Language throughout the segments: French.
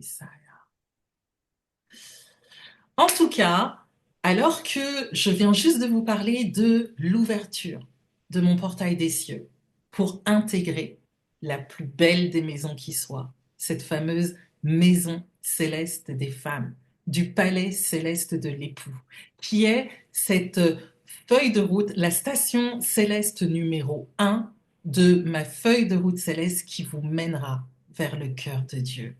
Ça. En tout cas, alors que je viens juste de vous parler de l'ouverture de mon portail des cieux pour intégrer la plus belle des maisons qui soit, cette fameuse maison céleste des femmes, du palais céleste de l'époux, qui est cette feuille de route, la station céleste numéro un de ma feuille de route céleste qui vous mènera vers le cœur de Dieu.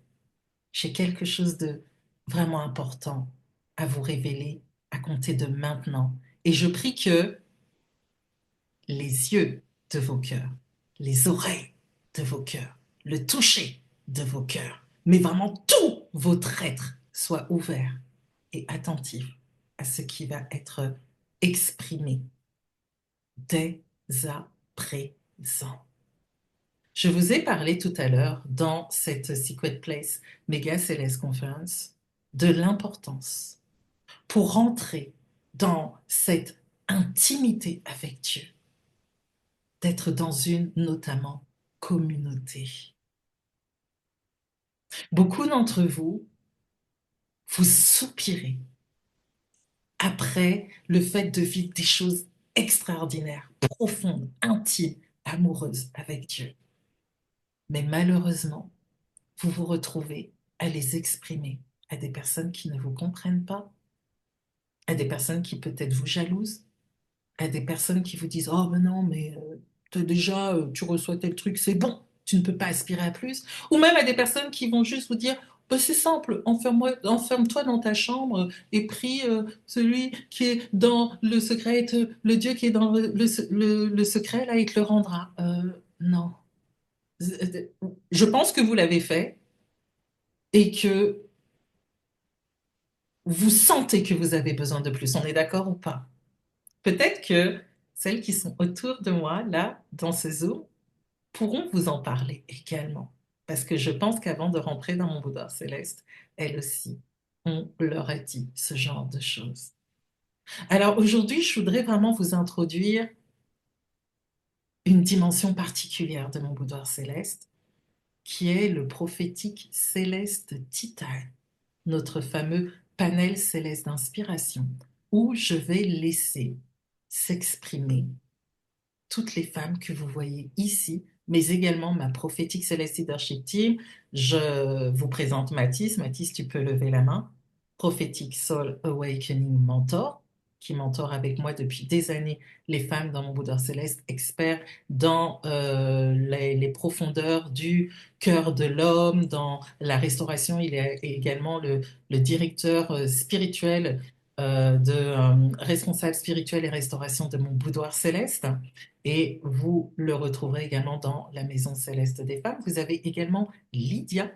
J'ai quelque chose de vraiment important à vous révéler à compter de maintenant. Et je prie que les yeux de vos cœurs, les oreilles de vos cœurs, le toucher de vos cœurs, mais vraiment tout votre être soit ouvert et attentif à ce qui va être exprimé dès à présent. Je vous ai parlé tout à l'heure dans cette Secret Place Mega Celeste Conference de l'importance pour rentrer dans cette intimité avec Dieu, d'être dans une notamment communauté. Beaucoup d'entre vous, vous soupirez après le fait de vivre des choses extraordinaires, profondes, intimes, amoureuses avec Dieu. Mais malheureusement, vous vous retrouvez à les exprimer à des personnes qui ne vous comprennent pas, à des personnes qui peut-être vous jalousent, à des personnes qui vous disent oh ben non mais déjà tu reçois tel truc c'est bon, tu ne peux pas aspirer à plus, ou même à des personnes qui vont juste vous dire bah, c'est simple, enferme-toi dans ta chambre et prie celui qui est dans le secret, le Dieu qui est dans le secret, là, il te le rendra. Non. Je pense que vous l'avez fait et que vous sentez que vous avez besoin de plus. On est d'accord ou pas? Peut-être que celles qui sont autour de moi, là, dans ce Zoom, pourront vous en parler également. Parce que je pense qu'avant de rentrer dans mon boudoir céleste, elles aussi, on leur a dit ce genre de choses. Alors aujourd'hui, je voudrais vraiment vous introduire une dimension particulière de mon boudoir céleste, qui est le prophétique céleste Titan, notre fameux panel céleste d'inspiration, où je vais laisser s'exprimer toutes les femmes que vous voyez ici, mais également ma prophétique Celeste Leadership Team. Je vous présente Mathis. Mathis, tu peux lever la main. Prophétique Soul Awakening Mentor, qui mentore avec moi depuis des années les femmes dans mon boudoir céleste, expert dans les profondeurs du cœur de l'homme, dans la restauration. Il est également le directeur spirituel responsable spirituel et restauration de mon boudoir céleste. Et vous le retrouverez également dans la Maison Céleste des Femmes. Vous avez également Lydia,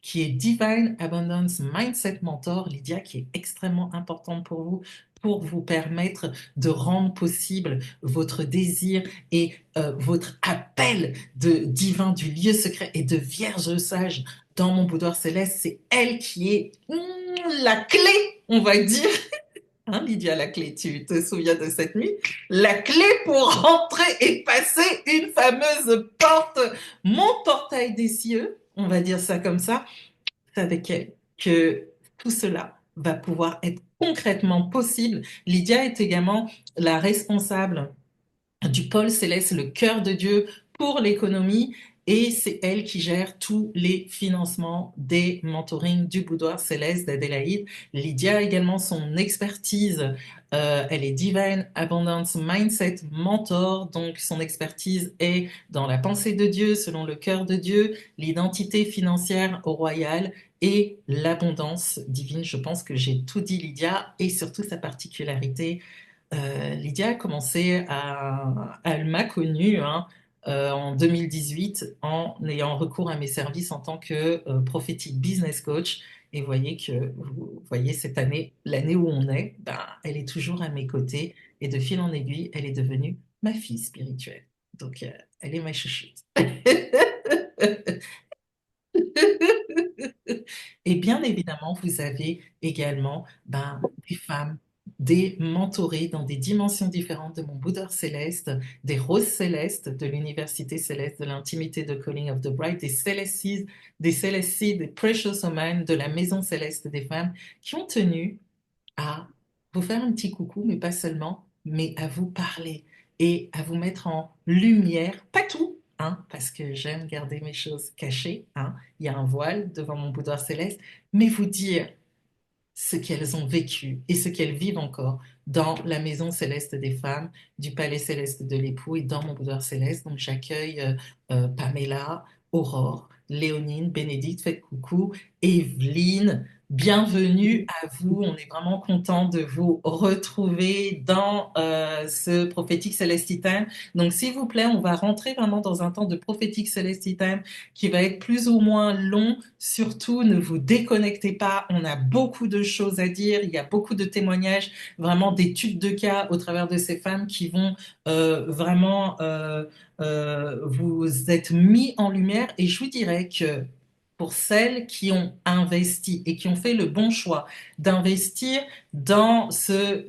qui est Divine Abundance Mindset Mentor. Lydia, qui est extrêmement importante pour vous permettre de rendre possible votre désir et votre appel de divin du lieu secret et de vierge sage dans mon boudoir céleste. C'est elle qui est la clé, on va dire, hein, Lydia, la clé, tu te souviens de cette nuit? La clé pour rentrer et passer une fameuse porte, mon portail des cieux, on va dire ça comme ça, c'est avec elle que tout cela va pouvoir être concrètement possible. Lydia est également la responsable du pôle céleste, le cœur de Dieu pour l'économie. Et c'est elle qui gère tous les financements des mentorings du boudoir céleste d'Adélaïde. Lydia a également son expertise. Elle est Divine Abundance Mindset Mentor. Donc, son expertise est dans la pensée de Dieu, selon le cœur de Dieu, l'identité financière au royal et l'abondance divine. Je pense que j'ai tout dit, Lydia, et surtout sa particularité Lydia a commencé elle m'a connue hein, en 2018 en ayant recours à mes services en tant que prophétique business coach. Et vous voyez cette année, l'année où on est, ben, elle est toujours à mes côtés. Et de fil en aiguille, elle est devenue ma fille spirituelle. Donc, elle est ma chouchoute. Et bien évidemment, vous avez également ben, des femmes des mentorés dans des dimensions différentes de mon boudoir céleste, des roses célestes de l'université céleste, de l'intimité de Calling of the Bride, des Célesties, des Precious Omen de la maison céleste des femmes qui ont tenu à vous faire un petit coucou, mais pas seulement, mais à vous parler et à vous mettre en lumière, pas tout, hein, parce que j'aime garder mes choses cachées, hein, il y a un voile devant mon boudoir céleste, mais vous dire ce qu'elles ont vécu et ce qu'elles vivent encore dans la maison céleste des femmes, du palais céleste de l'époux et dans mon boudoir céleste. Donc j'accueille Pamela, Aurore, Léonine, Bénédicte, faites coucou, Evelyne, bienvenue à vous. On est vraiment content de vous retrouver dans ce prophétique Celesti Time. Donc s'il vous plaît, on va rentrer vraiment dans un temps de prophétique Celesti Time qui va être plus ou moins long. Surtout, ne vous déconnectez pas. On a beaucoup de choses à dire. Il y a beaucoup de témoignages, vraiment d'études de cas au travers de ces femmes qui vont vous être mis en lumière. Et je vous dirais que pour celles qui ont investi et qui ont fait le bon choix d'investir dans ce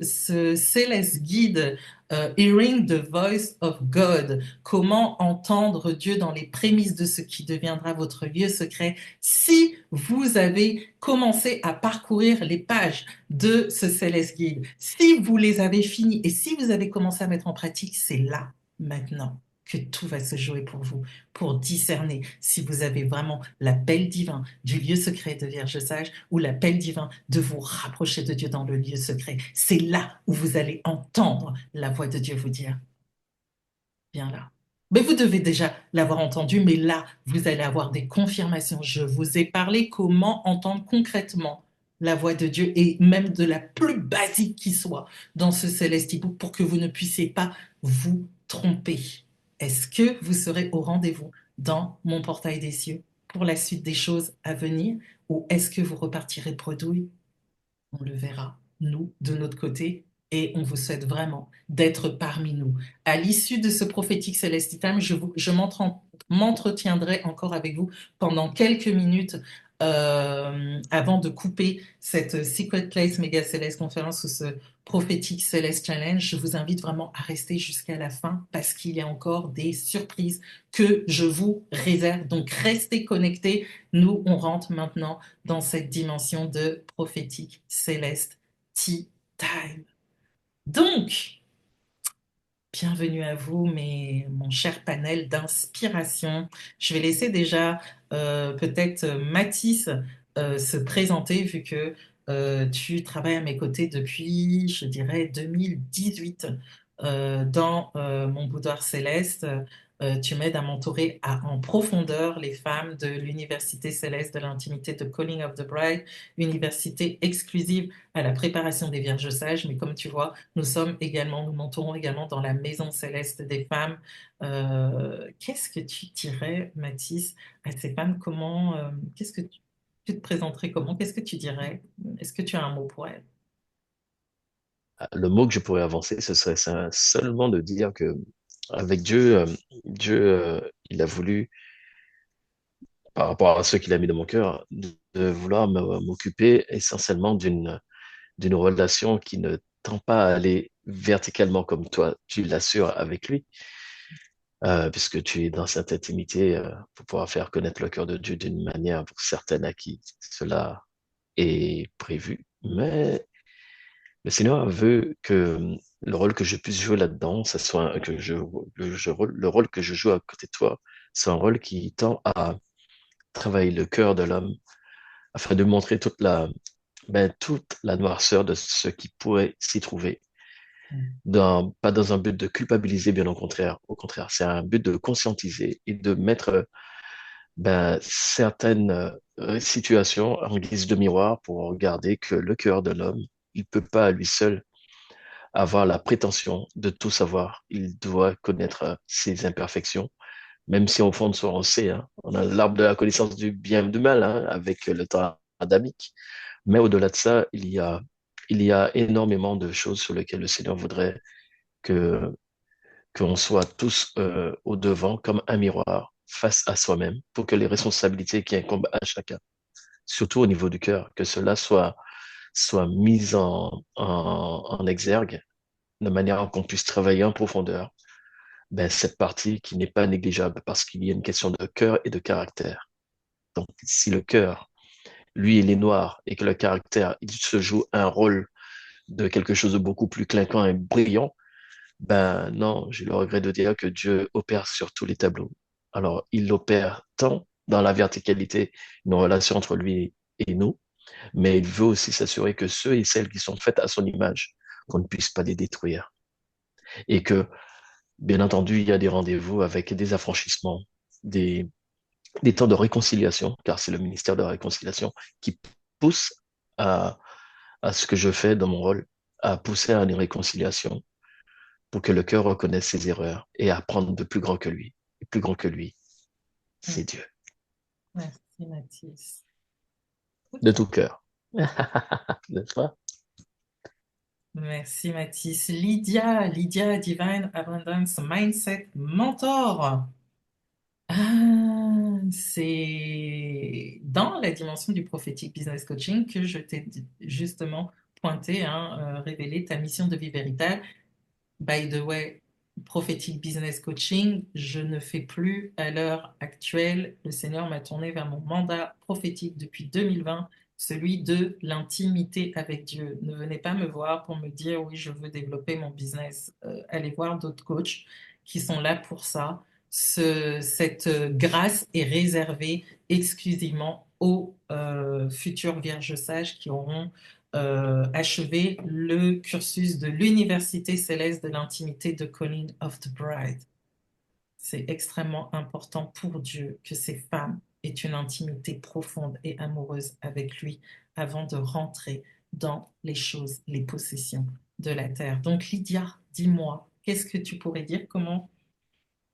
Céleste Guide, Hearing the Voice of God, comment entendre Dieu dans les prémices de ce qui deviendra votre lieu secret. Si vous avez commencé à parcourir les pages de ce Céleste Guide, si vous les avez finis et si vous avez commencé à mettre en pratique, c'est là, maintenant, que tout va se jouer pour vous, pour discerner si vous avez vraiment l'appel divin du lieu secret de Vierge sage ou l'appel divin de vous rapprocher de Dieu dans le lieu secret. C'est là où vous allez entendre la voix de Dieu vous dire, bien là. Mais vous devez déjà l'avoir entendu, mais là, vous allez avoir des confirmations. Je vous ai parlé comment entendre concrètement la voix de Dieu et même de la plus basique qui soit dans ce Celesti Book pour que vous ne puissiez pas vous tromper. Est-ce que vous serez au rendez-vous dans mon portail des cieux pour la suite des choses à venir ou est-ce que vous repartirez bredouille? On le verra, nous, de notre côté, et on vous souhaite vraiment d'être parmi nous. À l'issue de ce prophétique Celesti Time, m'entretiendrai encore avec vous pendant quelques minutes avant de couper cette Secret Place Méga Céleste conférence ou ce prophétique Céleste Challenge. Je vous invite vraiment à rester jusqu'à la fin parce qu'il y a encore des surprises que je vous réserve. Donc restez connectés. Nous, on rentre maintenant dans cette dimension de prophétique céleste tea time. Donc, bienvenue à vous, mon cher panel d'inspiration. Je vais laisser déjà peut-être Mathis se présenter vu que tu travailles à mes côtés depuis, je dirais, 2018 dans mon boudoir céleste. Tu m'aides à mentorer en profondeur les femmes de l'Université céleste de l'intimité de Calling of the Bride, université exclusive à la préparation des Vierges sages. Mais comme tu vois, nous mentorons également dans la maison céleste des femmes. Qu'est-ce que tu dirais, Mathis, à ces femmes? Qu'est-ce que tu te présenterais comment? Qu'est-ce que tu dirais? Est-ce que tu as un mot pour elles? Le mot que je pourrais avancer, ce serait seulement de dire que avec Dieu, il a voulu, par rapport à ce qu'il a mis dans mon cœur, de vouloir m'occuper essentiellement d'une relation qui ne tend pas à aller verticalement comme toi, tu l'assures avec lui, puisque tu es dans cette intimité pour pouvoir faire connaître le cœur de Dieu d'une manière pour certaines à qui cela est prévu. Mais le Seigneur veut que le rôle que je puisse jouer là-dedans, ce soit le rôle que je joue à côté de toi, soit un rôle qui tend à travailler le cœur de l'homme afin de montrer toute la noirceur de ce qui pourrait s'y trouver. Pas dans un but de culpabiliser, bien au contraire. Au contraire, c'est un but de conscientiser et de mettre certaines situations en guise de miroir pour regarder que le cœur de l'homme, il peut pas à lui seul avoir la prétention de tout savoir. Il doit connaître ses imperfections, même si au fond de soi on sait, hein, on a l'arbre de la connaissance du bien et du mal hein, avec le temps adamique. Mais au-delà de ça, il y a énormément de choses sur lesquelles le Seigneur voudrait que qu'on soit tous au devant comme un miroir face à soi-même pour que les responsabilités qui incombent à chacun, surtout au niveau du cœur, que cela soit soit mise en exergue, de manière qu'on puisse travailler en profondeur, ben, cette partie qui n'est pas négligeable parce qu'il y a une question de cœur et de caractère. Donc, si le cœur, lui, il est noir et que le caractère, il se joue un rôle de quelque chose de beaucoup plus clinquant et brillant, ben non, j'ai le regret de dire que Dieu opère sur tous les tableaux. Alors, il opère tant dans la verticalité, une relation entre lui et nous, mais il veut aussi s'assurer que ceux et celles qui sont faites à son image, qu'on ne puisse pas les détruire. Et que, bien entendu, il y a des rendez-vous avec des affranchissements, des, des temps de réconciliation, car c'est le ministère de la réconciliation qui pousse à, à ce que je fais dans mon rôle, à pousser à une réconciliation pour que le cœur reconnaisse ses erreurs et apprendre de plus grand que lui. Et plus grand que lui, c'est Dieu. Merci, Mathis. De Ok. tout cœur. N'est-ce pas? Merci, Mathis. Lydia, Divine Abundance Mindset Mentor. C'est dans la dimension du prophétique business coaching que je t'ai justement pointé, hein, révélé ta mission de vie véritable. By the way, prophétique business coaching, je ne fais plus à l'heure actuelle. Le Seigneur m'a tourné vers mon mandat prophétique depuis 2020, celui de l'intimité avec Dieu. Ne venez pas me voir pour me dire oui, je veux développer mon business. Allez voir d'autres coachs qui sont là pour ça. Cette grâce est réservée exclusivement aux futurs vierges sages qui auront achevé le cursus de l'Université céleste de l'intimité de Calling of the Bride. C'est extrêmement important pour Dieu que ces femmes aient une intimité profonde et amoureuse avec lui avant de rentrer dans les choses, les possessions de la terre. Donc Lydia, dis-moi, qu'est-ce que tu pourrais dire? Comment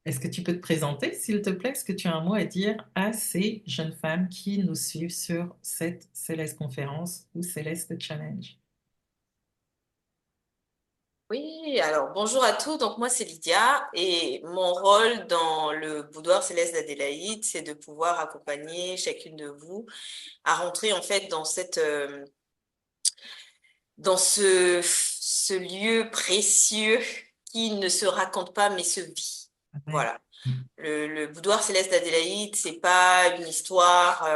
est-ce que tu peux te présenter, s'il te plaît? Est-ce que tu as un mot à dire à ces jeunes femmes qui nous suivent sur cette Céleste conférence ou Céleste Challenge? Oui, alors bonjour à tous. Donc moi c'est Lydia et mon rôle dans le boudoir céleste d'Adélaïde, c'est de pouvoir accompagner chacune de vous à rentrer en fait dans ce lieu précieux qui ne se raconte pas mais se vit. Amen. Voilà. Le boudoir céleste d'Adélaïde, c'est pas une histoire,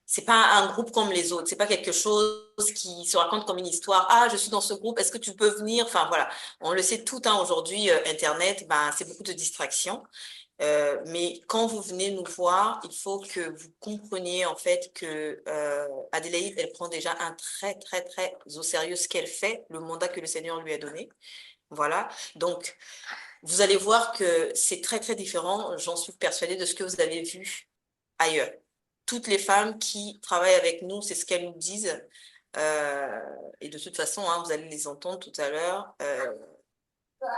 c'est pas un groupe comme les autres, c'est pas quelque chose qui se raconte comme une histoire. Ah, je suis dans ce groupe, est-ce que tu peux venir? Enfin voilà, on le sait tout, hein, aujourd'hui, Internet, ben c'est beaucoup de distractions. Mais quand vous venez nous voir, il faut que vous compreniez en fait que Adélaïde, elle prend déjà un très très très au sérieux ce qu'elle fait, le mandat que le Seigneur lui a donné. Voilà. Donc vous allez voir que c'est très, très différent, j'en suis persuadée, de ce que vous avez vu ailleurs. Toutes les femmes qui travaillent avec nous, c'est ce qu'elles nous disent. Euh, et de toute façon, hein, vous allez les entendre tout à l'heure,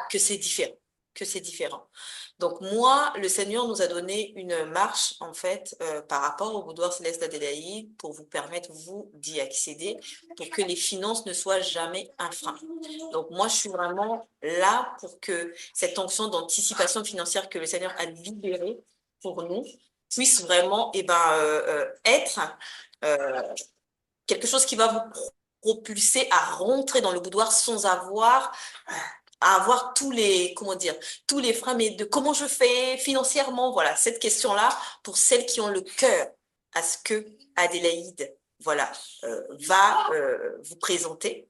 que c'est différent. Que c'est différent. Donc moi, le Seigneur nous a donné une marche, en fait, par rapport au boudoir céleste d'Adélaïde pour vous permettre, vous, d'y accéder, pour que les finances ne soient jamais un frein. Donc moi, je suis vraiment là pour que cette onction d'anticipation financière que le Seigneur a libérée pour nous puisse vraiment être quelque chose qui va vous propulser à rentrer dans le boudoir sans avoir à avoir tous les, comment dire, tous les freins, mais de comment je fais financièrement, voilà, cette question-là, pour celles qui ont le cœur à ce que Adélaïde, voilà, va vous présenter.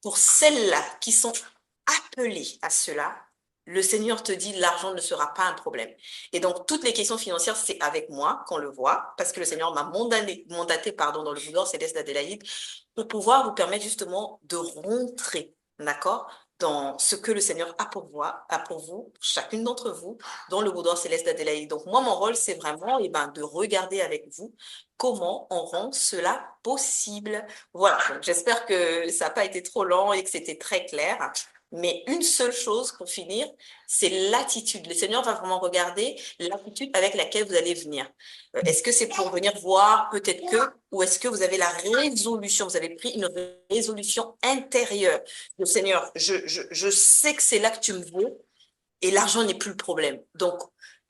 Pour celles-là qui sont appelées à cela, le Seigneur te dit, l'argent ne sera pas un problème. Et donc, toutes les questions financières, c'est avec moi qu'on le voit, parce que le Seigneur m'a mandaté, pardon, dans le boudoir céleste d'Adélaïde, pour pouvoir vous permettre justement de rentrer, d'accord, dans ce que le Seigneur a pour vous, chacune d'entre vous, dans le boudoir céleste d'Adélaïde. Donc, moi, mon rôle, c'est vraiment de regarder avec vous comment on rend cela possible. Voilà, donc j'espère que ça n'a pas été trop lent et que c'était très clair. Mais une seule chose pour finir, c'est l'attitude. Le Seigneur va vraiment regarder l'attitude avec laquelle vous allez venir. Est-ce que c'est pour venir voir, peut-être que, ou est-ce que vous avez la résolution, vous avez pris une résolution intérieure. Le Seigneur, je sais que c'est là que tu me veux et l'argent n'est plus le problème. Donc,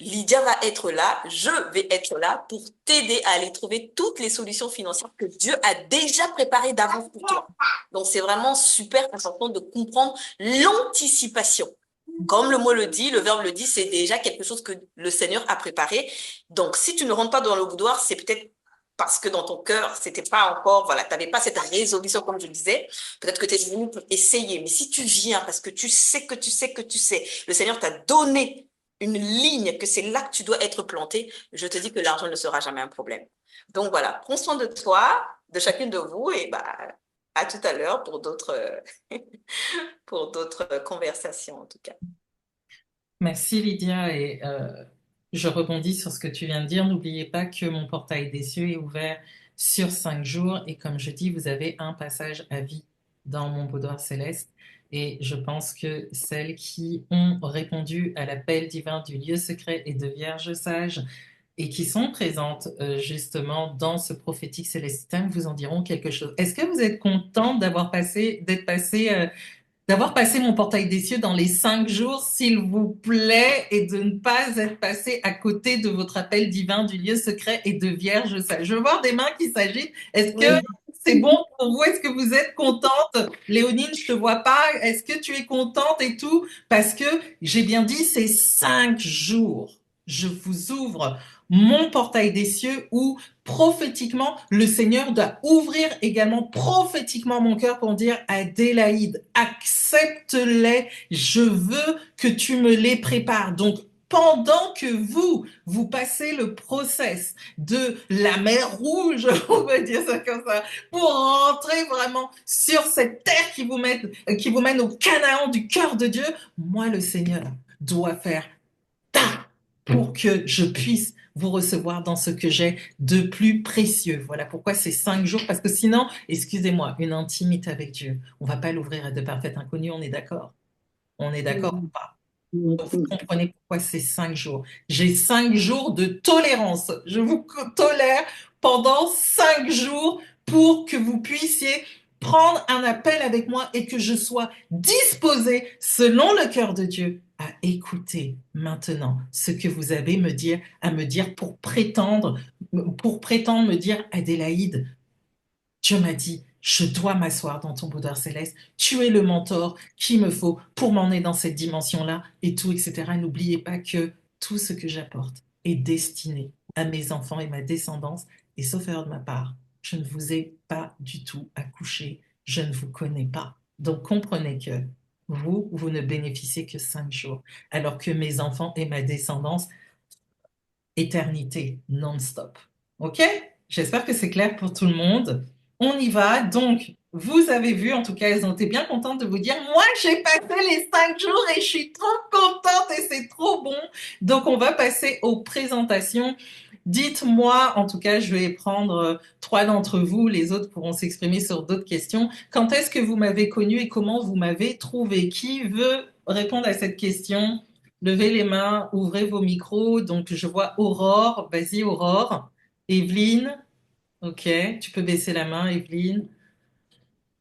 Lydia va être là, je vais être là pour t'aider à aller trouver toutes les solutions financières que Dieu a déjà préparées d'avance pour toi. Donc, c'est vraiment super important de comprendre l'anticipation. Comme le mot le dit, le verbe le dit, c'est déjà quelque chose que le Seigneur a préparé. Donc, si tu ne rentres pas dans le boudoir, c'est peut-être parce que dans ton cœur, c'était pas encore, voilà, tu n'avais pas cette résolution, comme je disais. Peut-être que tu es venu pour essayer. Mais si tu viens parce que tu sais que tu sais que tu sais, le Seigneur t'a donné une ligne, que c'est là que tu dois être planté, je te dis que l'argent ne sera jamais un problème. Donc voilà, prends soin de toi, de chacune de vous, et bah, à tout à l'heure pour d'autres pour d'autres conversations en tout cas. Merci Lydia et je rebondis sur ce que tu viens de dire. N'oubliez pas que mon portail des cieux est ouvert sur 5 jours et comme je dis, vous avez un passage à vie dans mon boudoir céleste et je pense que celles qui ont répondu à l'appel divin du lieu secret et de Vierges sages et qui sont présentes justement dans ce prophétique célestin vous en diront quelque chose. Est-ce que vous êtes contente d'avoir passé mon portail des cieux dans les 5 jours, s'il vous plaît, et de ne pas être passé à côté de votre appel divin du lieu secret et de Vierge sage. Je veux voir des mains qui s'agitent. Est-ce que Oui. c'est bon pour vous? Est-ce que vous êtes contente? Léonine, je te vois pas. Est-ce que tu es contente et tout? Parce que j'ai bien dit, c'est 5 jours. Je vous ouvre mon portail des cieux où prophétiquement, le Seigneur doit ouvrir également prophétiquement mon cœur pour dire Adélaïde, accepte-les, je veux que tu me les prépares. Donc, pendant que vous passez le process de la mer Rouge, on va dire ça comme ça, pour rentrer vraiment sur cette terre qui vous mène au Canaan du cœur de Dieu, moi, le Seigneur, doit faire ta pour que je puisse vous recevoir dans ce que j'ai de plus précieux. Voilà pourquoi c'est 5 jours, parce que sinon, excusez-moi, une intimité avec Dieu, on ne va pas l'ouvrir à de parfaits inconnus, on est d'accord? On est d'accord ou pas? Donc, vous comprenez pourquoi c'est 5 jours. J'ai 5 jours de tolérance. Je vous tolère pendant 5 jours pour que vous puissiez prendre un appel avec moi et que je sois disposée, selon le cœur de Dieu, à écouter maintenant ce que vous avez à me dire pour prétendre me dire, Adélaïde, Dieu m'a dit, je dois m'asseoir dans ton boudoir céleste. Tu es le mentor qu'il me faut pour m'emmener dans cette dimension-là et tout, etc. N'oubliez pas que tout ce que j'apporte est destiné à mes enfants et ma descendance. Et sauf erreur de ma part, je ne vous ai pas du tout accouché. Je ne vous connais pas. Donc comprenez que vous ne bénéficiez que 5 jours, alors que mes enfants et ma descendance, éternité non-stop. OK? J'espère que c'est clair pour tout le monde. On y va. Donc, vous avez vu, en tout cas, elles ont été bien contentes de vous dire, moi, j'ai passé les 5 jours et je suis trop contente et c'est trop bon. Donc, on va passer aux présentations. Dites-moi, en tout cas, je vais prendre 3 d'entre vous, les autres pourront s'exprimer sur d'autres questions. Quand est-ce que vous m'avez connu et comment vous m'avez trouvé? Qui veut répondre à cette question? Levez les mains, ouvrez vos micros. Donc, je vois Aurore. Vas-y, Aurore. Evelyne. OK. Tu peux baisser la main, Evelyne.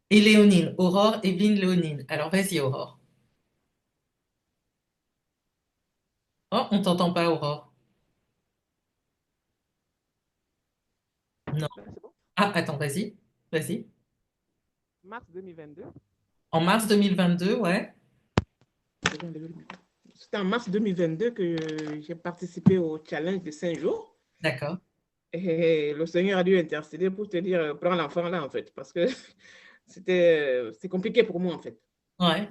Et Léonine. Aurore, Evelyne, Léonine. Alors, vas-y, Aurore. Oh, on t'entend pas, Aurore. Non. Là, c'est bon? Ah, attends, vas-y. Vas-y. Mars 2022. En mars 2022, ouais. C'était en mars 2022 que j'ai participé au challenge de 5 jours. D'accord. Et le Seigneur a dû intercéder pour te dire, prends l'enfant là, en fait, parce que c'est compliqué pour moi, en fait. Ouais.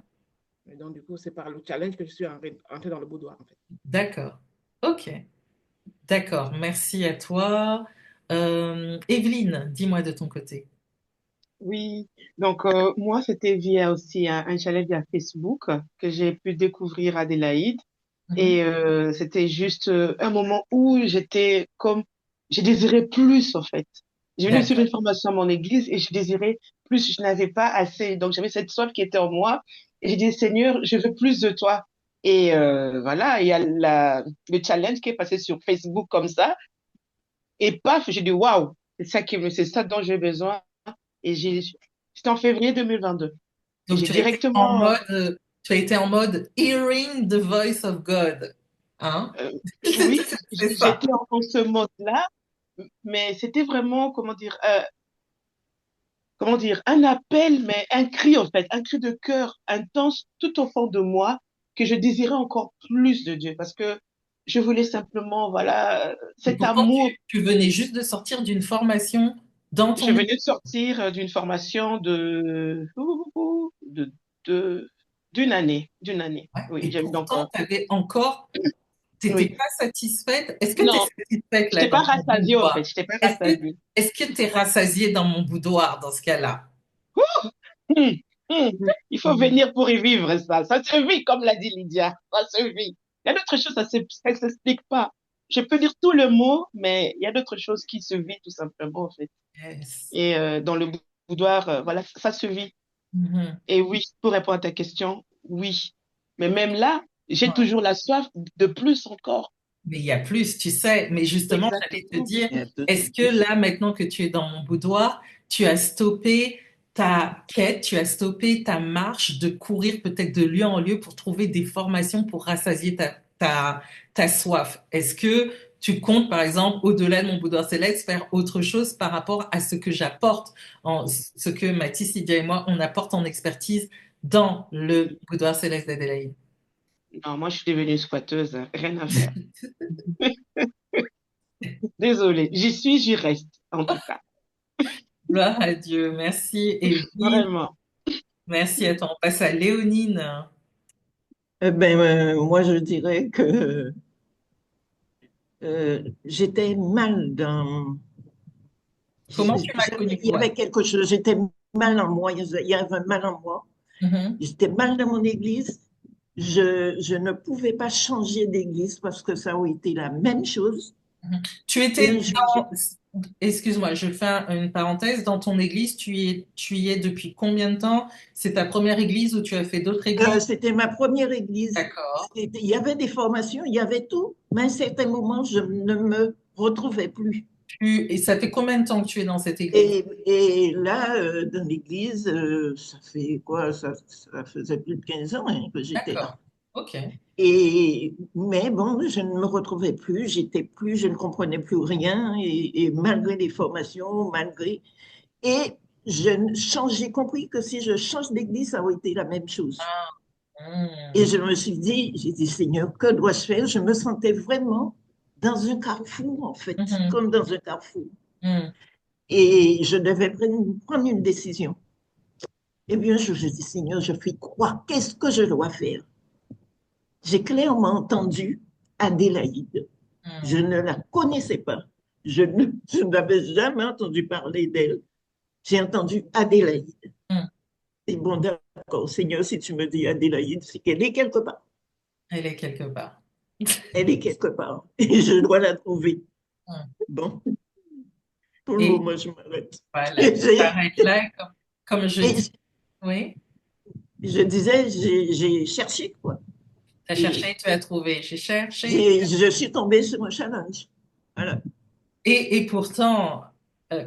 Et donc, du coup, c'est par le challenge que je suis entrée dans le boudoir, en fait. D'accord. OK. D'accord. Merci à toi. Evelyne, dis-moi de ton côté. Oui, donc moi, c'était via aussi un challenge via Facebook que j'ai pu découvrir Adélaïde. Mhm. Et c'était juste un moment où j'étais comme, je désirais plus en fait. J'ai venu suivre D'accord. une formation à mon église et je désirais plus, je n'avais pas assez. Donc j'avais cette soif qui était en moi et j'ai dit, Seigneur, je veux plus de toi. Et voilà, il y a le challenge qui est passé sur Facebook comme ça. Et paf, j'ai dit, waouh, c'est ça dont j'ai besoin. Et c'était en février 2022. Et Donc, j'ai directement, tu as été en mode hearing the voice of God. Hein? Euh, oui, C'est ça. j'étais en ce mode-là, mais c'était vraiment, comment dire, un appel, mais un cri en fait, un cri de cœur intense tout au fond de moi que je désirais encore plus de Dieu parce que je voulais simplement, voilà, Et cet pourtant, amour. tu venais juste de sortir d'une formation dans Je ton venais de sortir d'une formation de, d'une année. ouais, Oui, et donc, pourtant, tu avais encore, t'étais oui. pas satisfaite. Est-ce que tu es Non, satisfaite je là n'étais pas dans mon rassasiée en fait, boudoir? je n'étais pas Est-ce que rassasiée. est-ce que tu es rassasiée dans mon boudoir dans ce cas-là? Hum, Il faut venir pour y vivre ça. Ça se vit, comme l'a dit Lydia. Ça se vit. Il y a d'autres choses, ça s'explique pas. Je peux dire tout le mot, mais il y a d'autres choses qui se vivent tout simplement, en fait. Yes. Et dans le boudoir, voilà, ça se vit. Mhm. Et oui, pour répondre à ta question, oui. Mais même là, j'ai Ouais. toujours la soif de plus encore. Mais il y a plus, tu sais. Mais justement, j'allais te Exactement. dire, Il y a tout est-ce que plus. là, maintenant que tu es dans mon boudoir, tu as stoppé ta quête, tu as stoppé ta marche de courir peut-être de lieu en lieu pour trouver des formations pour rassasier ta soif? Est-ce que tu comptes, par exemple, au-delà de mon boudoir céleste, faire autre chose par rapport à ce que j'apporte, ce que Mathis, Lydia et moi, on apporte en expertise dans le boudoir céleste d'Adélaïde? Non, moi, je suis devenue squatteuse, hein. Rien à faire. Désolée. J'y suis, j'y reste, en tout cas. Gloire à Dieu. Merci, Evelyne. Vraiment. Merci à toi. On passe à Léonine. Moi, je dirais que j'étais mal dans... Comment tu m'as connue, Il y toi? avait quelque chose, j'étais mal en moi, il y avait un mal en moi. Mhm, J'étais mal dans mon église. Je ne pouvais pas changer d'église parce que ça a été la même chose. mhm. Tu Et étais un jour, dans... Excuse-moi, je fais une parenthèse. Dans ton église, tu y es depuis combien de temps? C'est ta première église ou tu as fait d'autres églises? c'était ma première église. D'accord. Il y avait des formations, il y avait tout, mais à un certain moment, je ne me retrouvais plus. Et ça fait combien de temps que tu es dans cette église? Et là, dans l'église, ça fait quoi? Ça faisait plus de 15 ans hein, que j'étais là. D'accord. OK. Mais bon, je ne me retrouvais plus, je ne comprenais plus rien, et malgré les formations, et j'ai compris que si je change d'église, ça aurait été la même chose. Et Hmm. je me suis dit, j'ai dit, Seigneur, que dois-je faire? Je me sentais vraiment dans un carrefour, en fait, Mhm, comme dans un carrefour. hmm. Et je devais prendre une décision. Et bien, je dis, Seigneur, je fais quoi? Qu'est-ce que je dois faire? J'ai clairement entendu Adélaïde. Je Hmm. ne la connaissais pas. Je n'avais jamais entendu parler d'elle. J'ai entendu Adélaïde. Hmm. Et bon, d'accord, Seigneur, si tu me dis Adélaïde, c'est qu'elle est quelque part. Elle est quelque part. Elle est quelque part. Et je dois la trouver. Hmm. Bon, pour le Et moment, je m'arrête. voilà, tu J'ai- t'arrêtes là, comme je Et dis. Oui, je disais, j'ai cherché, quoi. tu as Et cherché, tu as trouvé. J'ai cherché. je suis tombée sur un challenge. Voilà. Et pourtant,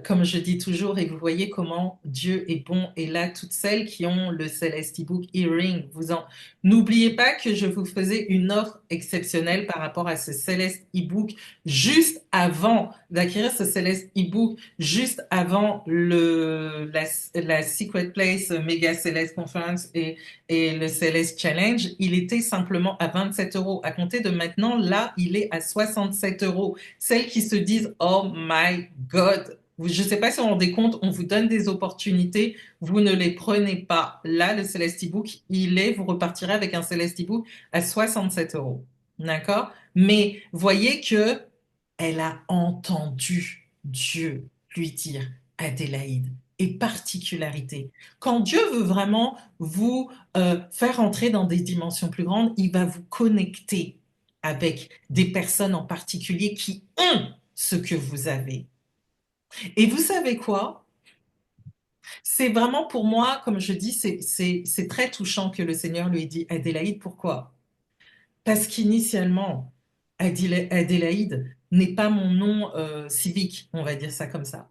comme je dis toujours, et vous voyez comment Dieu est bon, et là, toutes celles qui ont le Celeste ebook Hearing, n'oubliez pas que je vous faisais une offre exceptionnelle par rapport à ce Celeste ebook juste avant d'acquérir ce Celeste ebook, juste avant la Secret Place Mega Celeste Conference et le Celeste Challenge. Il était simplement à 27 euros. À compter de maintenant, là, il est à 67 euros. Celles qui se disent Oh my God, je ne sais pas si on rendez compte, on vous donne des opportunités, vous ne les prenez pas. Là, le Celesti Book, vous repartirez avec un Celesti Book à 67 euros. D'accord? Mais voyez que elle a entendu Dieu lui dire Adélaïde. Et particularité. Quand Dieu veut vraiment vous faire entrer dans des dimensions plus grandes, il va vous connecter avec des personnes en particulier qui ont ce que vous avez. Et vous savez quoi? C'est vraiment pour moi, comme je dis, c'est très touchant que le Seigneur lui ait dit Adélaïde. Pourquoi? Parce qu'initialement, Adélaïde n'est pas mon nom civique, on va dire ça comme ça.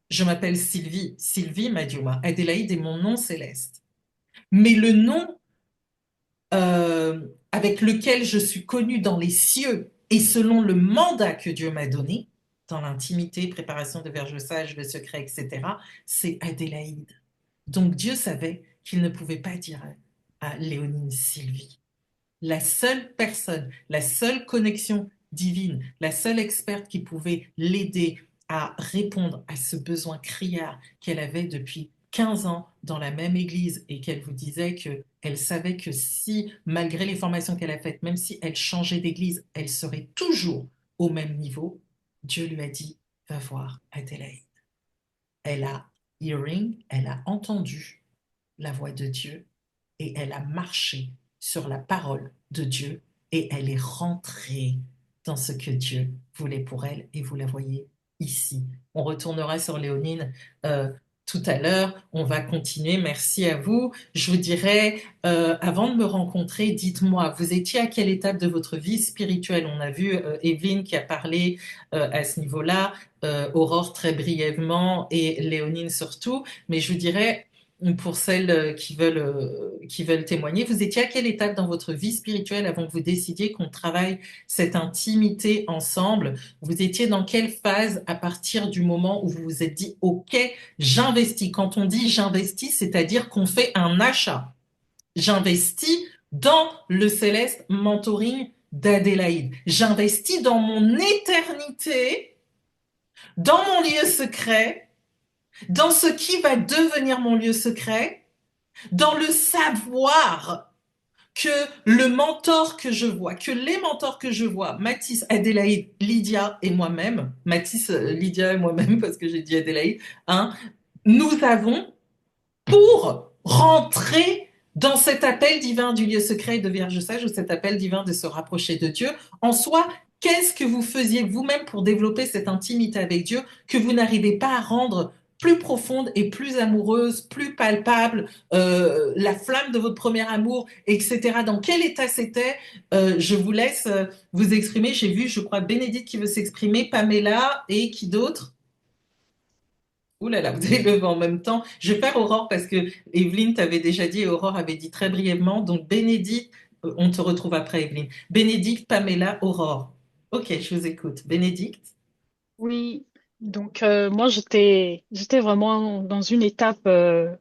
Je m'appelle Sylvie, Sylvie Madiouma. Adélaïde est mon nom céleste. Mais le nom avec lequel je suis connue dans les cieux et selon le mandat que Dieu m'a donné, dans l'intimité, préparation de verge sage, le secret, etc., c'est Adélaïde. Donc Dieu savait qu'il ne pouvait pas dire à Léonine Sylvie. La seule personne, la seule connexion divine, la seule experte qui pouvait l'aider à répondre à ce besoin criard qu'elle avait depuis 15 ans dans la même église et qu'elle vous disait qu'elle savait que si, malgré les formations qu'elle a faites, même si elle changeait d'église, elle serait toujours au même niveau, Dieu lui a dit, va voir Adélaïde. Elle a elle a entendu la voix de Dieu et elle a marché sur la parole de Dieu et elle est rentrée dans ce que Dieu voulait pour elle et vous la voyez ici. On retournera sur Léonine tout à l'heure. On va continuer. Merci à vous. Je vous dirais, avant de me rencontrer, dites-moi, vous étiez à quelle étape de votre vie spirituelle? On a vu Evelyne qui a parlé à ce niveau-là, Aurore très brièvement et Léonine surtout. Mais je vous dirais, pour celles qui veulent témoigner, vous étiez à quelle étape dans votre vie spirituelle avant que vous décidiez qu'on travaille cette intimité ensemble? Vous étiez dans quelle phase à partir du moment où vous vous êtes dit, OK, j'investis. Quand on dit j'investis, c'est-à-dire qu'on fait un achat. J'investis dans le Céleste Mentoring d'Adélaïde. J'investis dans mon éternité, dans mon lieu secret, dans ce qui va devenir mon lieu secret, dans le savoir que le mentor que je vois, que les mentors que je vois, Mathis, Adélaïde, Lydia et moi-même, Mathis, Lydia et moi-même, parce que j'ai dit Adélaïde, hein, nous avons pour rentrer dans cet appel divin du lieu secret et de Vierge sage, ou cet appel divin de se rapprocher de Dieu. En soi, qu'est-ce que vous faisiez vous-même pour développer cette intimité avec Dieu que vous n'arrivez pas à rendre plus profonde et plus amoureuse, plus palpable, la flamme de votre premier amour, etc. Dans quel état c'était? Je vous laisse vous exprimer. J'ai vu, je crois, Bénédicte qui veut s'exprimer, Pamela et qui d'autre? Ouh là là, vous avez le vent en même temps. Je vais faire Aurore parce que Evelyne t'avait déjà dit et Aurore avait dit très brièvement. Donc Bénédicte, on te retrouve après Evelyne. Bénédicte, Pamela, Aurore. Ok, je vous écoute. Bénédicte. Oui, donc moi j'étais vraiment dans une étape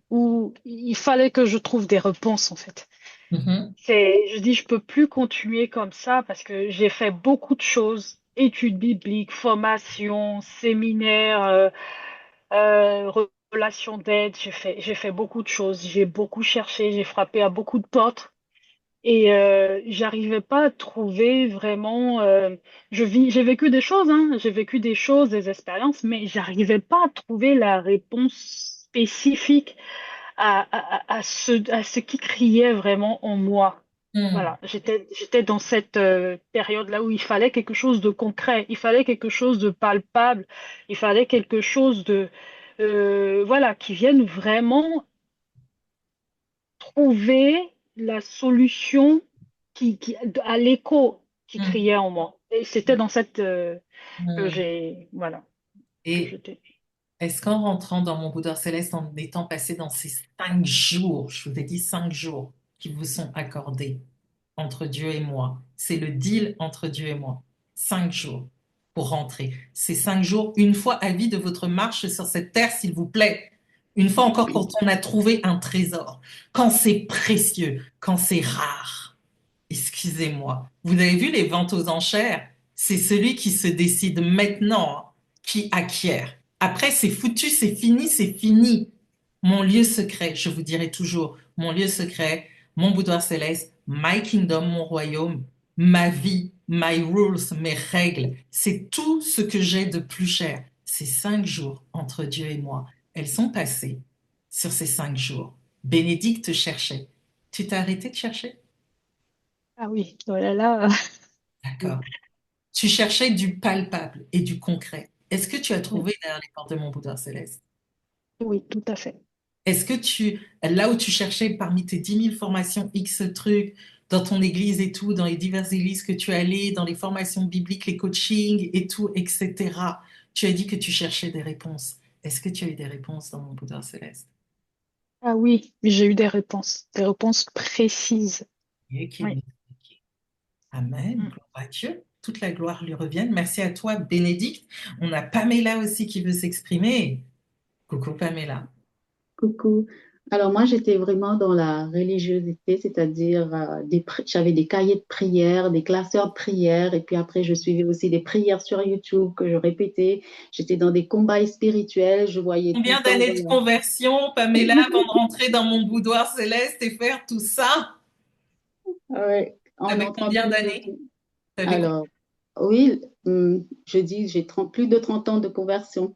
où il fallait que je trouve des réponses en fait. Mhm, Je dis je peux plus continuer comme ça parce que j'ai fait beaucoup de choses, études bibliques, formations, séminaires, relations d'aide, j'ai fait beaucoup de choses, j'ai beaucoup cherché, j'ai frappé à beaucoup de portes. Et j'arrivais pas à trouver vraiment. J'ai vécu des choses, hein, j'ai vécu des choses, des expériences, mais j'arrivais pas à trouver la réponse spécifique à ce qui criait vraiment en moi. mhm, Voilà, j'étais dans cette période-là où il fallait quelque chose de concret, il fallait quelque chose de palpable, il fallait quelque chose de voilà qui vienne vraiment trouver la solution à l'écho qui mhm, criait en moi. Et c'était dans cette que mhm. j'ai voilà que Et j'étais. est-ce qu'en rentrant dans mon boudoir céleste, en étant passé dans ces 5 jours, je vous ai dit 5 jours qui vous sont accordés entre Dieu et moi, c'est le deal entre Dieu et moi, 5 jours pour rentrer. Ces 5 jours, une fois à vie de votre marche sur cette terre, s'il vous plaît. Une fois encore, quand on a trouvé un trésor, quand c'est précieux, quand c'est rare. Excusez-moi. Vous avez vu les ventes aux enchères? C'est celui qui se décide maintenant qui acquiert. Après, c'est foutu, c'est fini, c'est fini. Mon lieu secret, je vous dirai toujours, mon lieu secret, mon boudoir céleste, my kingdom, mon royaume, ma vie, my rules, mes règles, c'est tout ce que j'ai de plus cher. Ces 5 jours entre Dieu et moi, elles sont passées sur ces 5 jours. Bénédicte cherchait. Tu t'es arrêté de chercher? Ah oui, voilà là. D'accord. Tu cherchais du palpable et du concret. Est-ce que tu as trouvé derrière les portes de mon boudoir céleste? Oui, tout à fait. Est-ce que là où tu cherchais parmi tes 10 000 formations X trucs, dans ton église et tout, dans les diverses églises que tu allais, dans les formations bibliques, les coachings et tout, etc., tu as dit que tu cherchais des réponses. Est-ce que tu as eu des réponses dans mon boudoir céleste? Ah oui, j'ai eu des réponses précises. Ok, Oui. Amen. Gloire à Dieu. Toute la gloire lui revienne. Merci à toi, Bénédicte. On a Pamela aussi qui veut s'exprimer. Coucou, Pamela. Coucou. Alors moi, j'étais vraiment dans la religiosité, c'est-à-dire j'avais des cahiers de prière, des classeurs de prières, et puis après, je suivais aussi des prières sur YouTube que je répétais. J'étais dans des combats spirituels, je voyais tout le Combien temps, d'années de conversion, Pamela, avant de rentrer dans mon boudoir céleste et faire tout ça? ouais, en T'avais entrant combien dans d'années? T'avais Alors, oui, je dis, j'ai plus de 30 ans de conversion.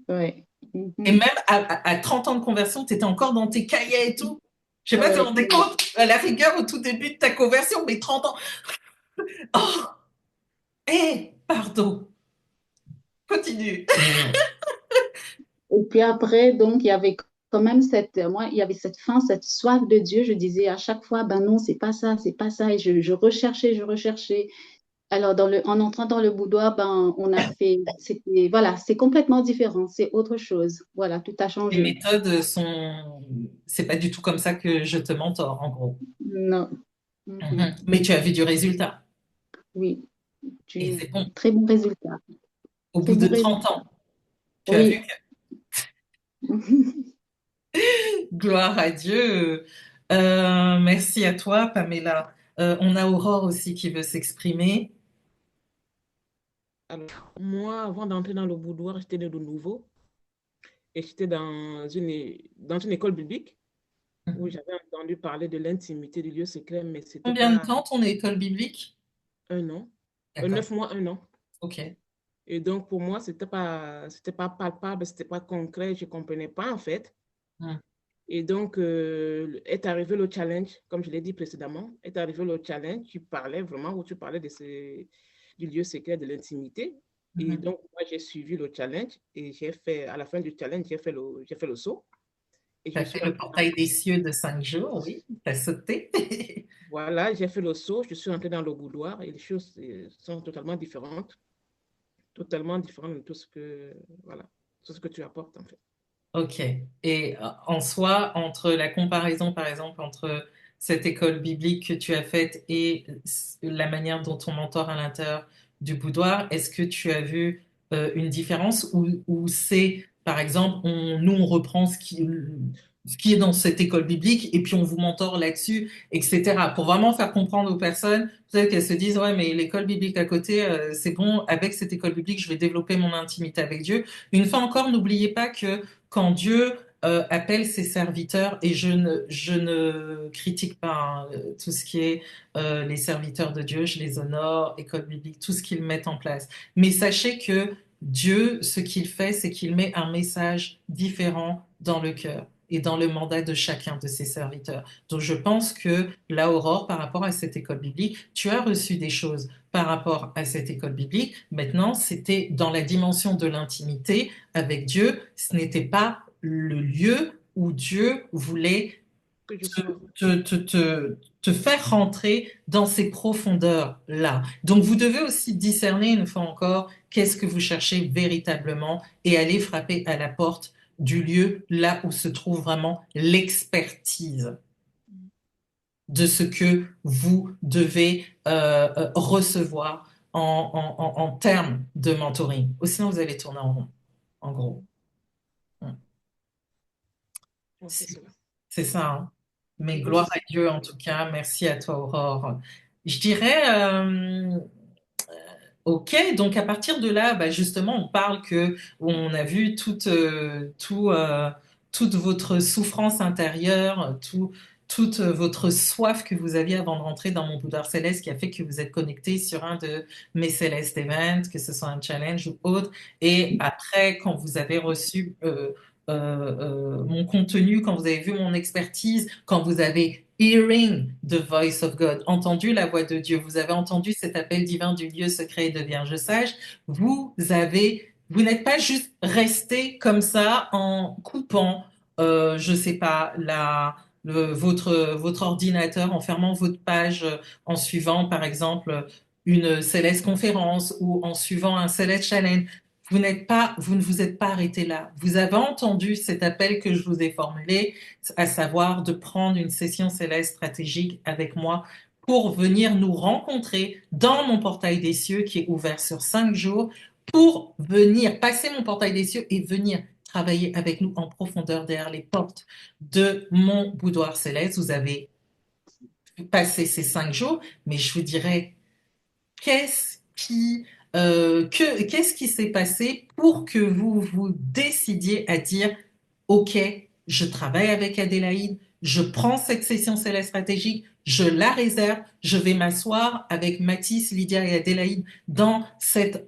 Ouais. Et Mhm. même à 30 ans de conversion, tu étais encore dans tes cahiers et tout. Je sais pas si tu te Ouais. rendais compte, à la rigueur, au tout début de ta conversion, mais 30 ans. Oh, pardon. Continue. Et puis après, donc, il y avait quand même il y avait cette faim, cette soif de Dieu. Je disais à chaque fois, ben non, c'est pas ça, c'est pas ça. Et je recherchais, je recherchais. Alors, en entrant dans le boudoir, ben, voilà, c'est complètement différent, c'est autre chose. Voilà, tout a Les changé. méthodes sont. C'est pas du tout comme ça que je te mentors, en gros. Non. Mhm. Mais tu as vu du résultat. Oui, Et c'est bon. très bon résultat. Au Très bout de bon 30 résultat. ans, tu as vu Oui. que gloire à Dieu. Merci à toi, Pamela. On a Aurore aussi qui veut s'exprimer. Alors, moi, avant d'entrer dans le boudoir, j'étais né de nouveau et j'étais dans une école biblique où j'avais entendu parler de l'intimité du lieu secret, mais c'était Combien de pas temps ton école biblique? un an, D'accord. 9 mois, un an. Ok. Et donc, pour moi, c'était pas palpable, c'était pas concret, je comprenais pas en fait. Hmm. Et donc, est arrivé le challenge, comme je l'ai dit précédemment, est arrivé le challenge, où tu parlais du lieu secret, de l'intimité. Et donc, moi, j'ai suivi le challenge et à la fin du challenge, j'ai fait le saut. Et Tu je as suis fait le entrée portail des cieux de 5 jours, oui. Tu as sauté. voilà, j'ai fait le saut, je suis entrée dans le boudoir et les choses sont totalement différentes de voilà, tout ce que tu apportes en fait. Ok. Et en soi, entre la comparaison, par exemple, entre cette école biblique que tu as faite et la manière dont on mentor à l'intérieur du boudoir, est-ce que tu as vu une différence ou c'est, par exemple, nous, on reprend ce qui est dans cette école biblique et puis on vous mentore là-dessus, etc. Pour vraiment faire comprendre aux personnes, peut-être qu'elles se disent, ouais, mais l'école biblique à côté, c'est bon, avec cette école biblique, je vais développer mon intimité avec Dieu. Une fois encore, n'oubliez pas que quand Dieu appelle ses serviteurs, et je ne critique pas hein, tout ce qui est les serviteurs de Dieu, je les honore, école biblique, tout ce qu'ils mettent en place. Mais sachez que Dieu, ce qu'il fait, c'est qu'il met un message différent dans le cœur et dans le mandat de chacun de ses serviteurs. Donc je pense que là, Aurore, par rapport à cette école biblique, tu as reçu des choses par rapport à cette école biblique. Maintenant, c'était dans la dimension de l'intimité avec Dieu, ce n'était pas le lieu où Dieu voulait Que je sois. te faire rentrer dans ces profondeurs-là. Donc, vous devez aussi discerner, une fois encore, qu'est-ce que vous cherchez véritablement et aller frapper à la porte du lieu là où se trouve vraiment l'expertise de ce que vous devez recevoir en termes de mentoring. Ou sinon, vous allez tourner en rond, en gros. C'est cela. C'est ça, hein. Mais Oui, gloire à Dieu en tout cas. Merci à toi, Aurore. Je dirais, ok, donc à partir de là, bah, justement, on parle que on a vu toute votre souffrance intérieure, toute votre soif que vous aviez avant de rentrer dans mon boudoir céleste qui a fait que vous êtes connecté sur un de mes Céleste Events, que ce soit un challenge ou autre. Et après, quand vous avez reçu mon contenu, quand vous avez vu mon expertise, quand vous avez hearing the voice of God, entendu la voix de Dieu, vous avez entendu cet appel divin du lieu secret et de Vierge sage, vous n'êtes pas juste resté comme ça en coupant, je sais pas, votre ordinateur, en fermant votre page, en suivant par exemple une céleste conférence ou en suivant un céleste challenge. Vous ne vous êtes pas arrêté là. Vous avez entendu cet appel que je vous ai formulé, à savoir de prendre une session céleste stratégique avec moi pour venir nous rencontrer dans mon portail des cieux qui est ouvert sur 5 jours, pour venir passer mon portail des cieux et venir travailler avec nous en profondeur derrière les portes de mon boudoir céleste. Vous avez passé ces 5 jours, mais je vous dirais, qu'est-ce qu'est-ce qui s'est passé pour que vous vous décidiez à dire, OK, je travaille avec Adélaïde, je prends cette session céleste stratégique, je la réserve, je vais m'asseoir avec Mathis, Lydia et Adélaïde dans cette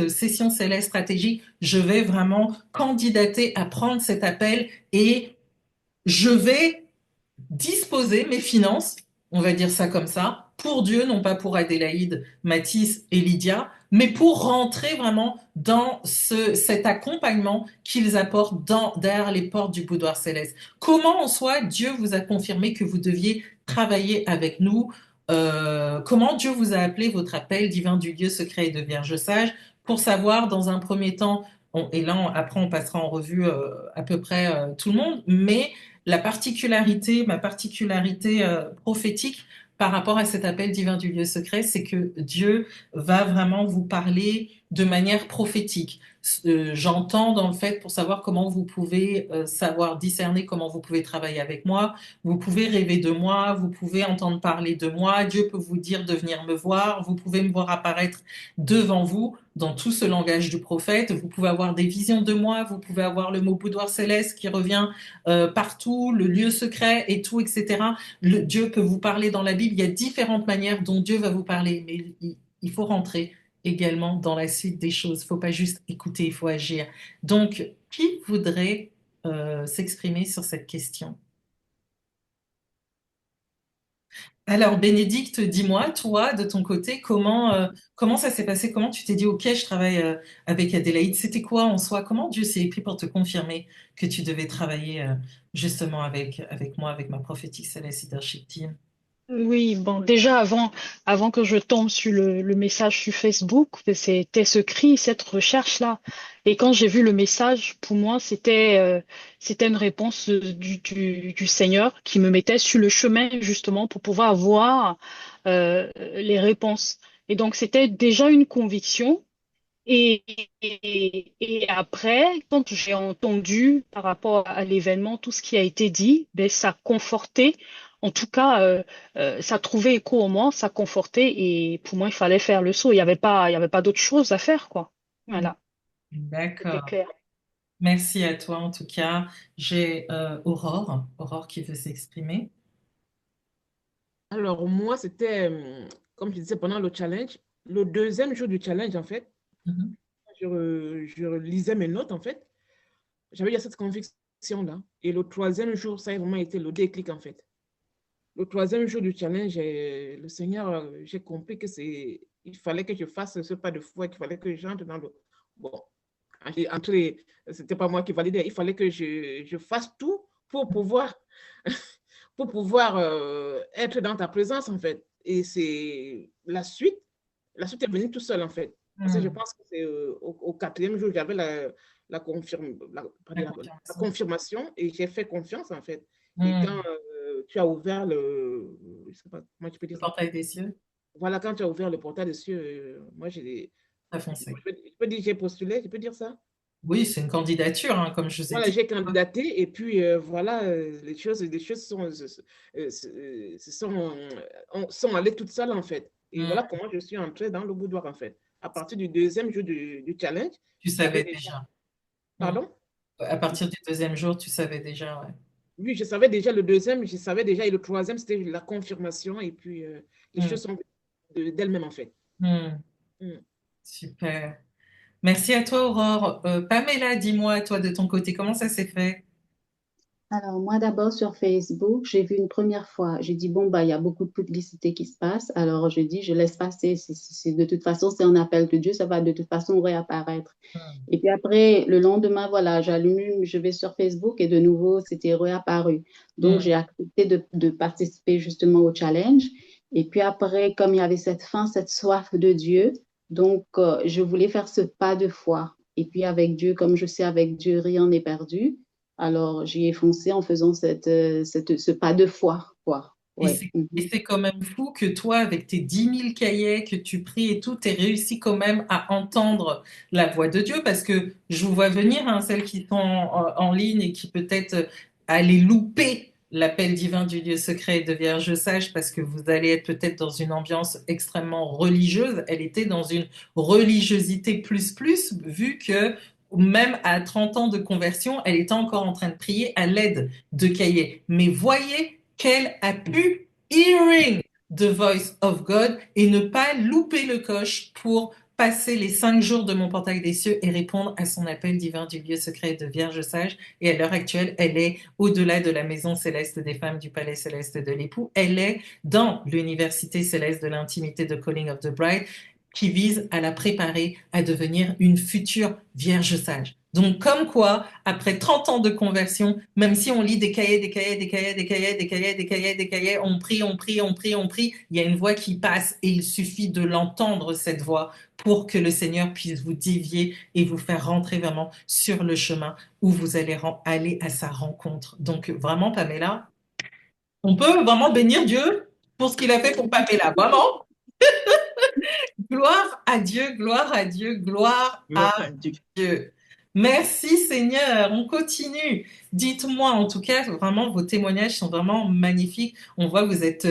session céleste stratégique. Je vais vraiment candidater à prendre cet appel et je vais disposer mes finances, on va dire ça comme ça, pour Dieu, non pas pour Adélaïde, Mathis et Lydia, mais pour rentrer vraiment dans cet accompagnement qu'ils apportent derrière les portes du boudoir céleste. Comment en soi Dieu vous a confirmé que vous deviez travailler avec nous? Comment Dieu vous a appelé votre appel divin du lieu secret et de Vierge sage pour savoir dans un premier temps, et là après on passera en revue à peu près tout le monde, mais ma particularité prophétique par rapport à cet appel divin du lieu secret, c'est que Dieu va vraiment vous parler de manière prophétique. J'entends dans le fait pour savoir comment vous pouvez savoir discerner, comment vous pouvez travailler avec moi, vous pouvez rêver de moi, vous pouvez entendre parler de moi, Dieu peut vous dire de venir me voir, vous pouvez me voir apparaître devant vous dans tout ce langage du prophète, vous pouvez avoir des visions de moi, vous pouvez avoir le mot boudoir céleste qui revient partout, le lieu secret et tout, etc. Dieu peut vous parler dans la Bible. Il y a différentes manières dont Dieu va vous parler, mais il faut rentrer également dans la suite des choses. Il ne faut pas juste écouter, il faut agir. Donc, qui voudrait s'exprimer sur cette question? Alors, Bénédicte, dis-moi, toi, de ton côté, comment ça s'est passé? Comment tu t'es dit, OK, je travaille avec Adélaïde? C'était quoi en soi? Comment Dieu s'est pris pour te confirmer que tu devais travailler justement avec moi, avec ma prophétique Céleste Leadership Team? Oui, bon, déjà avant que je tombe sur le message sur Facebook, c'était ce cri, cette recherche-là. Et quand j'ai vu le message, pour moi, c'était une réponse du Seigneur qui me mettait sur le chemin justement pour pouvoir avoir les réponses. Et donc, c'était déjà une conviction. Et, et après, quand j'ai entendu par rapport à l'événement tout ce qui a été dit, ben, ça confortait, en tout cas, ça trouvait écho en moi, ça confortait, et pour moi, il fallait faire le saut. Il y avait pas d'autre chose à faire, quoi. Voilà, c'était D'accord. clair. Merci à toi en tout cas. J'ai Aurore qui veut s'exprimer. Alors, moi, c'était, comme je disais, pendant le challenge, le deuxième jour du challenge, en fait, Mhm. je lisais mes notes, en fait. J'avais eu cette conviction-là. Et le troisième jour, ça a vraiment été le déclic, en fait. Le troisième jour du challenge, le Seigneur, j'ai compris il fallait que je fasse ce pas de foi, qu'il fallait que j'entre dans le. Bon, c'était pas moi qui validais, il fallait que je fasse tout pour pouvoir, pour pouvoir être dans ta présence, en fait. Et c'est la suite est venue tout seul, en fait. Parce que je Hmm. pense que c'est au quatrième jour, j'avais La la confirmation. confirmation et j'ai fait confiance, en fait. Et quand Hmm. tu as ouvert je sais pas comment tu peux Le dire ça. portail des cieux, Voilà, quand tu as ouvert le portail des cieux, moi, t'as foncé. je peux dire j'ai postulé, je peux dire ça. Oui, c'est une candidature, hein, comme je vous ai Voilà, dit. j'ai candidaté et puis voilà, les choses sont allées toutes seules, en fait. Et Hmm. voilà comment je suis entrée dans le boudoir, en fait. À partir du deuxième jour du challenge, Tu j'avais savais déjà. déjà. Hmm. Pardon? À partir du deuxième jour, tu savais déjà, ouais. Oui, je savais déjà le deuxième, je savais déjà, et le troisième, c'était la confirmation, et puis les Hmm. choses sont d'elles-mêmes, en fait. Hmm. Mm. Super. Merci à toi, Aurore. Pamela, dis-moi, toi, de ton côté, comment ça s'est fait? Alors, moi, d'abord, sur Facebook, j'ai vu une première fois. J'ai dit, bon, bah, il y a beaucoup de publicité qui se passe. Alors, je dis, je laisse passer. De toute façon, c'est un appel de Dieu. Ça va de toute façon réapparaître. Hmm. Et puis après, le lendemain, voilà, j'allume, je vais sur Facebook et de nouveau, c'était réapparu. Donc, Hmm. j'ai accepté de participer justement au challenge. Et puis après, comme il y avait cette faim, cette soif de Dieu, donc, je voulais faire ce pas de foi. Et puis avec Dieu, comme je sais, avec Dieu, rien n'est perdu. Alors, j'y ai foncé en faisant ce pas de foi, quoi. Et Ouais. c'est quand même fou que toi, avec tes 10 000 cahiers, que tu pries et tout, tu réussi quand même à entendre la voix de Dieu, parce que je vous vois venir, hein, celles qui sont en ligne et qui peut-être allaient louper l'appel divin du lieu secret et de Vierge sage, parce que vous allez être peut-être dans une ambiance extrêmement religieuse. Elle était dans une religiosité plus, vu que même à 30 ans de conversion, elle était encore en train de prier à l'aide de cahiers. Mais voyez qu'elle a pu hearing the voice of God et ne pas louper le coche pour passer les 5 jours de mon portail des cieux et répondre à son appel divin du lieu secret de Vierge sage. Et à l'heure actuelle, elle est au-delà de la maison céleste des femmes, du palais céleste de l'époux. Elle est dans l'université céleste de l'intimité de Calling of the Bride, qui vise à la préparer à devenir une future Vierge sage. Donc, comme quoi, après 30 ans de conversion, même si on lit des cahiers, on prie, il y a une voix qui passe et il suffit de l'entendre, cette voix, pour que le Seigneur puisse vous dévier et vous faire rentrer vraiment sur le chemin où vous allez aller à sa rencontre. Donc, vraiment, Pamela, on peut vraiment bénir Dieu pour ce qu'il a fait pour Pamela. Vraiment. Gloire à Dieu, gloire à Dieu, gloire à Dieu. Merci Seigneur, on continue. Dites-moi, en tout cas, vraiment, vos témoignages sont vraiment magnifiques. On voit que vous êtes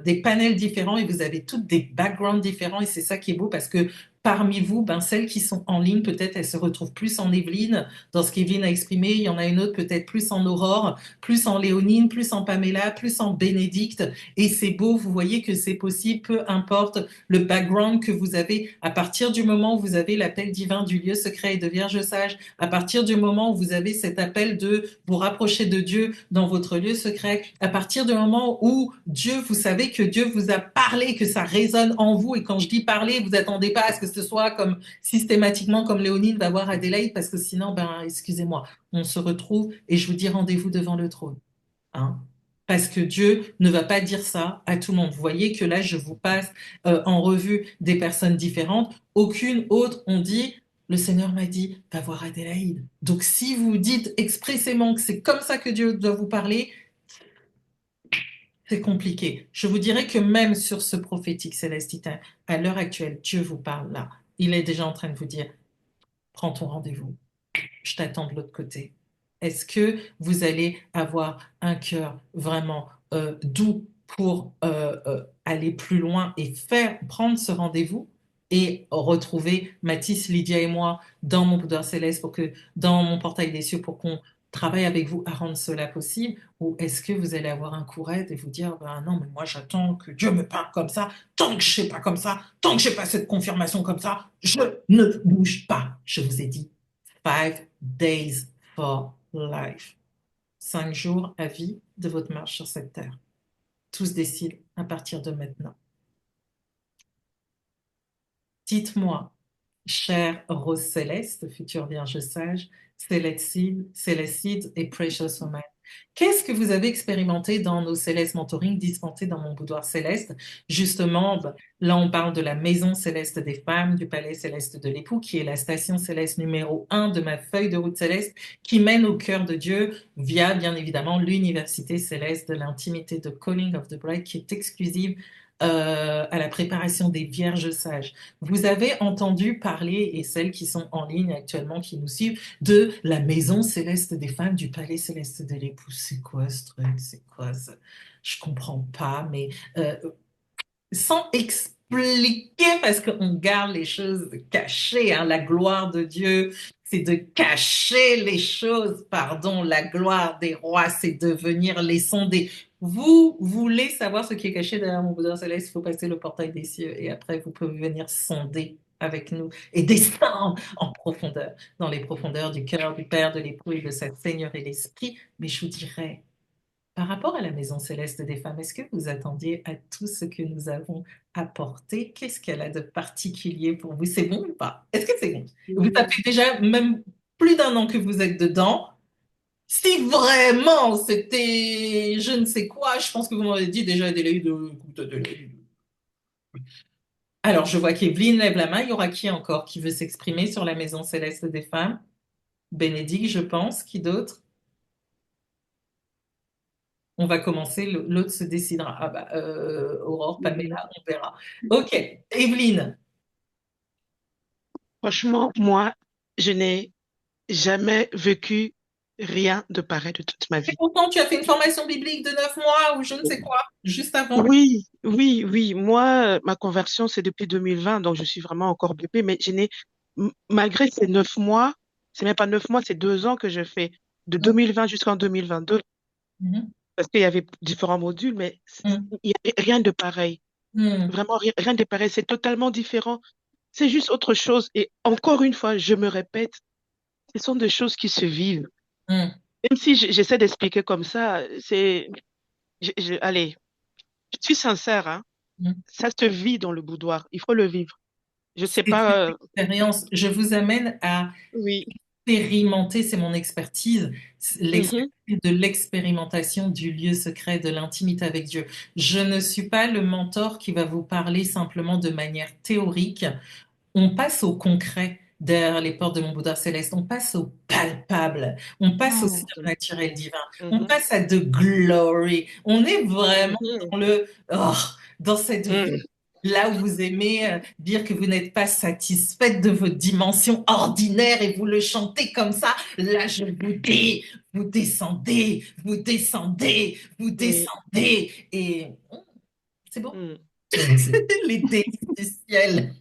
des panels différents et vous avez toutes des backgrounds différents et c'est ça qui est beau parce que parmi vous, celles qui sont en ligne, peut-être elles se retrouvent plus en Evelyne, dans ce qu'Evelyne a exprimé. Il y en a une autre peut-être plus en Aurore, plus en Léonine, plus en Pamela, plus en Bénédicte. Et c'est beau, vous voyez que c'est possible, peu importe le background que vous avez. À partir du moment où vous avez l'appel divin du lieu secret et de Vierge sage, à partir du moment où vous avez cet appel de vous rapprocher de Dieu dans votre lieu secret, à partir du moment où Dieu, vous savez que Dieu vous a parlé, que ça résonne en vous, et quand je dis parler, vous attendez pas à ce que ce soit comme systématiquement comme Léonine va voir Adélaïde, parce que sinon, excusez-moi, on se retrouve et je vous dis rendez-vous devant le trône. Hein? Parce que Dieu ne va pas dire ça à tout le monde. Vous voyez que là, je vous passe en revue des personnes différentes. Aucune autre, on dit, le Seigneur m'a dit, va voir Adélaïde. Donc, si vous dites expressément que c'est comme ça que Dieu doit vous parler, c'est compliqué. Je vous dirais que même sur ce prophétique célestitain, à l'heure actuelle, Dieu vous parle là. Il est déjà en train de vous dire, prends ton rendez-vous. Je t'attends de l'autre côté. Est-ce que vous allez avoir un cœur vraiment doux pour aller plus loin et prendre ce rendez-vous et retrouver Mathis, Lydia et moi dans mon boudoir céleste, dans mon portail des cieux, pour qu'on travaille avec vous à rendre cela possible? Ou est-ce que vous allez avoir un coup raide et vous dire, non, mais moi j'attends que Dieu me parle comme ça, tant que je ne sais pas comme ça, tant que je n'ai pas cette confirmation comme ça, je ne bouge pas. Je vous ai dit 5 days for life. 5 jours à vie de votre marche sur cette terre. Tout se décide à partir de maintenant. Dites-moi, chère Rose Céleste, future Vierge sage, Célestide et Precious Woman, qu'est-ce que vous avez expérimenté dans nos Célestes Mentoring dispensés dans mon boudoir céleste? Justement, là, on parle de la maison céleste des femmes, du palais céleste de l'époux, qui est la station céleste numéro 1 de ma feuille de route céleste, qui mène au cœur de Dieu via, bien évidemment, l'université céleste de l'intimité de Calling of the Bride, qui est exclusive à la préparation des Vierges sages. Vous avez entendu parler, et celles qui sont en ligne actuellement, qui nous suivent, de la maison céleste des femmes, du palais céleste de l'époux. C'est quoi ce truc? C'est quoi ça? Je comprends pas, mais sans expliquer, parce qu'on garde les choses cachées, hein, la gloire de Dieu, c'est de cacher les choses, pardon, la gloire des rois, c'est de venir les sonder. Vous voulez savoir ce qui est caché derrière mon boudoir céleste, il faut passer le portail des cieux et après vous pouvez venir sonder avec nous et descendre en profondeur, dans les profondeurs du cœur du Père, de l'époux et de sa Seigneur et l'Esprit. Mais je vous dirais, par rapport à la maison céleste des femmes, est-ce que vous attendiez à tout ce que nous avons apporté? Qu'est-ce qu'elle a de particulier pour vous? C'est bon ou pas? Est-ce que c'est bon? Vous savez déjà même plus d'1 an que vous êtes dedans. Si vraiment c'était je ne sais quoi, je pense que vous m'avez dit déjà Adélaïde. Alors, je vois qu'Evelyne lève la main. Il y aura qui encore qui veut s'exprimer sur la maison céleste des femmes? Bénédicte, je pense. Qui d'autre? On va commencer, l'autre se décidera. Ah bah, Aurore, Pamela, on verra. Ok, Evelyne. Franchement, moi, je n'ai jamais vécu rien de pareil de toute ma Et vie. pourtant, tu as fait une formation biblique de 9 mois ou je ne sais quoi, juste avant. Oui, oui, oui. Moi, ma conversion, c'est depuis 2020, donc je suis vraiment encore bébé, mais malgré ces 9 mois, c'est même pas 9 mois, c'est 2 ans que je fais, de 2020 jusqu'en 2022, Mhm, parce qu'il y avait différents modules, mais mhm, il n'y avait rien de pareil. mhm, Vraiment, rien de pareil. C'est totalement différent. C'est juste autre chose. Et encore une fois, je me répète, ce sont des choses qui se vivent. mhm, Même si j'essaie d'expliquer comme ça, allez, je suis sincère, hein. mhm. Ça se vit dans le boudoir. Il faut le vivre. Je sais C'est une pas. expérience. Je vous amène à Oui. expérimenter, c'est mon expertise, Mhm. l'expertise de l'expérimentation du lieu secret, de l'intimité avec Dieu. Je ne suis pas le mentor qui va vous parler simplement de manière théorique. On passe au concret derrière les portes de mon Bouddha céleste. On passe au palpable. On passe au surnaturel divin. On Mhm. passe à de glory. On est vraiment Mhm. dans oh, dans cette vie. Mhm. Là où vous aimez dire que vous n'êtes pas satisfaite de votre dimension ordinaire et vous le chantez comme ça, là je vous dis, vous descendez, vous descendez, vous Oui. descendez. Et c'est bon. Mhm. Les délices du ciel.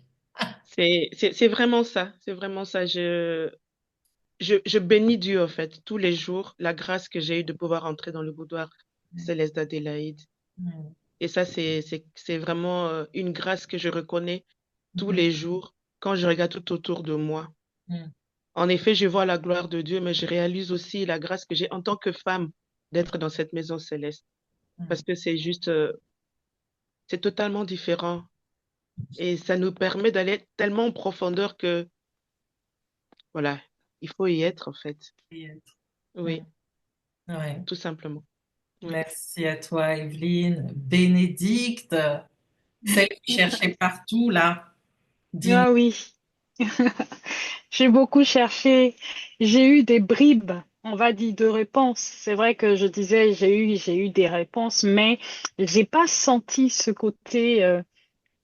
C'est vraiment ça. C'est vraiment ça. Je bénis Dieu, en fait, tous les jours, la grâce que j'ai eue de pouvoir entrer dans le boudoir céleste d'Adélaïde. Mm, Et ça, c'est vraiment une grâce que je reconnais tous mm, les jours quand je regarde tout autour de moi. mm, En effet, je vois la gloire de Dieu, mais je réalise aussi la grâce que j'ai en tant que femme d'être dans cette maison céleste. Parce mm. que c'est juste, c'est totalement différent. Et ça nous permet d'aller tellement en profondeur que, voilà, il faut y être, en fait. Et, Oui, ouais. tout simplement. Oui. Merci à toi, Evelyne. Bénédicte, celle qui cherchait partout, là. Dis-nous. Ah oui, j'ai beaucoup cherché. J'ai eu des bribes, on va dire, de réponses. C'est vrai que je disais, j'ai eu des réponses, mais j'ai pas senti ce côté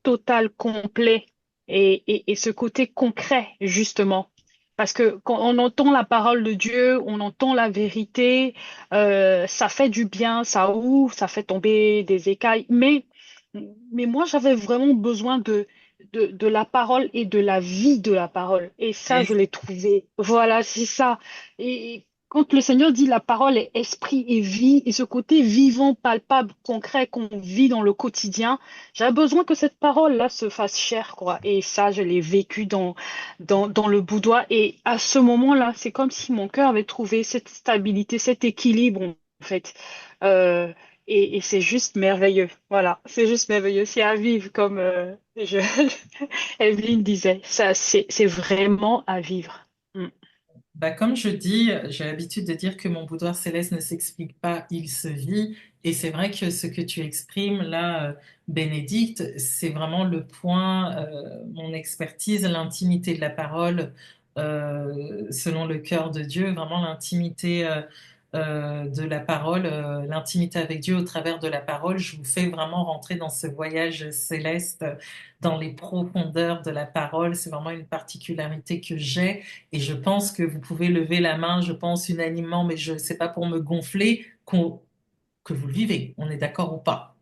total, complet et ce côté concret, justement. Parce que quand on entend la parole de Dieu, on entend la vérité, ça fait du bien, ça ouvre, ça fait tomber des écailles. Mais moi, j'avais vraiment besoin de la parole et de la vie de la parole. Et ça, je l'ai trouvé. Voilà, c'est ça. Et quand le Seigneur dit la parole est esprit et vie, et ce côté vivant, palpable, concret qu'on vit dans le quotidien, j'avais besoin que cette parole-là se fasse chair, quoi. Et ça, je l'ai vécu dans le boudoir. Et à ce moment-là, c'est comme si mon cœur avait trouvé cette stabilité, cet équilibre, en fait. Euh, et c'est juste merveilleux. Voilà, c'est juste merveilleux. C'est à vivre, comme Evelyne disait. Ça, c'est vraiment à vivre. Mm. Bah, comme je dis, j'ai l'habitude de dire que mon boudoir céleste ne s'explique pas, il se vit. Et c'est vrai que ce que tu exprimes là, Bénédicte, c'est vraiment le point, mon expertise, l'intimité de la parole, selon le cœur de Dieu, vraiment l'intimité de la parole, l'intimité avec Dieu au travers de la parole. Je vous fais vraiment rentrer dans ce voyage céleste, dans les profondeurs de la parole. C'est vraiment une particularité que j'ai. Et je pense que vous pouvez lever la main, je pense unanimement, mais je ne sais pas pour me gonfler, que vous le vivez. On est d'accord ou pas?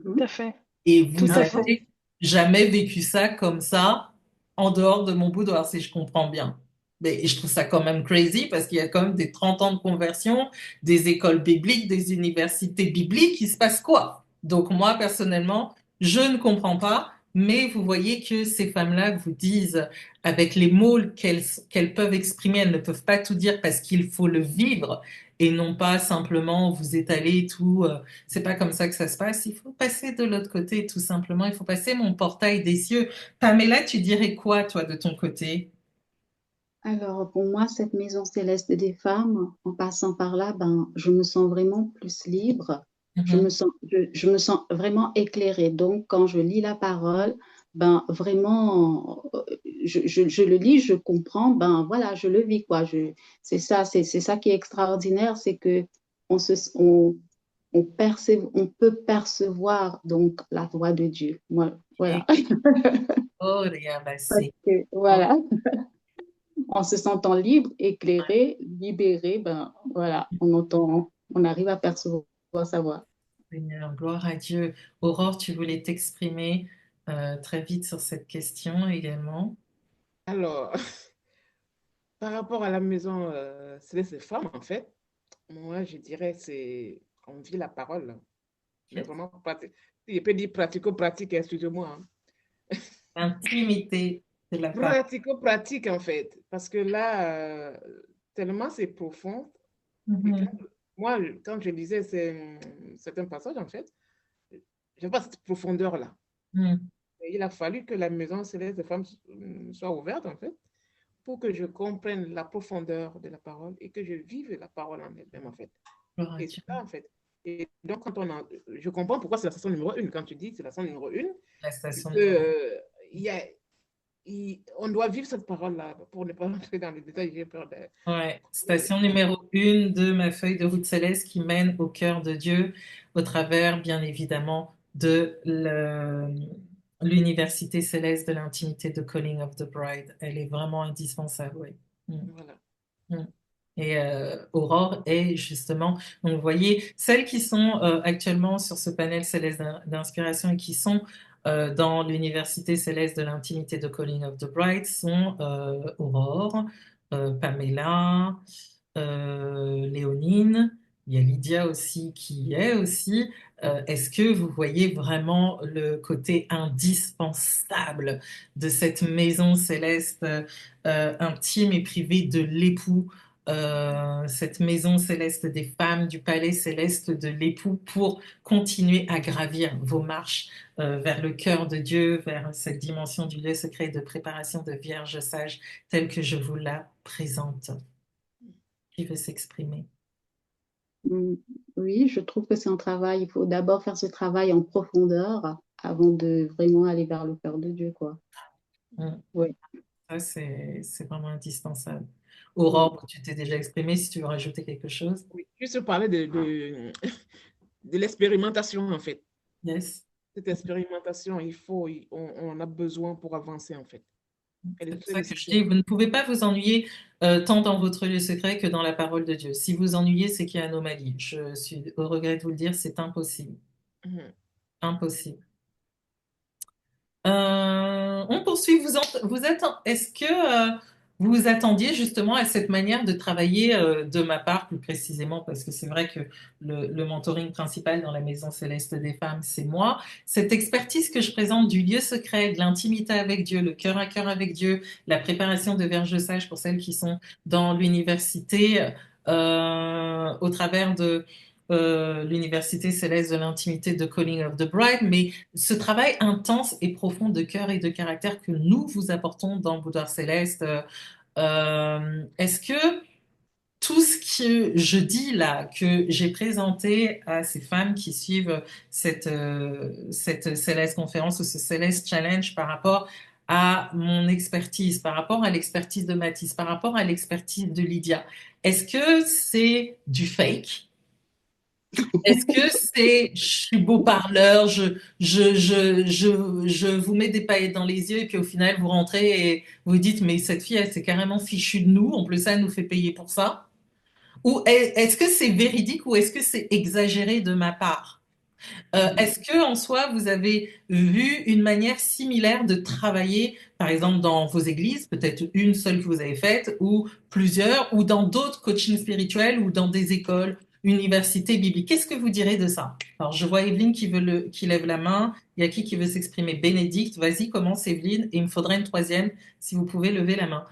Tout Mhm. à fait. Et Tout vous à fait. avez jamais vécu ça comme ça en dehors de mon boudoir, si je comprends bien. Mais je trouve ça quand même crazy parce qu'il y a quand même des 30 ans de conversion, des écoles bibliques, des universités bibliques, il se passe quoi? Donc moi, personnellement, je ne comprends pas, mais vous voyez que ces femmes-là vous disent, avec les mots qu'elles peuvent exprimer, elles ne peuvent pas tout dire parce qu'il faut le vivre et non pas simplement vous étaler tout. C'est pas comme ça que ça se passe. Il faut passer de l'autre côté, tout simplement. Il faut passer mon portail des cieux. Pamela, tu dirais quoi, toi, de ton côté? Alors, pour moi, cette maison céleste des femmes, en passant par là, ben, je me sens vraiment plus libre. Mhm. Je me sens vraiment éclairée. Donc, quand je lis la parole, ben, vraiment, je le lis, je comprends, ben, voilà, je le vis, quoi. C'est ça qui est extraordinaire, c'est que on se, on peut percevoir donc la voix de Dieu. Moi, voilà. Oh, Parce que, voilà, en se sentant libre, éclairé, libéré, ben voilà, on arrive à percevoir sa voix. Seigneur, gloire à Dieu. Aurore, tu voulais t'exprimer très vite sur cette question également. Alors, par rapport à la maison Céleste des femmes, en fait, moi, je dirais on vit la parole. C'est vraiment pratique. Je peux dire pratico-pratique, excusez-moi. L'intimité de la parole. Pratico-pratique, en fait. Parce que là, tellement c'est profond. Et moi, quand je lisais certains passages, en fait, je n'ai pas cette profondeur-là. Et il a fallu que la maison céleste des femmes soit ouverte, en fait, pour que je comprenne la profondeur de la parole et que je vive la parole en elle-même, en fait. Et c'est ça, en fait. Et donc, je comprends pourquoi c'est la station numéro 1. Quand tu dis que c'est la station numéro 1, la station on doit vivre cette parole-là pour ne pas rentrer dans les détails. J'ai peur de... Ouais, station numéro 1 de ma feuille de route céleste qui mène au cœur de Dieu au travers, bien évidemment, de l'université céleste de l'intimité de Calling of the Bride. Elle est vraiment indispensable, oui. Voilà. Et Aurore est justement, donc vous voyez, celles qui sont actuellement sur ce panel céleste d'inspiration et qui sont dans l'université céleste de l'intimité de Calling of the Bride sont Aurore, Pamela, Léonine, il y a Lydia aussi qui y est aussi. Est-ce que vous voyez vraiment le côté indispensable de cette maison céleste intime et privée de l'époux, cette maison céleste des femmes, du palais céleste de l'époux pour continuer à gravir vos marches vers le cœur de Dieu, vers cette dimension du lieu secret de préparation de Vierge sage telle que je vous la présente? Qui veut s'exprimer? Oui, je trouve que c'est un travail. Il faut d'abord faire ce travail en profondeur avant de vraiment aller vers le cœur de Dieu, quoi. Oui. Ça, c'est vraiment indispensable. Aurore, tu t'es déjà exprimée, si tu veux rajouter quelque chose. Oui, juste parler de l'expérimentation, en fait. Yes. Cette expérimentation, on a besoin pour avancer, en fait. C'est pour ça que je dis, vous ne pouvez pas vous ennuyer tant dans votre lieu secret que dans la parole de Dieu. Si vous ennuyez, c'est qu'il y a anomalie. Je suis au regret de vous le dire, c'est impossible. Impossible. On poursuit. Est-ce que vous vous attendiez justement à cette manière de travailler de ma part plus précisément, parce que c'est vrai que le mentoring principal dans la Maison Céleste des Femmes, c'est moi. Cette expertise que je présente du lieu secret, de l'intimité avec Dieu, le cœur à cœur avec Dieu, la préparation de Vierge sage pour celles qui sont dans l'université, au travers de l'université céleste de l'intimité de Calling of the Bride, mais ce travail intense et profond de cœur et de caractère que nous vous apportons dans Boudoir Céleste, est-ce que tout ce que je dis là, que j'ai présenté à ces femmes qui suivent cette Céleste conférence ou ce Céleste Challenge par rapport à mon expertise, par rapport à l'expertise de Mathis, par rapport à l'expertise de Lydia, est-ce que c'est du fake? Est-ce que je suis beau parleur, je vous mets des paillettes dans les yeux et puis au final vous rentrez et vous dites mais cette fille elle s'est carrément fichue de nous, en plus ça elle nous fait payer pour ça? Ou est-ce que c'est véridique ou est-ce que c'est exagéré de ma part? Est-ce que en soi vous avez vu une manière similaire de travailler, par exemple dans vos églises, peut-être une seule que vous avez faite ou plusieurs, ou dans d'autres coachings spirituels ou dans des écoles, universités bibliques? Qu'est-ce que vous direz de ça? Alors je vois Evelyne qui lève la main. Il y a qui veut s'exprimer? Bénédicte, vas-y, commence Evelyne. Et il me faudrait une troisième, si vous pouvez lever la main.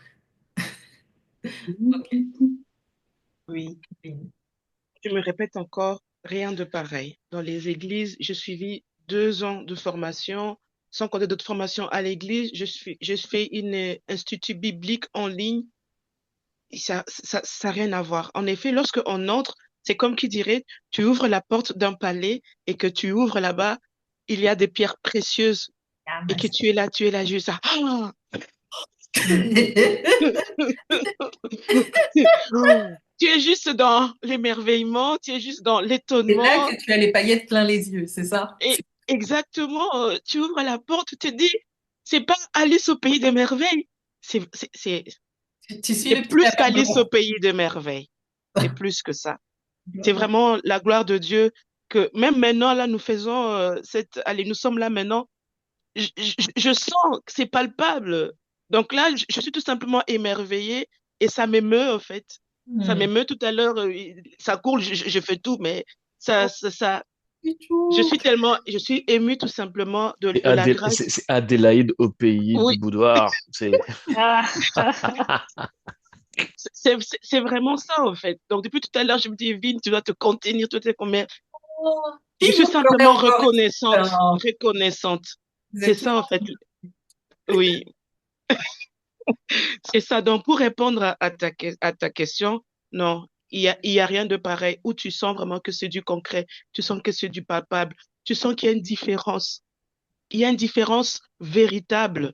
Okay. Oui. Je me répète encore, rien de pareil. Dans les églises, j'ai suivi 2 ans de formation, sans compter d'autres formations à l'église. Je fais une institut biblique en ligne. Ça n'a rien à voir. En effet, lorsque on entre, c'est comme qui dirait, tu ouvres la porte d'un palais et que tu ouvres là-bas, il y a des pierres précieuses et que tu es là juste à... tu es juste dans l'émerveillement, tu es juste dans C'est là l'étonnement. que tu as les paillettes plein les yeux, c'est ça? Et exactement, tu ouvres la porte, tu te dis, c'est pas Alice au pays des merveilles, c'est c'est- c'est- Tu suis c'est le petit plus lapin qu'Alice au blanc. pays des merveilles. C'est plus que ça. C'est vraiment la gloire de Dieu que même maintenant, là, nous faisons allez, nous sommes là maintenant. Je sens que c'est palpable. Donc là, je suis tout simplement émerveillée et ça m'émeut, en fait. Ça Hmm. m'émeut tout à l'heure. Ça coule, je fais tout, mais ça, Pichou. je suis émue tout simplement C'est de la grâce. c'est Adélaïde au pays du Oui, boudoir. C'est Ah, c'est vraiment ça, en fait. Donc, depuis tout à l'heure, je me dis, Vin, tu dois te contenir, tu sais combien. Oh, Je ils suis vont pleurer simplement encore. reconnaissante, Oh, reconnaissante. vous C'est êtes tous ça, en fait. Oui, c'est ça. Donc, pour répondre à ta question, non, il y a rien de pareil où tu sens vraiment que c'est du concret, tu sens que c'est du palpable, tu sens qu'il y a une différence. Il y a une différence véritable.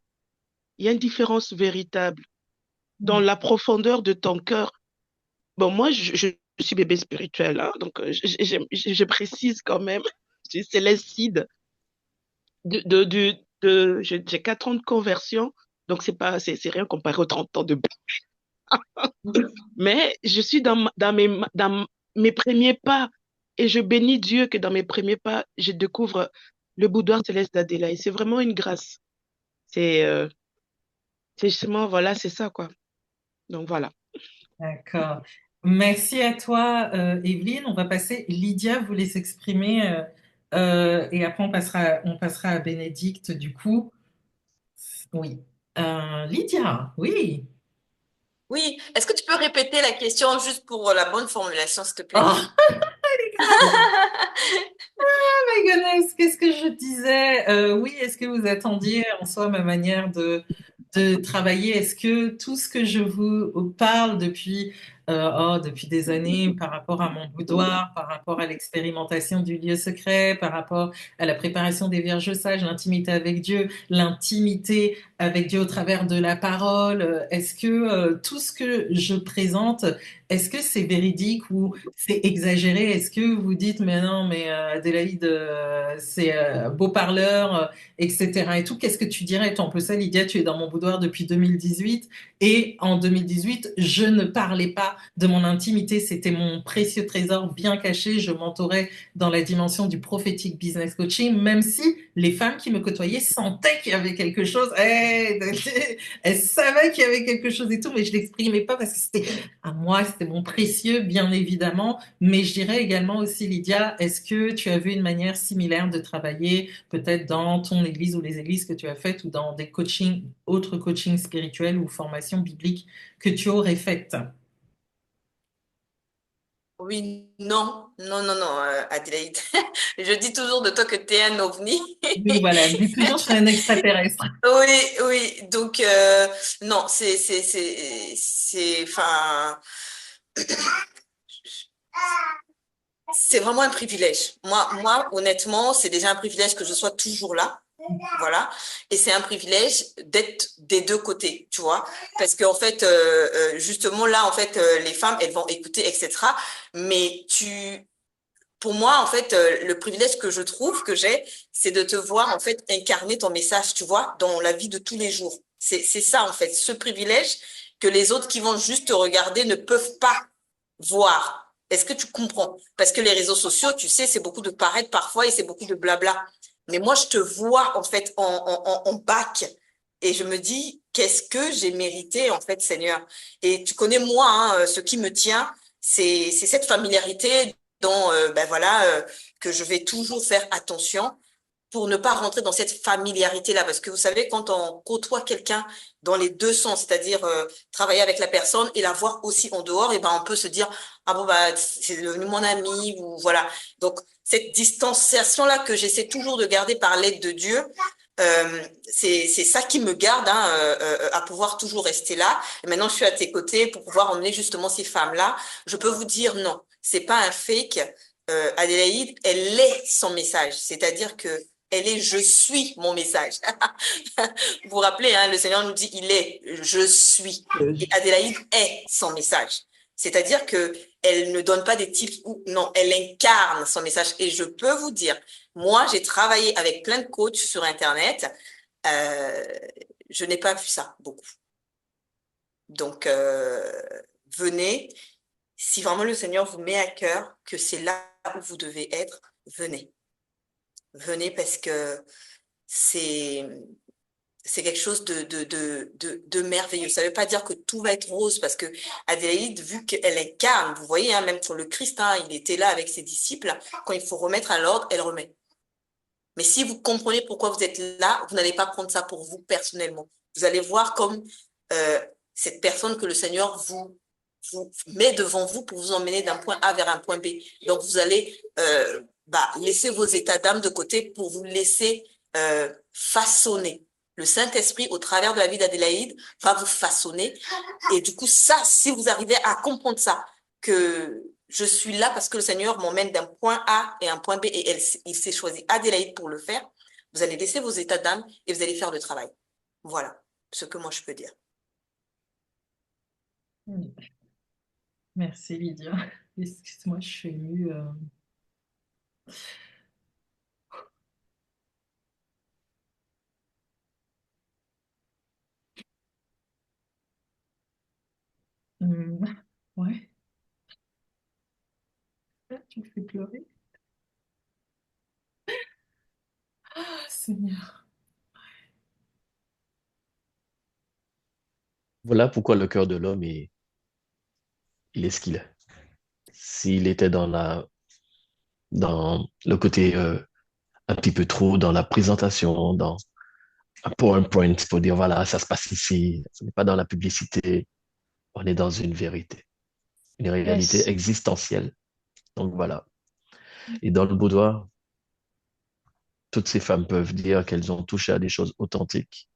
Il y a une différence véritable dans la profondeur de ton cœur. Bon, moi, je suis bébé spirituel, hein, donc je précise quand même, c'est l'acide j'ai 4 ans de conversion, donc c'est rien comparé aux 30 ans de. Mais je suis dans mes premiers pas et je bénis Dieu que dans mes premiers pas, je découvre le boudoir céleste d'Adéla et c'est vraiment une grâce. C'est c'est justement, voilà, c'est ça, quoi. Donc voilà. d'accord. Merci à toi, Evelyne. On va passer. Lydia voulait s'exprimer et après on passera à Bénédicte du coup. Oui. Lydia, oui. Oui, est-ce que tu peux répéter la question juste pour la bonne formulation, s'il te plaît? Oh, my goodness, qu'est-ce que je disais? Oui, est-ce que vous attendiez en soi ma manière de travailler? Est-ce que tout ce que je vous parle depuis des années par rapport à mon boudoir, par rapport à l'expérimentation du lieu secret, par rapport à la préparation des vierges sages, l'intimité avec Dieu au travers de la parole, est-ce que tout ce que je présente, est-ce que c'est véridique ou c'est exagéré? Est-ce que vous dites, mais non, mais Adélaïde, c'est beau parleur, etc. et tout. Qu'est-ce que tu dirais? Toi, un peu ça, Lydia, tu es dans mon boudoir depuis 2018. Et en 2018, je ne parlais pas de mon intimité. C'était mon précieux trésor bien caché. Je m'entourais dans la dimension du prophétique business coaching, même si les femmes qui me côtoyaient sentaient qu'il y avait quelque chose. Elles savaient qu'il y avait quelque chose et tout, mais je l'exprimais pas parce que c'était à moi, c'était mon précieux, bien évidemment. Mais je dirais également aussi, Lydia, est-ce que tu as vu une manière similaire de travailler, peut-être dans ton église ou les églises que tu as faites ou dans des coachings, autres coachings spirituels ou formations bibliques que tu aurais faites? Oui, non, non, non, non, Adélaïde. Je dis toujours de toi que tu es un ovni. Oui, voilà, dis toujours, je suis un extraterrestre. Oui, oui, donc non, enfin, c'est vraiment un privilège. Honnêtement, c'est déjà un privilège que je sois toujours là. Voilà. Et c'est un privilège d'être des deux côtés, tu vois. Parce qu'en fait, justement, là, en fait, les femmes, elles vont écouter, etc. Mais pour moi, en fait, le privilège que je trouve que j'ai, c'est de te voir, en fait, incarner ton message, tu vois, dans la vie de tous les jours. C'est ça, en fait, ce privilège que les autres qui vont juste te regarder ne peuvent pas voir. Est-ce que tu comprends? Parce que les réseaux sociaux, tu sais, c'est beaucoup de paraître parfois et c'est beaucoup de blabla. Mais moi, je te vois, en fait, en bac. Et je me dis, qu'est-ce que j'ai mérité, en fait, Seigneur? Et tu connais moi, hein, ce qui me tient, c'est cette familiarité dont, ben voilà, que je vais toujours faire attention pour ne pas rentrer dans cette familiarité-là. Parce que vous savez, quand on côtoie quelqu'un dans les deux sens, c'est-à-dire travailler avec la personne et la voir aussi en dehors, et ben on peut se dire, ah bon, bah, c'est devenu mon ami, ou voilà. Donc, cette distanciation-là que j'essaie toujours de garder par l'aide de Dieu, c'est ça qui me garde hein, à pouvoir toujours rester là. Et maintenant, je suis à tes côtés pour pouvoir emmener justement ces femmes-là. Je peux vous dire non, c'est pas un fake. Adélaïde, elle est son message, c'est-à-dire que elle est je suis mon message. Vous vous rappelez, hein, le Seigneur nous dit il est, je suis. Et Adélaïde est son message. C'est-à-dire que elle ne donne pas des tips ou non, elle incarne son message. Et je peux vous dire, moi, j'ai travaillé avec plein de coachs sur Internet. Euh, je n'ai pas vu ça beaucoup. Donc, venez. Si vraiment le Seigneur vous met à cœur que c'est là où vous devez être, venez. Venez parce que c'est quelque chose de merveilleux. Ça ne veut pas dire que tout va être rose parce que Adélaïde, vu qu'elle incarne, vous voyez, hein, même pour le Christ, hein, il était là avec ses disciples, quand il faut remettre à l'ordre, elle remet. Mais si vous comprenez pourquoi vous êtes là, vous n'allez pas prendre ça pour vous personnellement. Vous allez voir comme cette personne que le Seigneur vous met devant vous pour vous emmener d'un point A vers un point B. Donc, vous allez laisser vos états d'âme de côté pour vous laisser façonner. Le Saint-Esprit, au travers de la vie d'Adélaïde, va vous façonner. Et du coup, ça, si vous arrivez à comprendre ça, que je suis là parce que le Seigneur m'emmène d'un point A et un point B et il s'est choisi Adélaïde pour le faire, vous allez laisser vos états d'âme et vous allez faire le travail. Voilà ce que moi je peux dire. Merci Lydia. Excuse-moi, je suis émue. Ouais, tu me fais pleurer. Ah, Seigneur. Voilà pourquoi le cœur de l'homme il est ce qu'il est. S'il était dans le côté un petit peu trop dans la présentation, dans un PowerPoint pour dire voilà, ça se passe ici, ce n'est pas dans la publicité, on est dans une vérité, une réalité Yes. existentielle. Donc voilà. Et dans le boudoir, toutes ces femmes peuvent dire qu'elles ont touché à des choses authentiques.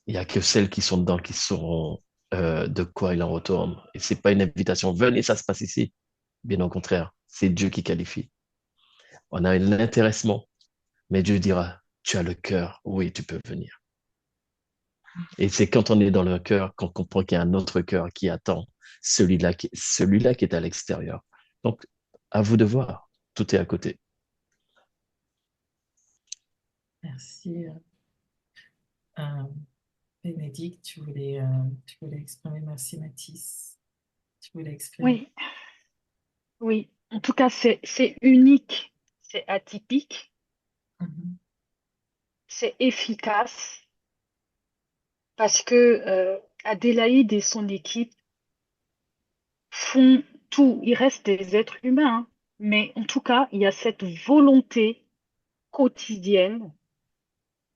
Il n'y a que celles qui sont dedans qui sauront de quoi il en retourne. Et c'est pas une invitation, venez, ça se passe ici. Bien au contraire, c'est Dieu qui qualifie. On a l'intéressement, mais Dieu dira, tu as le cœur, oui, tu peux venir. Et c'est quand on est dans le cœur qu'on comprend qu'il y a un autre cœur qui attend celui-là qui est à l'extérieur. Donc, à vous de voir, tout est à côté. Merci. Bénédicte, tu voulais exprimer, merci Mathis. Tu voulais exprimer. Oui, oui. En tout cas, c'est unique, c'est atypique, Mhm. c'est efficace parce que Adélaïde et son équipe font tout. Il reste des êtres humains, hein. Mais en tout cas, il y a cette volonté quotidienne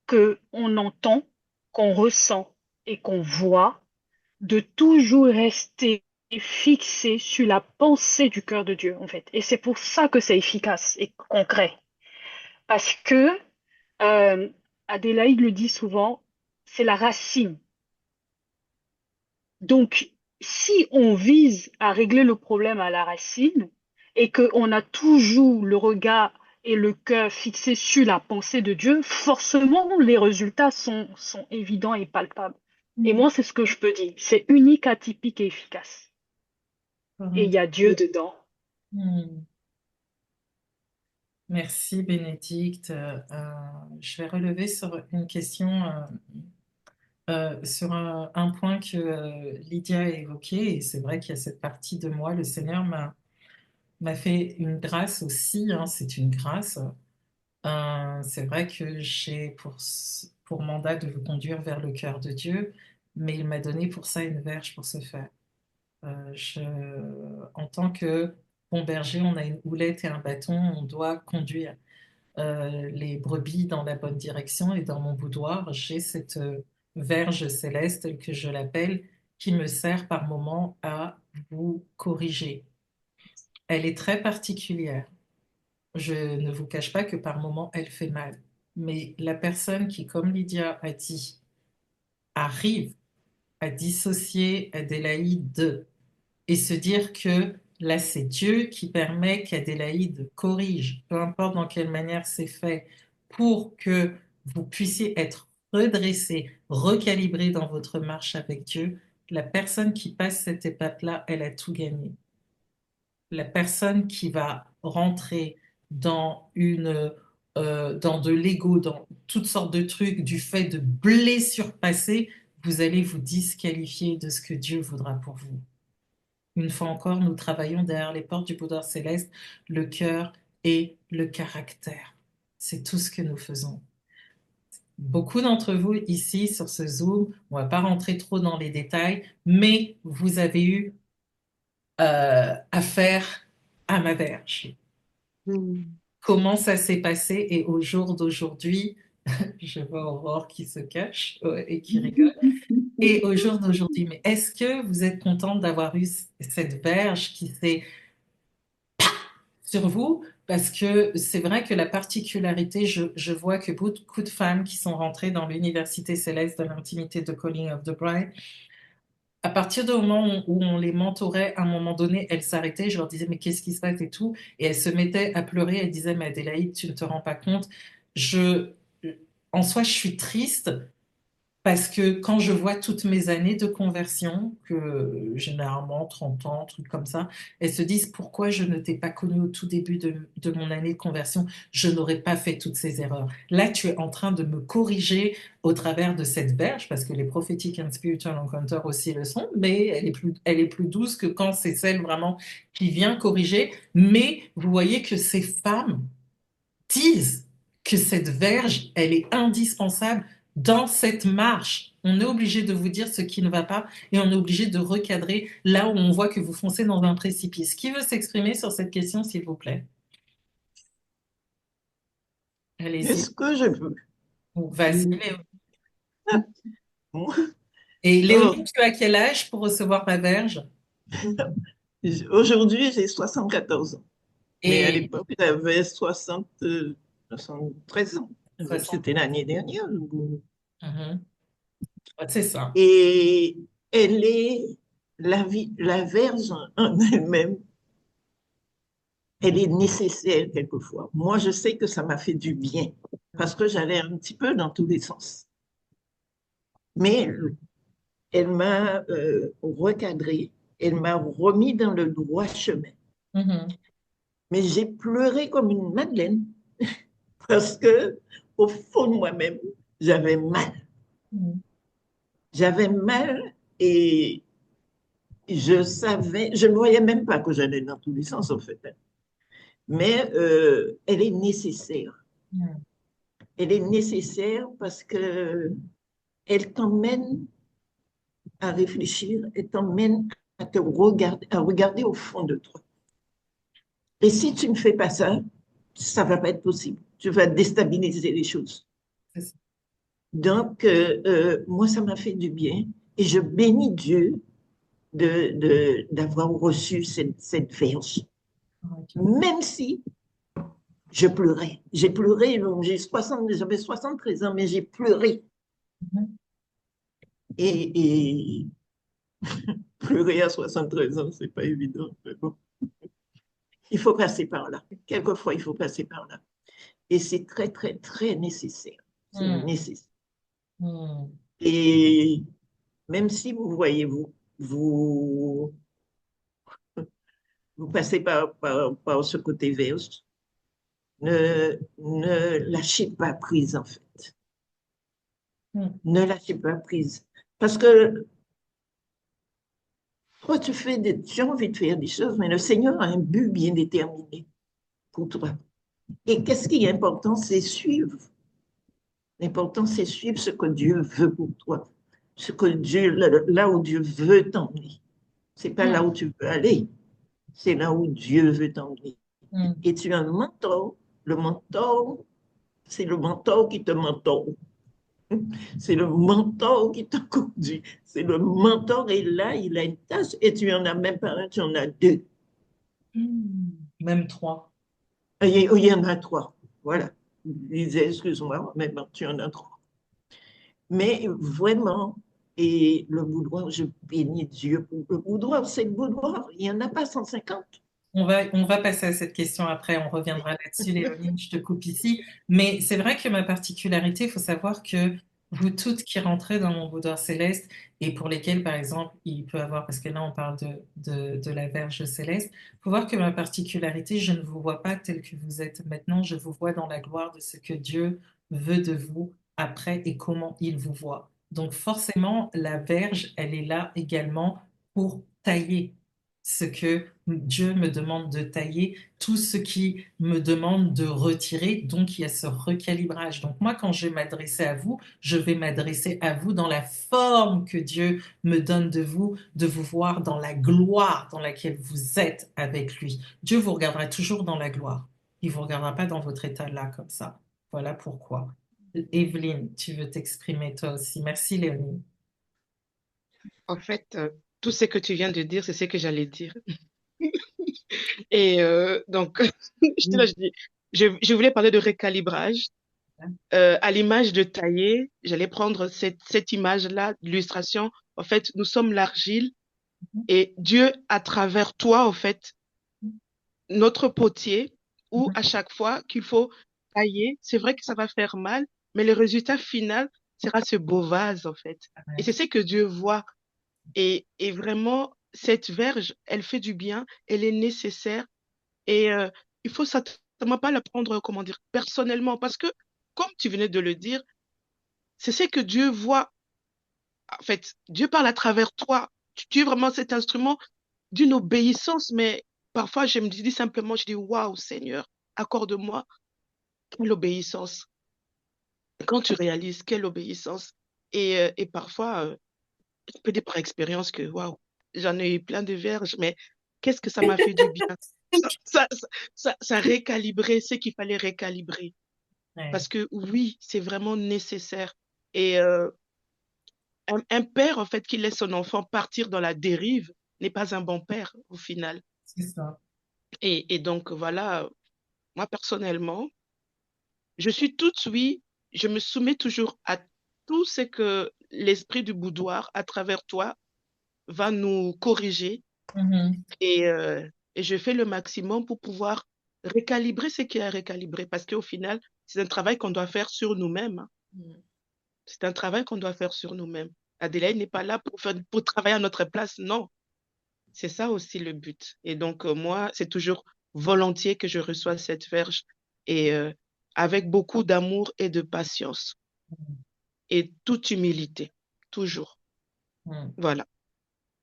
que on entend, qu'on ressent et qu'on voit de toujours rester fixé sur la pensée du cœur de Dieu, en fait. Et c'est pour ça que c'est efficace et concret. Parce que Adélaïde le dit souvent, c'est la racine. Donc, si on vise à régler le problème à la racine et qu'on a toujours le regard et le cœur fixés sur la pensée de Dieu, forcément, les résultats sont évidents et palpables. Et moi, c'est ce que je peux dire. C'est unique, atypique et efficace. Et il y a Dieu dedans. Hmm. Merci Bénédicte. Je vais relever sur une question, sur un point que Lydia a évoqué, et c'est vrai qu'il y a cette partie de moi, le Seigneur m'a fait une grâce aussi, hein, c'est une grâce. C'est vrai que j'ai pour mandat de vous conduire vers le cœur de Dieu, mais il m'a donné pour ça une verge pour ce faire. En tant que bon berger, on a une houlette et un bâton, on doit conduire les brebis dans la bonne direction. Et dans mon boudoir, j'ai cette verge céleste, telle que je l'appelle, qui me sert par moment à vous corriger. Elle est très particulière. Je ne vous cache pas que par moment, elle fait mal. Mais la personne qui, comme Lydia a dit, arrive à dissocier Adélaïde de et se dire que là, c'est Dieu qui permet qu'Adélaïde corrige, peu importe dans quelle manière c'est fait, pour que vous puissiez être redressé, recalibré dans votre marche avec Dieu, la personne qui passe cette étape-là, elle a tout gagné. La personne qui va rentrer dans dans de l'ego, dans toutes sortes de trucs, du fait de blessures passées, vous allez vous disqualifier de ce que Dieu voudra pour vous. Une fois encore, nous travaillons derrière les portes du boudoir céleste, le cœur et le caractère. C'est tout ce que nous faisons. Beaucoup d'entre vous ici sur ce Zoom, on ne va pas rentrer trop dans les détails, mais vous avez eu affaire à ma verge. Comment ça s'est passé et au jour d'aujourd'hui, je vois Aurore qui se cache et qui rigole. Et au jour d'aujourd'hui, mais est-ce que vous êtes contente d'avoir eu cette verge qui s'est sur vous? Parce que c'est vrai que la particularité, je vois que beaucoup de femmes qui sont rentrées dans l'université céleste de l'intimité de Calling of the Bride, à partir du moment où on les mentorait, à un moment donné, elles s'arrêtaient, je leur disais, mais qu'est-ce qui se passe et tout, et elles se mettaient à pleurer, elles disaient, mais Adélaïde, tu ne te rends pas compte, en soi, je suis triste, parce que quand je vois toutes mes années de conversion, que généralement 30 ans, trucs comme ça, elles se disent pourquoi je ne t'ai pas connu au tout début de mon année de conversion, je n'aurais pas fait toutes ces erreurs. Là, tu es en train de me corriger au travers de cette verge, parce que les prophétiques and spiritual encounters aussi le sont, mais elle est plus douce que quand c'est celle vraiment qui vient corriger. Mais vous voyez que ces femmes disent que cette verge, elle est indispensable dans cette marche. On est obligé de vous dire ce qui ne va pas et on est obligé de recadrer là où on voit que vous foncez dans un précipice. Qui veut s'exprimer sur cette question, s'il vous plaît? Allez-y. Est-ce que je peux? Vas-y, Léo. Bon. Et Léonie, tu as quel âge pour recevoir ma verge? Aujourd'hui, j'ai 74 ans. Mais à Et l'époque, j'avais 73 ans. C'était l'année dernière. c'est ça. Et elle est la verge en elle-même, elle est nécessaire quelquefois. Moi, je sais que ça m'a fait du bien parce que j'allais un petit peu dans tous les sens. Mais elle m'a recadré, elle m'a remis dans le droit chemin. Mais j'ai pleuré comme une madeleine parce que au fond de moi-même, j'avais mal. J'avais mal et je savais, je ne voyais même pas que j'allais dans tous les sens en fait. Mais elle est nécessaire. Elle est nécessaire parce que elle t'emmène à réfléchir, elle t'emmène à à regarder au fond de toi. Et si tu ne fais pas ça, ça ne va pas être possible. Tu vas déstabiliser les choses. Donc, moi, ça m'a fait du bien et je bénis Dieu d'avoir reçu cette verge. Même si je pleurais. J'ai pleuré, j'avais 73 ans, mais j'ai pleuré. Et pleurer à 73 ans, c'est pas évident. Mais bon. Il faut passer par là. Quelquefois, il faut passer par là. Et c'est très, très, très nécessaire. C'est nécessaire. Et même si vous voyez, vous passez par ce côté verge, ne lâchez pas prise, en fait. Ne lâchez pas prise. Parce que toi, tu as envie de faire des choses, mais le Seigneur a un but bien déterminé pour toi. Et qu'est-ce qui est important? C'est suivre. L'important, c'est suivre ce que Dieu veut pour toi. Là où Dieu veut t'emmener. C'est pas là où tu veux aller. C'est là où Dieu veut t'emmener. Et tu as un mentor. Le mentor, c'est le mentor qui te mentor. C'est le mentor qui te conduit. C'est le mentor et là, il a une tâche et tu en as même pas un, tu en as deux. Même trois. Il y en a trois. Voilà. Je disais, excuse-moi, mais bon, tu en as trois. Mais vraiment, et le boudoir, je bénis Dieu pour le boudoir. C'est le boudoir. Il n'y en a pas 150. On va passer à cette question après, on reviendra là-dessus, Léonie, je te coupe ici. Mais c'est vrai que ma particularité, il faut savoir que vous toutes qui rentrez dans mon boudoir céleste et pour lesquelles, par exemple, il peut avoir, parce que là on parle de la Vierge céleste, il faut voir que ma particularité, je ne vous vois pas tel que vous êtes maintenant, je vous vois dans la gloire de ce que Dieu veut de vous après et comment il vous voit. Donc forcément, la Vierge, elle est là également pour tailler ce que Dieu me demande de tailler, tout ce qui me demande de retirer. Donc, il y a ce recalibrage. Donc, moi, quand je vais m'adresser à vous, je vais m'adresser à vous dans la forme que Dieu me donne de vous voir dans la gloire dans laquelle vous êtes avec lui. Dieu vous regardera toujours dans la gloire. Il vous regardera pas dans votre état là, comme ça. Voilà pourquoi. Evelyne, tu veux t'exprimer toi aussi. Merci, Léonie. En fait, tout ce que tu viens de dire, c'est ce que j'allais dire. Et donc, j'étais là, je voulais parler de recalibrage. À l'image de tailler, j'allais prendre cette image-là d'illustration. En fait, nous sommes l'argile et Dieu, à travers toi, en fait, notre potier, où à chaque fois qu'il faut tailler, c'est vrai que ça va faire mal, mais le résultat final sera ce beau vase, en fait. Et c'est ce que Dieu voit. Et vraiment, cette verge, elle fait du bien, elle est nécessaire. Et il faut certainement pas la prendre, comment dire, personnellement, parce que, comme tu venais de le dire, c'est ce que Dieu voit. En fait, Dieu parle à travers toi. Tu es vraiment cet instrument d'une obéissance, mais parfois, je me dis simplement, je dis, waouh, Seigneur, accorde-moi quelle obéissance. Quand tu réalises quelle obéissance. Et parfois, je peux dire par expérience que, waouh, j'en ai eu plein de verges, mais qu'est-ce que ça m'a fait du bien. Ça a récalibré ce qu'il fallait récalibrer. Ouais. Parce que oui, c'est vraiment nécessaire. Et un père, en fait, qui laisse son enfant partir dans la dérive n'est pas un bon père, au final. C'est ça. Et donc, voilà, moi, personnellement, je suis toute oui, je me soumets toujours à tout ce que l'esprit du boudoir, à travers toi, va nous corriger. Mhm. Et je fais le maximum pour pouvoir récalibrer ce qui est à récalibrer. Parce qu'au final, c'est un travail qu'on doit faire sur nous-mêmes. C'est un travail qu'on doit faire sur nous-mêmes. Adélaïde n'est pas là pour travailler à notre place. Non, c'est ça aussi le but. Et donc, moi, c'est toujours volontiers que je reçois cette verge et avec beaucoup d'amour et de patience et toute humilité, toujours. Mhm. Voilà.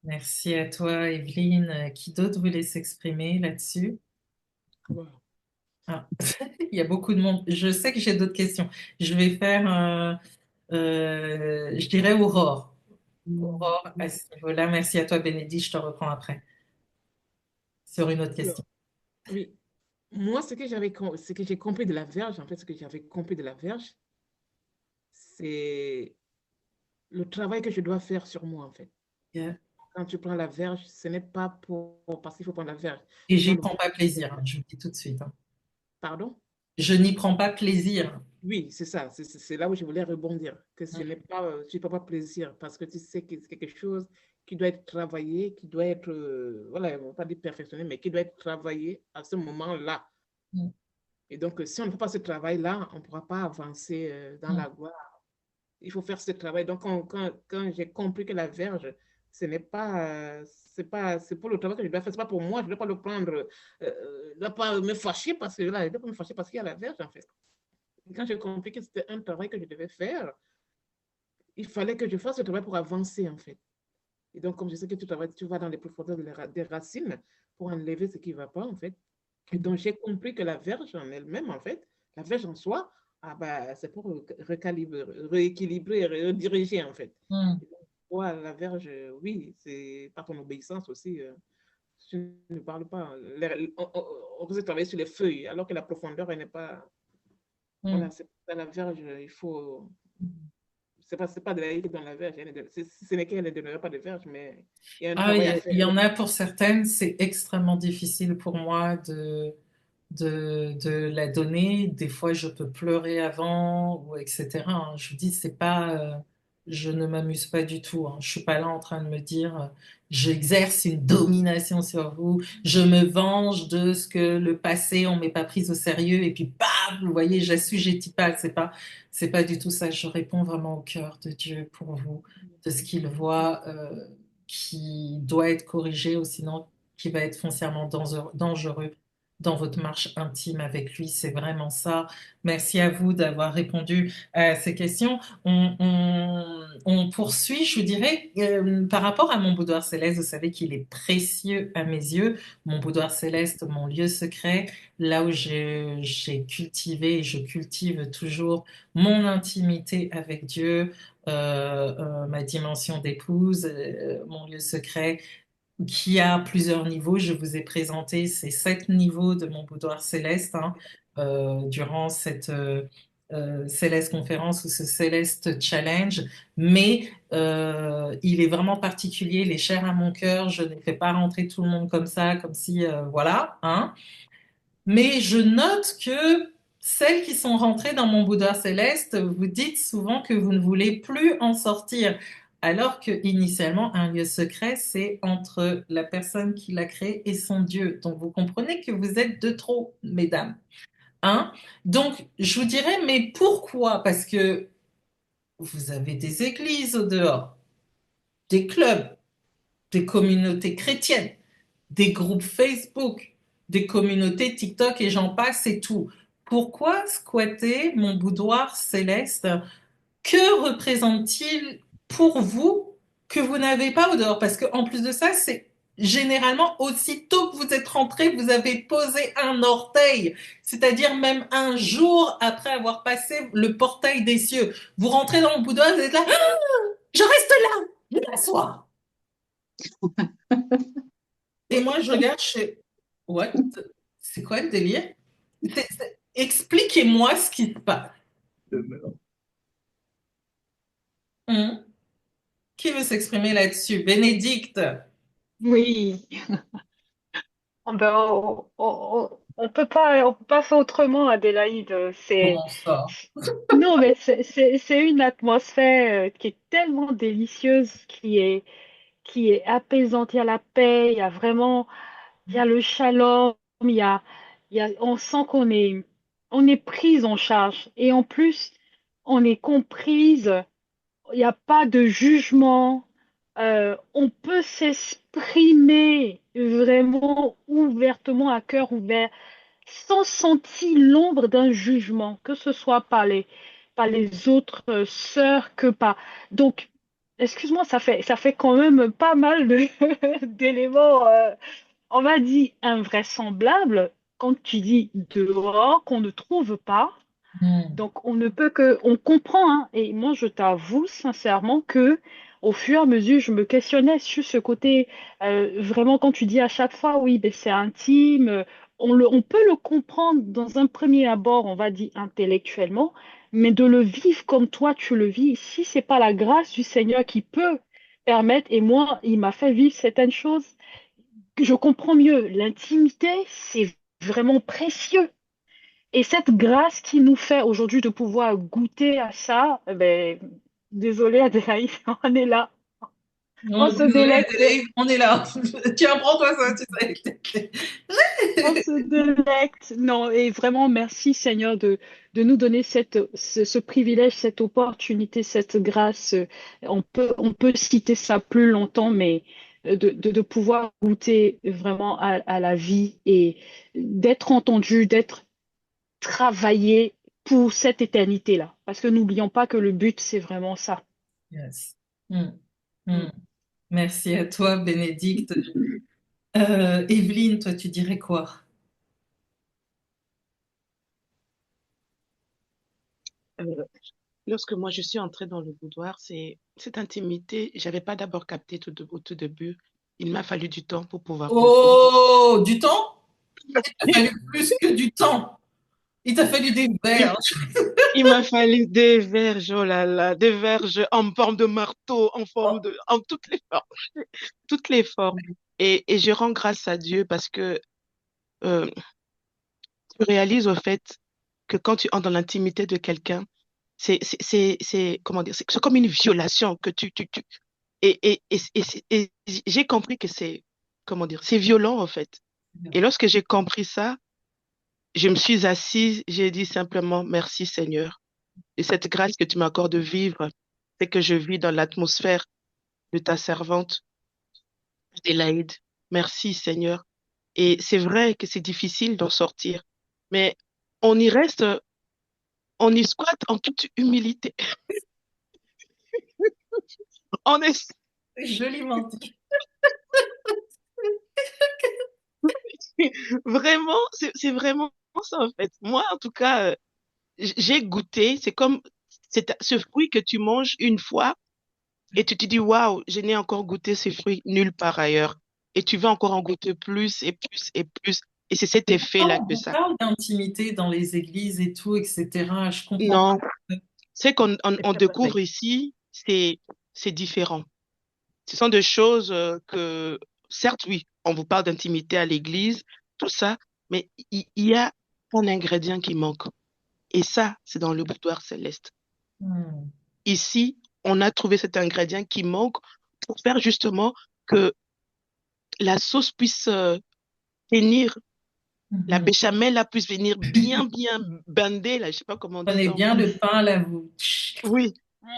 Merci à toi, Evelyne. Qui d'autre voulait s'exprimer là-dessus? Wow. Ah, il y a beaucoup de monde. Je sais que j'ai d'autres questions. Je vais faire, je dirais Aurore. Aurore, à ce niveau-là. Merci à toi, Bénédicte. Je te reprends après sur une autre question. Alors, oui, moi, ce que j'ai compris de la verge, en fait, ce que j'avais compris de la verge, c'est le travail que je dois faire sur moi, en fait. Yeah. Quand tu prends la verge, ce n'est pas parce qu'il faut prendre la verge. Et Tu dois j'y le prends faire. pas plaisir, hein, je vous le dis tout de suite, hein. Pardon? Je n'y prends pas plaisir. Oui, c'est ça. C'est là où je voulais rebondir. Que ce n'est pas, tu ne prends pas plaisir parce que tu sais que c'est quelque chose qui doit être travaillé, qui doit être, voilà, on va pas dire perfectionné, mais qui doit être travaillé à ce moment-là. Mm. Et donc, si on ne fait pas ce travail-là, on ne pourra pas avancer dans Mm. la gloire. Il faut faire ce travail. Donc, quand j'ai compris que la verge, ce n'est pas, c'est pour le travail que je dois faire. Ce n'est pas pour moi. Je ne dois pas le prendre, je ne dois pas me fâcher parce que là, je ne dois pas me fâcher parce qu'il y a la verge, en fait. Et quand j'ai compris que c'était un travail que je devais faire, il fallait que je fasse ce travail pour avancer, en fait. Et donc, comme je sais que tu vas dans les profondeurs des racines pour enlever ce qui ne va pas, en fait. Et donc, j'ai compris que la verge en elle-même, en fait, la verge en soi, ah bah, c'est pour recalibrer, rééquilibrer, rediriger, en fait. Mm. Et donc, ouais, la verge, oui, c'est par ton obéissance aussi. Tu ne parles pas. On peut travailler sur les feuilles, alors que la profondeur, elle n'est pas. Mm. Voilà, c'est pas la verge, il faut. C'est pas de la qui donne la verge. Ce n'est qu'elle ne donnerait pas de verge, mais il y a un Ah, travail à il faire. y en a pour certaines, c'est extrêmement difficile pour moi de la donner. Des fois, je peux pleurer avant, ou etc., hein. Je vous dis, c'est pas, je ne m'amuse pas du tout, hein. Je suis pas là en train de me dire, j'exerce une domination sur vous, je me venge de ce que le passé, on m'est pas pris au sérieux, et puis bam, vous voyez, j'assujettis pas. C'est pas du tout ça. Je réponds vraiment au cœur de Dieu pour vous, de ce qu'il voit, qui doit être corrigé, ou sinon qui va être foncièrement dangereux dans votre marche intime avec lui. C'est vraiment ça. Merci à vous d'avoir répondu à ces questions. On poursuit, je vous dirais, par rapport à mon boudoir céleste, vous savez qu'il est précieux à mes yeux. Mon boudoir céleste, mon lieu secret, là où j'ai cultivé et je cultive toujours mon intimité avec Dieu, ma dimension d'épouse, mon lieu secret qui a plusieurs niveaux. Je vous ai présenté ces 7 niveaux de mon boudoir céleste, hein, durant cette Céleste conférence ou ce Céleste Challenge, mais il est vraiment particulier, il est cher à mon cœur. Je ne fais pas rentrer tout le monde comme ça, comme si, voilà, hein. Mais je note que celles qui sont rentrées dans mon boudoir céleste, vous dites souvent que vous ne voulez plus en sortir, alors que initialement, un lieu secret, c'est entre la personne qui l'a créé et son Dieu. Donc vous comprenez que vous êtes de trop, mesdames. Hein? Donc je vous dirais, mais pourquoi? Parce que vous avez des églises au dehors, des clubs, des communautés chrétiennes, des groupes Facebook, des communautés TikTok et j'en passe et tout. Pourquoi squatter mon boudoir céleste? Que représente-t-il pour vous que vous n'avez pas au dehors? Parce qu'en plus de ça, c'est généralement aussitôt que vous êtes rentré, vous avez posé un orteil, c'est-à-dire même un jour après avoir passé le portail des cieux. Vous rentrez dans le boudoir, vous êtes là, ah, je reste là, je m'assois. Et moi, je regarde, je fais, what? C'est quoi le délire? Expliquez-moi ce qui se passe. Hum. Qui veut s'exprimer là-dessus? Bénédicte. Oui. Ben, on peut pas faire autrement, Adélaïde. Comment ça? Non, mais c'est une atmosphère qui est tellement délicieuse, qui est apaisante. Il y a la paix, il y a vraiment, il y a le shalom, on sent on est prise en charge. Et en plus, on est comprise. Il n'y a pas de jugement. On peut s'exprimer vraiment ouvertement, à cœur ouvert, sans sentir l'ombre d'un jugement, que ce soit par les autres sœurs que par. Donc, excuse-moi, ça fait quand même pas mal d'éléments, on m'a dit invraisemblables, quand tu dis dehors, qu'on ne trouve pas. Hum. Donc, on ne peut que, on comprend, hein. Et moi, je t'avoue sincèrement que, au fur et à mesure, je me questionnais sur ce côté, vraiment, quand tu dis à chaque fois, oui, ben, c'est intime, on peut le comprendre dans un premier abord, on va dire intellectuellement, mais de le vivre comme toi, tu le vis, si c'est pas la grâce du Seigneur qui peut permettre, et moi, il m'a fait vivre certaines choses, que je comprends mieux. L'intimité, c'est vraiment précieux. Et cette grâce qui nous fait aujourd'hui de pouvoir goûter à ça, eh ben, désolé Adélaïde, on est là, on Non, se désolé, délecte, Adélaïde, on est là. Tiens, prends-toi ça, tu sais. on se délecte. Non, et vraiment merci Seigneur de nous donner ce privilège, cette opportunité, cette grâce. On peut citer ça plus longtemps, mais de pouvoir goûter vraiment à la vie et d'être entendu, d'être travailler pour cette éternité-là. Parce que n'oublions pas que le but, c'est vraiment ça. Yes. Hum, Mm. hum. Merci à toi, Bénédicte. Evelyne, toi, tu dirais quoi? Euh, Lorsque moi je suis entrée dans le boudoir, c'est cette intimité, j'avais pas d'abord capté au tout début. Il m'a fallu du temps pour pouvoir comprendre. Oh, du temps? Il t'a fallu plus que du temps. Il t'a fallu des Il, verres. il m'a fallu des verges, oh là là, des verges en forme de marteau, en toutes les formes. Et je rends grâce à Dieu parce que euh, tu réalises au fait que quand tu entres dans l'intimité de quelqu'un, comment dire, c'est comme une violation que et j'ai compris que c'est, comment dire, c'est violent en fait. Et lorsque j'ai compris ça, je me suis assise, j'ai dit simplement merci Seigneur. Et cette grâce que tu m'accordes de vivre, c'est que je vis dans l'atmosphère de ta servante, Adélaïde. Merci Seigneur. Et c'est vrai que c'est difficile d'en sortir, mais on y reste, on y squatte en toute humilité. On est Joliment dit. vraiment, c'est vraiment ça en fait. Moi, en tout cas, j'ai goûté, c'est comme ce fruit que tu manges une fois et tu te dis, waouh, je n'ai encore goûté ce fruit nulle part ailleurs. Et tu veux encore en goûter plus et plus et plus. Et c'est cet Et effet-là pourtant, que on ça. parle d'intimité dans les églises et tout, etc. Je comprends Non, pas. c'est qu'on C'est on pas pareil. découvre ici, c'est différent. Ce sont des choses que, certes, oui, on vous parle d'intimité à l'église, tout ça, mais il y a un ingrédient qui manque. Et ça, c'est dans le boudoir céleste. Hmm. Ici, on a trouvé cet ingrédient qui manque pour faire justement que la sauce puisse tenir, la Mhm. béchamel là puisse venir bien, bien bandée, là, je sais pas comment on dit Prenez ça en bien le français. pain, là, vous. Oui,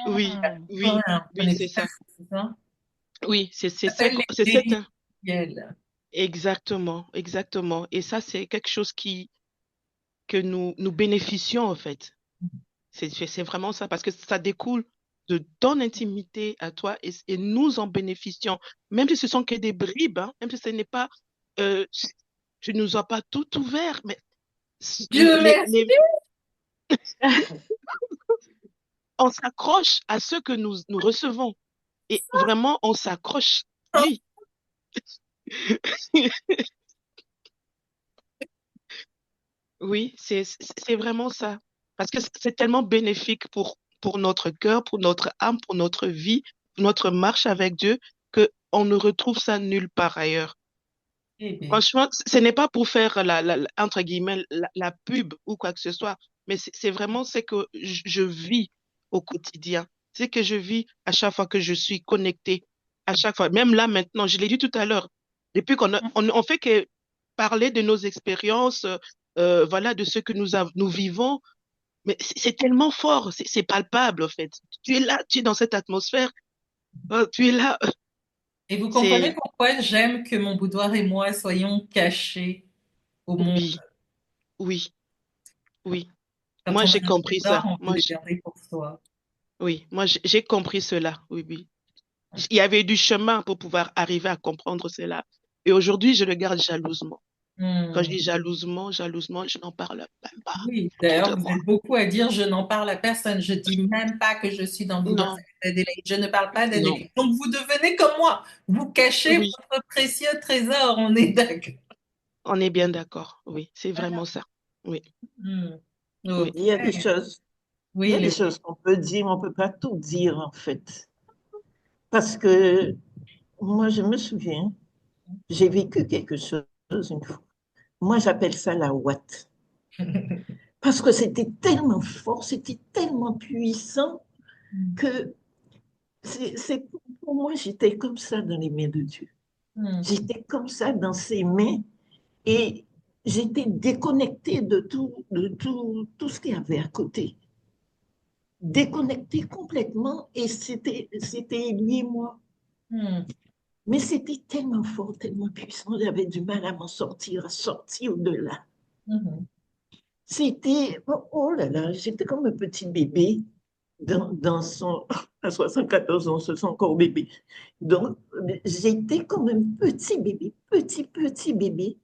oui, oui, Voilà, oui, prenez c'est bien, ça. c'est ça. Oui, Ça s'appelle les c'est délices cette, du ciel. exactement, exactement. Et ça, c'est quelque chose que nous bénéficions, en fait. C'est vraiment ça, parce que ça découle de ton intimité à toi et nous en bénéficions. Même si ce sont que des bribes, hein, même si ce n'est pas, euh, tu nous as pas tout ouvert, mais Dieu merci. on s'accroche à ce que nous recevons. Et vraiment, on s'accroche. Oui. Oui, c'est vraiment ça. Parce que c'est tellement bénéfique pour notre cœur, pour notre âme, pour notre vie, pour notre marche avec Dieu, que on ne retrouve ça nulle part ailleurs. Eh bien, Franchement, ce n'est pas pour faire entre guillemets, la pub ou quoi que ce soit, mais c'est vraiment ce que je vis au quotidien. C'est que je vis à chaque fois que je suis connectée, à chaque fois. Même là, maintenant, je l'ai dit tout à l'heure, depuis on fait que parler de nos expériences, voilà, de ce que nous vivons, mais c'est tellement fort, c'est palpable, en fait. Tu es là, tu es dans cette atmosphère, tu es là, et vous comprenez c'est, pourquoi j'aime que mon boudoir et moi soyons cachés au monde. oui, oui, oui. Quand Moi, on a j'ai un compris trésor, ça. on veut le garder pour soi. Oui, moi, j'ai compris cela. Oui, oui. Il y avait du chemin pour pouvoir arriver à comprendre cela. Et aujourd'hui, je le garde jalousement. Quand je Hmm. dis jalousement, jalousement, je n'en parle même pas Oui, autour d'ailleurs, de vous moi. êtes beaucoup à dire je n'en parle à personne. Je dis même pas que je suis dans le boudoir Non, d'Adélaïde. Je ne parle pas non. d'Adélaïde. Donc, vous devenez comme moi. Vous cachez Oui, votre précieux trésor. On est d'accord. on est bien d'accord. Oui, c'est vraiment ça. Oui, Hmm. oui. Ok. Il y a des choses, il y Oui, a des les... choses qu'on peut dire, on ne peut pas tout dire en fait. Parce que moi, je me souviens, j'ai vécu quelque chose une fois. Moi, j'appelle ça la ouate. Parce que c'était tellement fort, c'était tellement puissant que pour moi, j'étais comme ça dans les mains de Dieu. Hmm. J'étais comme ça dans ses mains et j'étais déconnectée tout ce qu'il y avait à côté. Déconnectée complètement et c'était lui et moi. Hmm. Mais c'était tellement fort, tellement puissant, j'avais du mal à m'en sortir, à sortir de là. Mhm. C'était, oh là là, j'étais comme un petit bébé dans son, à 74 ans, ce sont encore bébé. Donc, j'étais comme un petit bébé, petit bébé,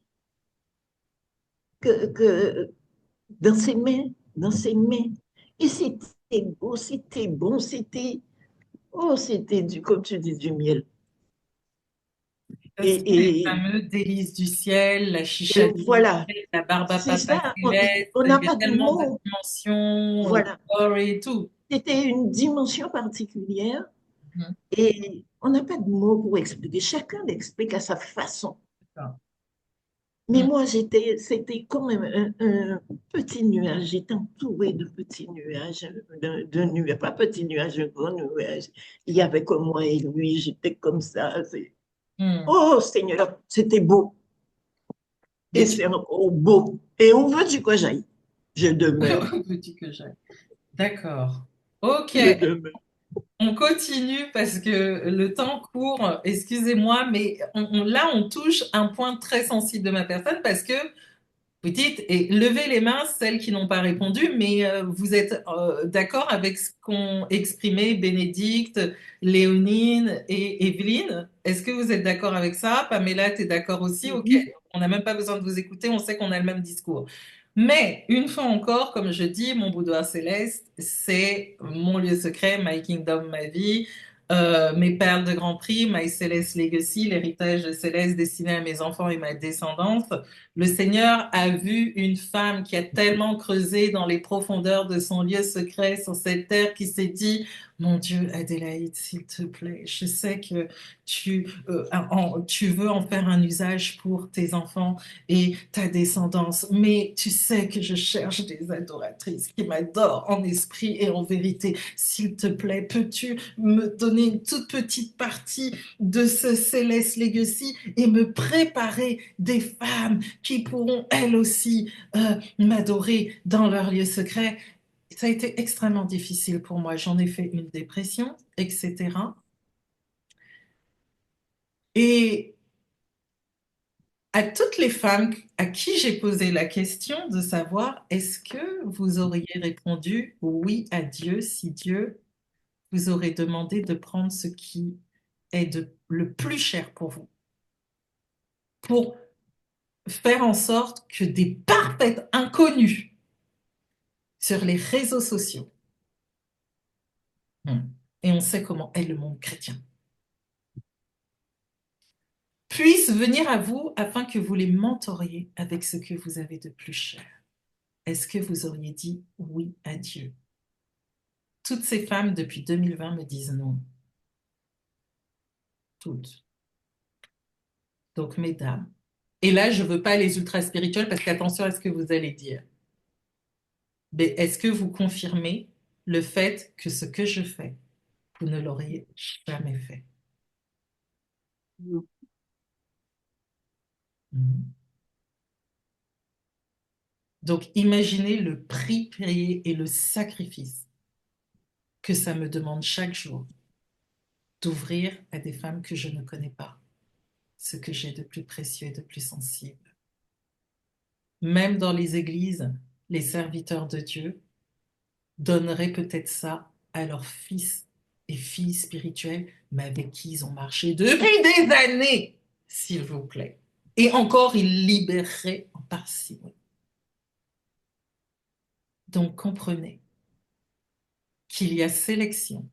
que dans ses mains. Et c'était beau, c'était bon, c'était comme tu dis, du miel. Ça, Et, c'est les et, fameux délices du ciel, la et chicha du voilà, ciel, la barbe à c'est papa ça, céleste. on Il n'a y a pas de tellement de mots. dimensions, Voilà, glory et tout. c'était une dimension particulière Mhm. et on n'a pas de mots pour expliquer. Chacun l'explique à sa façon. D'accord. Mais moi, c'était comme un petit nuage. J'étais entourée de petits nuages, de nuages, pas petit nuage, un grand nuage. Il y avait que moi et lui, j'étais comme ça. Hmm. Oh Seigneur, c'était beau. Et Mais tu c'est encore beau. Et où veux-tu que j'aille? Je demeure, veux-tu que j'aille? D'accord. Ok. je demeure. On continue parce que le temps court. Excusez-moi, mais là, on touche un point très sensible de ma personne parce que vous dites, et levez les mains, celles qui n'ont pas répondu, mais vous êtes d'accord avec ce qu'ont exprimé Bénédicte, Léonine et Evelyne? Est-ce que vous êtes d'accord avec ça? Pamela, tu es d'accord aussi? Ok, Oui. on n'a même pas besoin de vous écouter, on sait qu'on a le même discours. Mais une fois encore, comme je dis, mon boudoir céleste, c'est mon lieu secret, my kingdom, ma vie, mes perles de Grand Prix, my Celeste Legacy, l'héritage céleste destiné à mes enfants et ma descendance. Le Seigneur a vu une femme qui a tellement creusé dans les profondeurs de son lieu secret sur cette terre qui s'est dit, mon Dieu, Adélaïde, s'il te plaît, je sais que tu veux en faire un usage pour tes enfants et ta descendance, mais tu sais que je cherche des adoratrices qui m'adorent en esprit et en vérité. S'il te plaît, peux-tu me donner une toute petite partie de ce Céleste Legacy et me préparer des femmes qui pourront elles aussi m'adorer dans leur lieu secret. Ça a été extrêmement difficile pour moi. J'en ai fait une dépression, etc. Et à toutes les femmes à qui j'ai posé la question de savoir est-ce que vous auriez répondu oui à Dieu si Dieu vous aurait demandé de prendre ce qui est le plus cher pour vous, pour faire en sorte que des parfaites inconnues sur les réseaux sociaux, et on sait comment est le monde chrétien, puissent venir à vous afin que vous les mentoriez avec ce que vous avez de plus cher. Est-ce que vous auriez dit oui à Dieu? Toutes ces femmes depuis 2020 me disent non. Toutes. Donc, mesdames. Et là, je ne veux pas les ultra spirituels parce qu'attention à ce que vous allez dire. Mais est-ce que vous confirmez le fait que ce que je fais, vous ne l'auriez jamais fait? Mhm. Donc, imaginez le prix payé et le sacrifice que ça me demande chaque jour d'ouvrir à des femmes que je ne connais pas ce que j'ai de plus précieux et de plus sensible. Même dans les églises, les serviteurs de Dieu donneraient peut-être ça à leurs fils et filles spirituels, mais avec qui ils ont marché depuis des années, s'il vous plaît. Et encore, ils libéreraient en parcimonie. Donc, comprenez qu'il y a sélection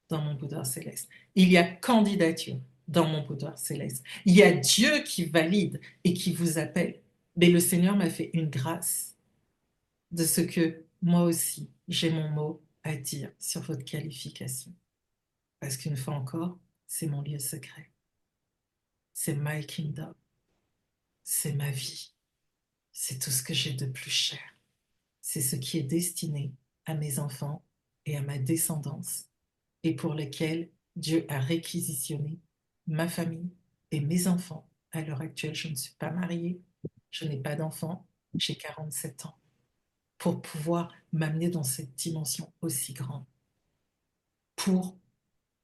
dans mon boudoir céleste. Il y a candidature dans mon boudoir céleste. Il y a Dieu qui valide et qui vous appelle. Mais le Seigneur m'a fait une grâce de ce que moi aussi, j'ai mon mot à dire sur votre qualification. Parce qu'une fois encore, c'est mon lieu secret. C'est my kingdom. C'est ma vie. C'est tout ce que j'ai de plus cher. C'est ce qui est destiné à mes enfants et à ma descendance et pour lesquels Dieu a réquisitionné ma famille et mes enfants. À l'heure actuelle, je ne suis pas mariée, je n'ai pas d'enfants, j'ai 47 ans, pour pouvoir m'amener dans cette dimension aussi grande, pour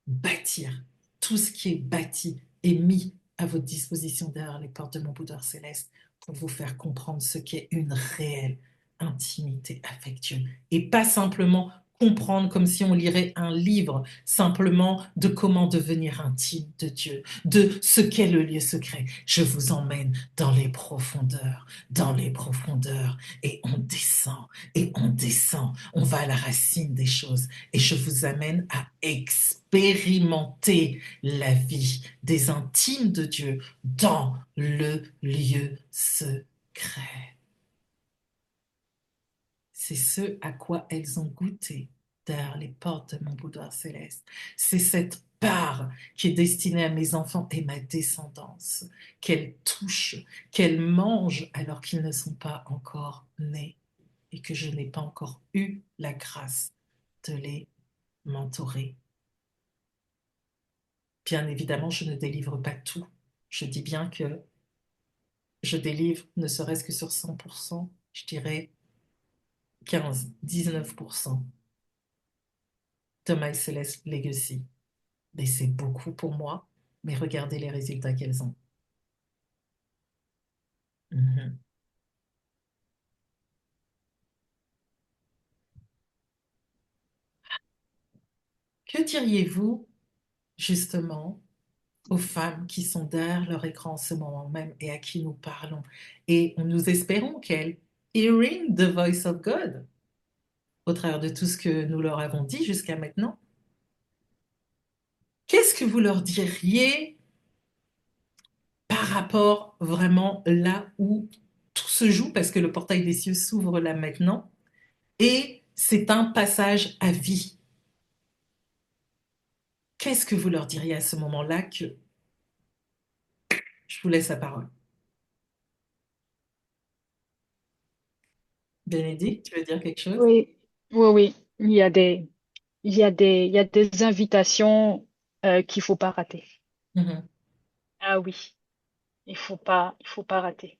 bâtir tout ce qui est bâti et mis à votre disposition derrière les portes de mon boudoir céleste, pour vous faire comprendre ce qu'est une réelle intimité avec Dieu et pas simplement comprendre comme si on lirait un livre simplement de comment devenir intime de Dieu, de ce qu'est le lieu secret. Je vous emmène dans les profondeurs, et on descend, on va à la racine des choses, et je vous amène à expérimenter la vie des intimes de Dieu dans le lieu secret. C'est ce à quoi elles ont goûté derrière les portes de mon boudoir céleste. C'est cette part qui est destinée à mes enfants et ma descendance, qu'elle touche, qu'elle mange alors qu'ils ne sont pas encore nés et que je n'ai pas encore eu la grâce de les mentorer. Bien évidemment, je ne délivre pas tout. Je dis bien que je délivre ne serait-ce que sur 100%, je dirais 15, 19% de My Celeste Legacy. Mais c'est beaucoup pour moi, mais regardez les résultats qu'elles ont. Mhm. Que diriez-vous justement aux femmes qui sont derrière leur écran en ce moment même et à qui nous parlons et nous espérons qu'elles hearing the voice of God au travers de tout ce que nous leur avons dit jusqu'à maintenant? Qu'est-ce que vous leur diriez par rapport vraiment là où tout se joue, parce que le portail des cieux s'ouvre là maintenant, et c'est un passage à vie. Qu'est-ce que vous leur diriez à ce moment-là que je vous laisse la parole. Bénédicte, tu veux dire quelque chose? Oui, oui, oui. Il y a des invitations qu'il faut pas rater. Mhm. Ah oui, il faut pas rater.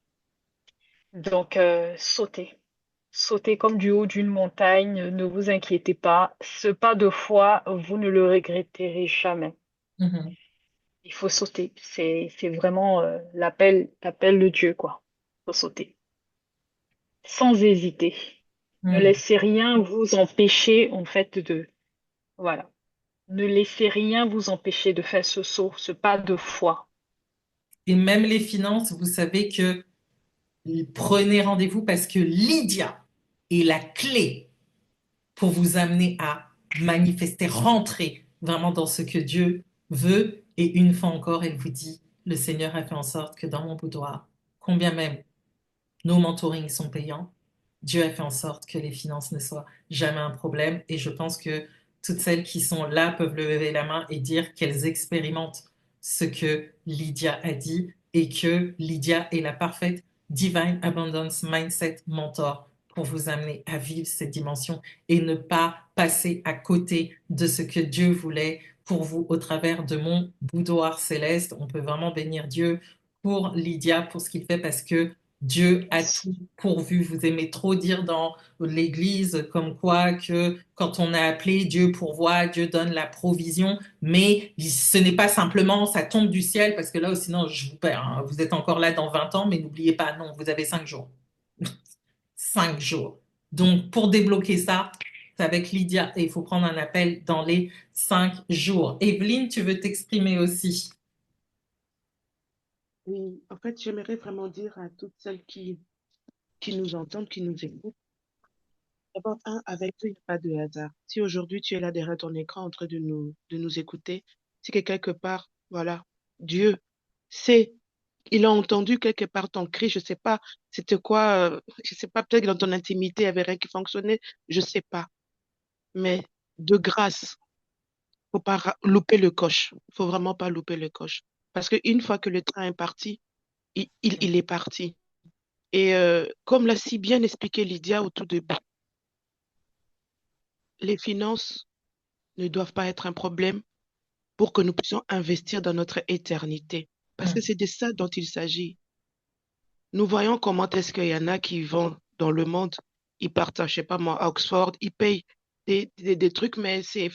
Donc, sautez. Sautez comme du haut d'une montagne, ne vous inquiétez pas. Ce pas de foi, vous ne le regretterez jamais. Mhm. Il faut sauter. C'est vraiment l'appel de Dieu, quoi. Il faut sauter. Sans hésiter. Ne Mhm. laissez rien vous empêcher, en fait, voilà. Ne laissez rien vous empêcher de faire ce saut, ce pas de foi. Et même les finances, vous savez que prenez rendez-vous parce que Lydia est la clé pour vous amener à manifester, rentrer vraiment dans ce que Dieu veut. Et une fois encore, elle vous dit, le Seigneur a fait en sorte que dans mon boudoir, combien même nos mentorings sont payants, Dieu a fait en sorte que les finances ne soient jamais un problème. Et je pense que toutes celles qui sont là peuvent lever la main et dire qu'elles expérimentent ce que Lydia a dit et que Lydia est la parfaite Divine Abundance Mindset Mentor pour vous amener à vivre cette dimension et ne pas passer à côté de ce que Dieu voulait pour vous au travers de mon boudoir céleste. On peut vraiment bénir Dieu pour Lydia, pour ce qu'il fait, parce que Dieu a Yes. tout pourvu. Vous aimez trop dire dans l'Église comme quoi que quand on a appelé, Dieu pourvoit, Dieu donne la provision, mais ce n'est pas simplement ça tombe du ciel, parce que là, sinon, je vous perds, hein. Vous êtes encore là dans 20 ans, mais n'oubliez pas, non, vous avez 5 jours. 5 jours. Donc, pour débloquer ça, c'est avec Lydia et il faut prendre un appel dans les 5 jours. Evelyne, tu veux t'exprimer aussi? Oui, en fait, j'aimerais vraiment dire à toutes celles qui nous entendent, qui nous écoutent, d'abord, avec Dieu, il n'y a pas de hasard. Si aujourd'hui tu es là derrière ton écran en train de nous écouter, c'est que quelque part, voilà, Dieu sait, il a entendu quelque part ton cri, je sais pas, c'était quoi, je sais pas, peut-être que dans ton intimité, il y avait rien qui fonctionnait, je sais pas. Mais de grâce, faut pas louper le coche. Faut vraiment pas louper le coche. Parce qu'une fois que le train est parti, il est parti. Et comme l'a si bien expliqué Lydia au tout début, les finances ne doivent pas être un problème pour que nous puissions investir dans notre éternité. Parce que Mm. c'est de ça dont il s'agit. Nous voyons comment est-ce qu'il y en a qui vont dans le monde, ils partent, je sais pas moi, à Oxford, ils payent des trucs, mais c'est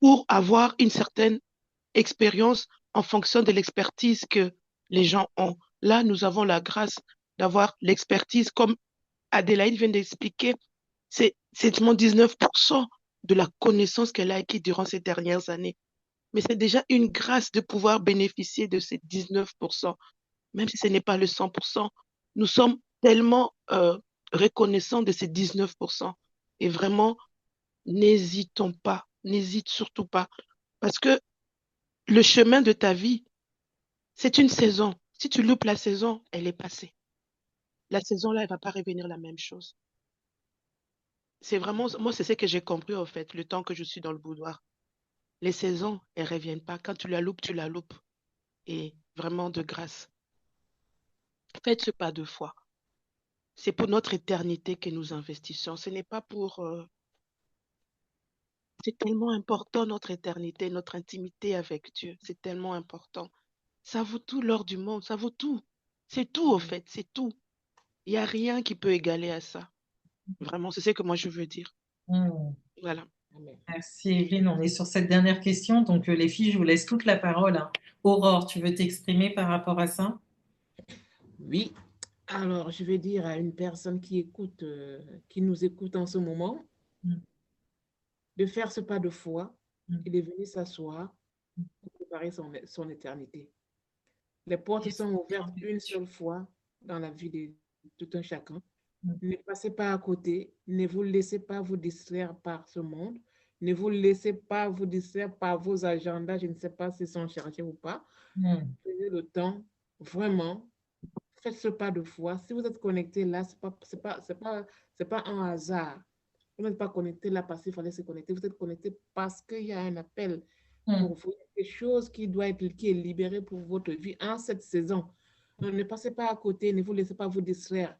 pour avoir une certaine expérience en fonction de l'expertise que les gens ont. Là, nous avons la grâce d'avoir l'expertise, comme Adélaïde vient d'expliquer, c'est seulement 19% de la connaissance qu'elle a acquis durant ces dernières années. Mais c'est déjà une grâce de pouvoir bénéficier de ces 19%, même si ce n'est pas le 100%. Nous sommes tellement reconnaissants de ces 19%. Et vraiment, n'hésitons pas, n'hésite surtout pas. Parce que le chemin de ta vie, c'est une saison. Si tu loupes la saison, elle est passée. La saison là, elle va pas revenir la même chose. c'est vraiment, moi, c'est ce que j'ai compris, en fait, le temps que je suis dans le boudoir. Les saisons, elles ne reviennent pas. Quand tu la loupes, tu la loupes. Et vraiment, de grâce, faites ce pas 2 fois. C'est pour notre éternité que nous investissons. Ce n'est pas pour... c'est tellement important, notre éternité, notre intimité avec Dieu. C'est tellement important. Ça vaut tout l'or du monde. Ça vaut tout. C'est tout, au fait. C'est tout. Il n'y a rien qui peut égaler à ça. Vraiment, c'est ce que moi, je veux dire. Hmm. Voilà. Merci Evelyne, on est sur cette dernière question, donc les filles, je vous laisse toute la parole, hein. Aurore, tu veux t'exprimer par rapport à ça? Oui. Alors, je vais dire à une personne qui écoute, qui nous écoute en ce moment, Mm. de faire ce pas de foi Mm. et de venir s'asseoir pour préparer son éternité. Les portes sont ouvertes une seule fois dans la vie de tout un chacun. Mm. Ne passez pas à côté, ne vous laissez pas vous distraire par ce monde, ne vous laissez pas vous distraire par vos agendas, je ne sais pas s'ils sont chargés ou pas. Mm. Prenez le temps, vraiment, faites ce pas de foi. Si vous êtes connecté là, c'est pas un hasard. Vous n'êtes pas connecté là parce qu'il fallait se connecter. Vous êtes connecté parce qu'il y a un appel Mm. pour vous. Quelque chose qui doit être, qui est libéré pour votre vie en cette saison. Donc, ne passez pas à côté, ne vous laissez pas vous distraire.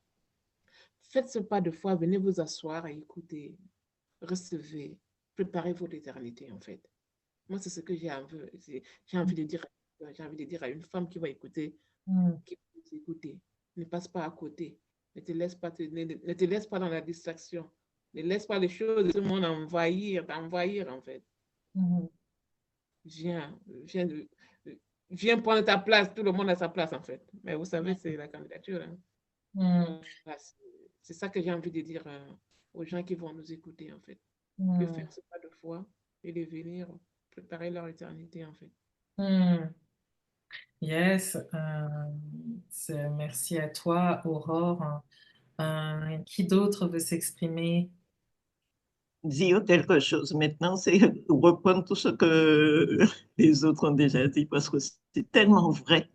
Faites ce pas de foi, venez vous asseoir et écoutez, recevez, préparez votre éternité en fait. Moi, c'est ce que j'ai envie de dire. J'ai envie de dire à une femme qui va écouter, Mm. qui va vous écouter. Ne passe pas à côté. Ne te laisse pas, ne te laisse pas dans la distraction. Ne laisse pas les choses de ce monde t'envahir en fait. Mm. Viens, viens prendre ta place. Tout le monde a sa place en fait. Mais vous savez, c'est la candidature. Hein. Mm. Voilà, c'est ça que j'ai envie de dire aux gens qui vont nous écouter en fait. Mm. De faire ce pas de foi et de venir préparer leur éternité en fait. Mm. Yes, merci à toi, Aurore. Qui d'autre veut s'exprimer? Dire quelque chose maintenant, c'est reprendre tout ce que les autres ont déjà dit parce que c'est tellement vrai.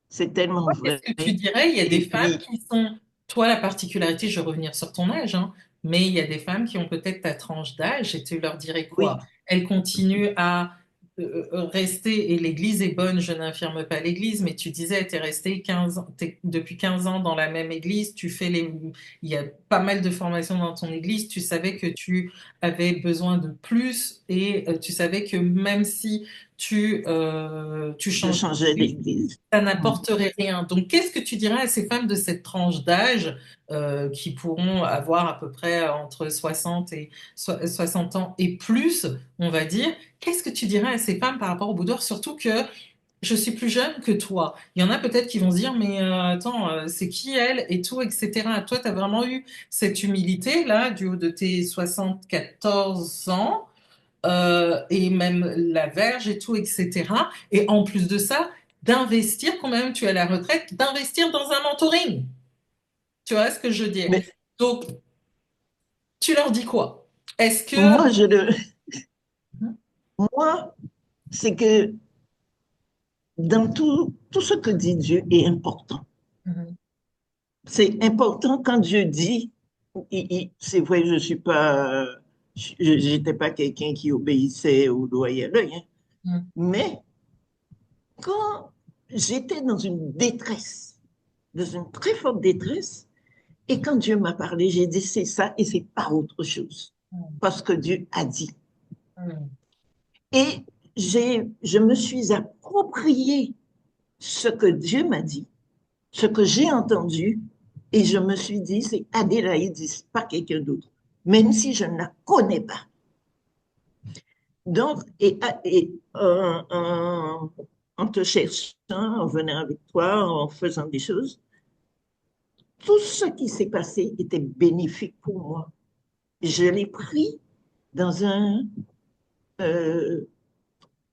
C'est tellement Ouais, vrai. qu'est-ce que tu dirais? Il y a des Et femmes puis, qui sont, toi, la particularité, je vais revenir sur ton âge, hein, mais il y a des femmes qui ont peut-être ta tranche d'âge et tu leur dirais quoi? oui, Elles continuent à rester, et l'Église est bonne, je n'infirme pas l'Église, mais tu disais, tu es resté 15 ans, depuis 15 ans dans la même Église, il y a pas mal de formations dans ton Église, tu savais que tu avais besoin de plus et tu savais que même si tu je changes changeais d'église, d'église. ça n'apporterait rien. Donc, qu'est-ce que tu dirais à ces femmes de cette tranche d'âge qui pourront avoir à peu près entre 60 et 60 ans et plus, on va dire? Qu'est-ce que tu dirais à ces femmes par rapport au boudoir? Surtout que je suis plus jeune que toi. Il y en a peut-être qui vont se dire, mais attends, c'est qui elle et tout, etc. Toi, tu as vraiment eu cette humilité-là du haut de tes 74 ans et même la verge et tout, etc. Et en plus de ça, d'investir, quand même tu es à la retraite, d'investir dans un mentoring. Tu vois ce que je veux dire? Mais Donc, tu leur dis quoi? Est-ce que... moi, moi, c'est que dans tout ce que dit Dieu est important. Mhm. C'est important quand Dieu dit, c'est vrai, j'étais pas quelqu'un qui obéissait au doigt et à l'œil, hein, Mhm. mais quand j'étais dans une très forte détresse, et quand Dieu m'a parlé, j'ai dit c'est ça et c'est pas autre chose, parce que Dieu a dit. Mhm. Et je me suis approprié ce que Dieu m'a dit, ce que j'ai entendu, et je me suis dit, c'est Adélaïde, c'est pas quelqu'un d'autre, même si je ne la connais pas. Donc, en te cherchant, en venant avec toi, en faisant des choses, tout ce qui s'est passé était bénéfique pour moi. Je l'ai pris dans euh,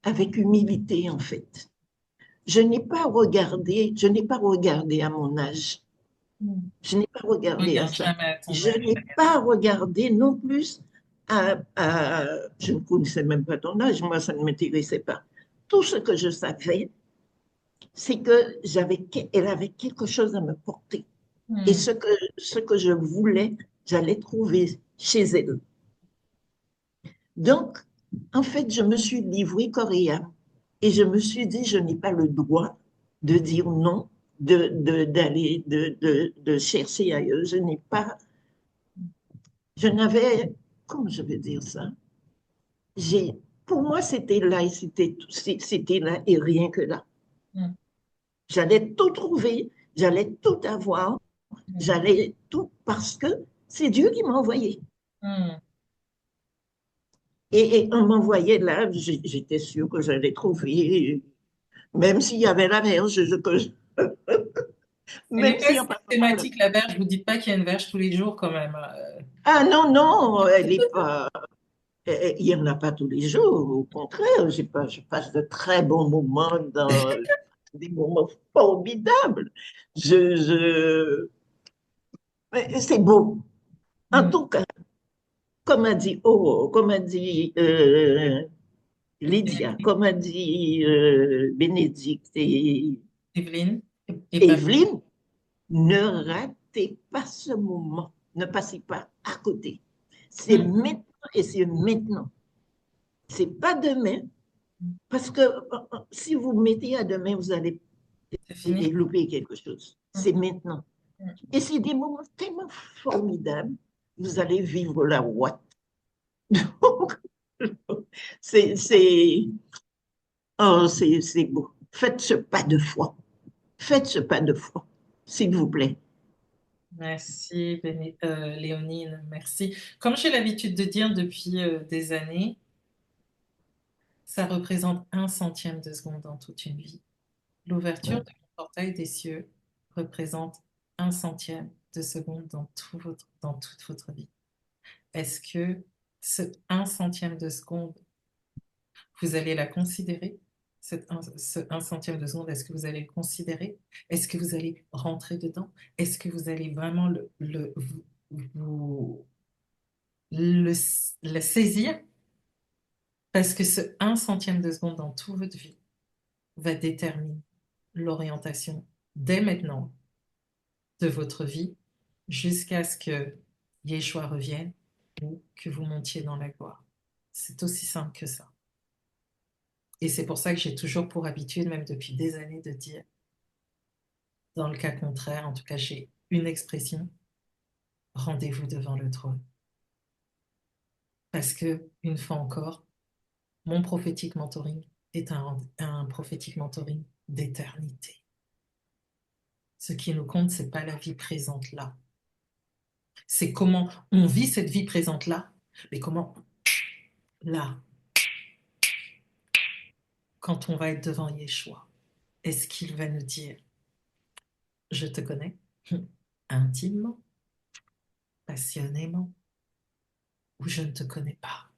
avec humilité, en fait. Je n'ai pas regardé à mon âge. Je n'ai pas regardé à Regarde ça. jamais à ton Je âge. n'ai pas regardé non plus je ne connaissais même pas ton âge, moi, ça ne m'intéressait pas. Tout ce que je savais, c'est qu'elle avait quelque chose à me porter. Et Mhm. ce que je voulais, j'allais trouver chez elle. Donc, en fait, je me suis livrée corps et âme. Et je me suis dit, je n'ai pas le droit de dire non, d'aller, de chercher ailleurs. Je n'ai pas, je n'avais, comment je vais dire ça? J'ai, pour moi, c'était là et c'était là et rien que là. Mm. J'allais tout trouver, j'allais tout avoir, Mm. j'allais tout parce que c'est Dieu qui m'a envoyé. Mm. Et on m'envoyait là, j'étais sûre que j'allais trouver, même s'il y avait la verge, Elle n'est même pas si on passait par là. systématique, la verge. Vous dites pas qu'il y a une verge tous les jours quand même. Ah non, non, elle est pas, il n'y en a pas tous les jours. Au contraire, je passe de très bons moments dans des moments formidables. C'est beau. En Mm. tout cas, comme a dit Lydia, comme a dit Bénédicte et Evelyne et Pamela. Evelyne, ne ratez pas ce moment. Ne passez pas à côté. C'est Mm. maintenant et c'est maintenant. C'est pas demain, parce que si vous mettez à demain, vous allez C'est fini. louper quelque chose. Mm. C'est maintenant. Mm. Et c'est des moments tellement formidables. Vous allez vivre la ouate. Donc, c'est c'est beau. Faites ce pas de foi. Faites ce pas de foi, s'il vous plaît. Merci, Léonine, merci. Comme j'ai l'habitude de dire depuis des années, ça représente 1/100 de seconde dans toute une vie. L'ouverture de mon portail des cieux représente 1/100 de seconde dans toute votre vie. Est-ce que ce 1/100 de seconde, vous allez la considérer? Ce 1/100 de seconde, est-ce que vous allez le considérer? Est-ce que vous allez rentrer dedans? Est-ce que vous allez vraiment vous- le, le saisir? Parce que ce 1/100 de seconde dans toute votre vie va déterminer l'orientation dès maintenant de votre vie jusqu'à ce que Yeshua revienne ou que vous montiez dans la gloire. C'est aussi simple que ça. Et c'est pour ça que j'ai toujours pour habitude, même depuis des années, de dire, dans le cas contraire, en tout cas j'ai une expression, rendez-vous devant le trône. Parce que, une fois encore, mon prophétique mentoring est un prophétique mentoring d'éternité. Ce qui nous compte, c'est pas la vie présente là. C'est comment on vit cette vie présente là, mais comment là, quand on va être devant Yeshua, est-ce qu'il va nous dire, je te connais intimement, passionnément, ou je ne te connais pas?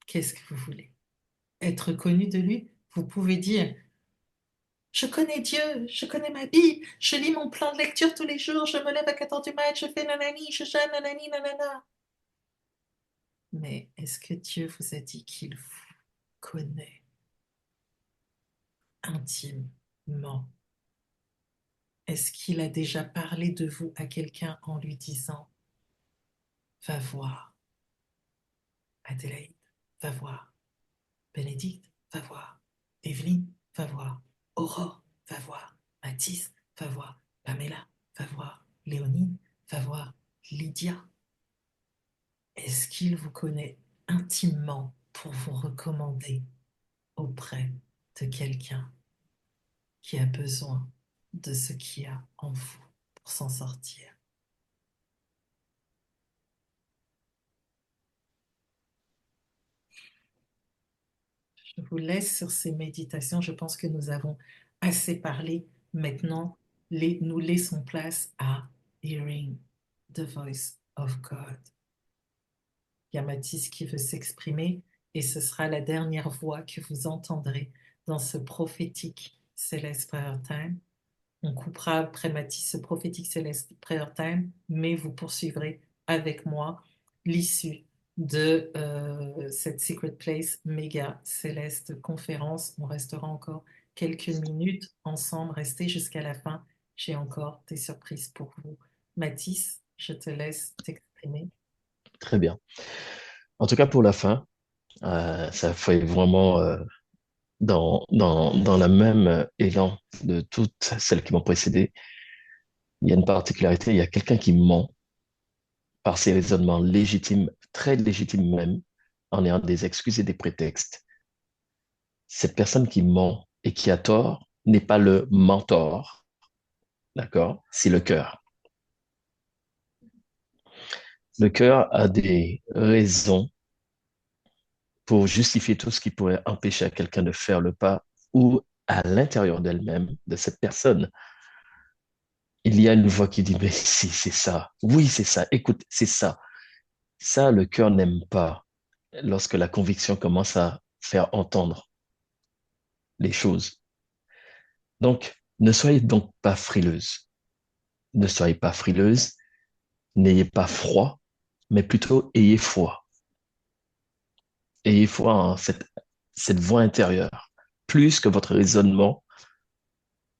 Qu'est-ce que vous voulez? Être connu de lui? Vous pouvez dire, je connais Dieu, je connais ma Bible, je lis mon plan de lecture tous les jours, je me lève à 4 heures du mat, je fais nanani, je jeûne nanani, nanana. Mais est-ce que Dieu vous a dit qu'il vous connaît intimement? Est-ce qu'il a déjà parlé de vous à quelqu'un en lui disant, va voir Adélaïde, va voir Bénédicte, va voir Evelyne, va voir Aurore, va voir Mathis, va voir Pamela, va voir Léonine, va voir Lydia? Est-ce qu'il vous connaît intimement pour vous recommander auprès de quelqu'un qui a besoin de ce qu'il y a en vous pour s'en sortir? Je vous laisse sur ces méditations. Je pense que nous avons assez parlé. Maintenant, nous laissons place à Hearing the Voice of God. Il y a Mathis qui veut s'exprimer et ce sera la dernière voix que vous entendrez dans ce prophétique Céleste Prayer Time. On coupera après Mathis ce prophétique Céleste Prayer Time, mais vous poursuivrez avec moi l'issue de cette Secret Place méga céleste conférence. On restera encore quelques minutes ensemble. Restez jusqu'à la fin. J'ai encore des surprises pour vous. Mathis, je te laisse t'exprimer. exprimer. Très bien. En tout cas, pour la fin, ça fait vraiment dans la même élan de toutes celles qui m'ont précédé. Il y a une particularité, il y a quelqu'un qui ment par ses raisonnements légitimes, très légitimes même, en ayant des excuses et des prétextes. Cette personne qui ment et qui a tort n'est pas le mentor, d'accord? C'est le cœur. Le cœur a des raisons pour justifier tout ce qui pourrait empêcher à quelqu'un de faire le pas ou à l'intérieur d'elle-même, de cette personne, il y a une voix qui dit, mais si, c'est ça. Oui, c'est ça. Écoute, c'est ça. Ça, le cœur n'aime pas lorsque la conviction commence à faire entendre les choses. Donc, ne soyez donc pas frileuse. Ne soyez pas frileuse, n'ayez pas froid, mais plutôt ayez foi. Ayez foi en cette voix intérieure, plus que votre raisonnement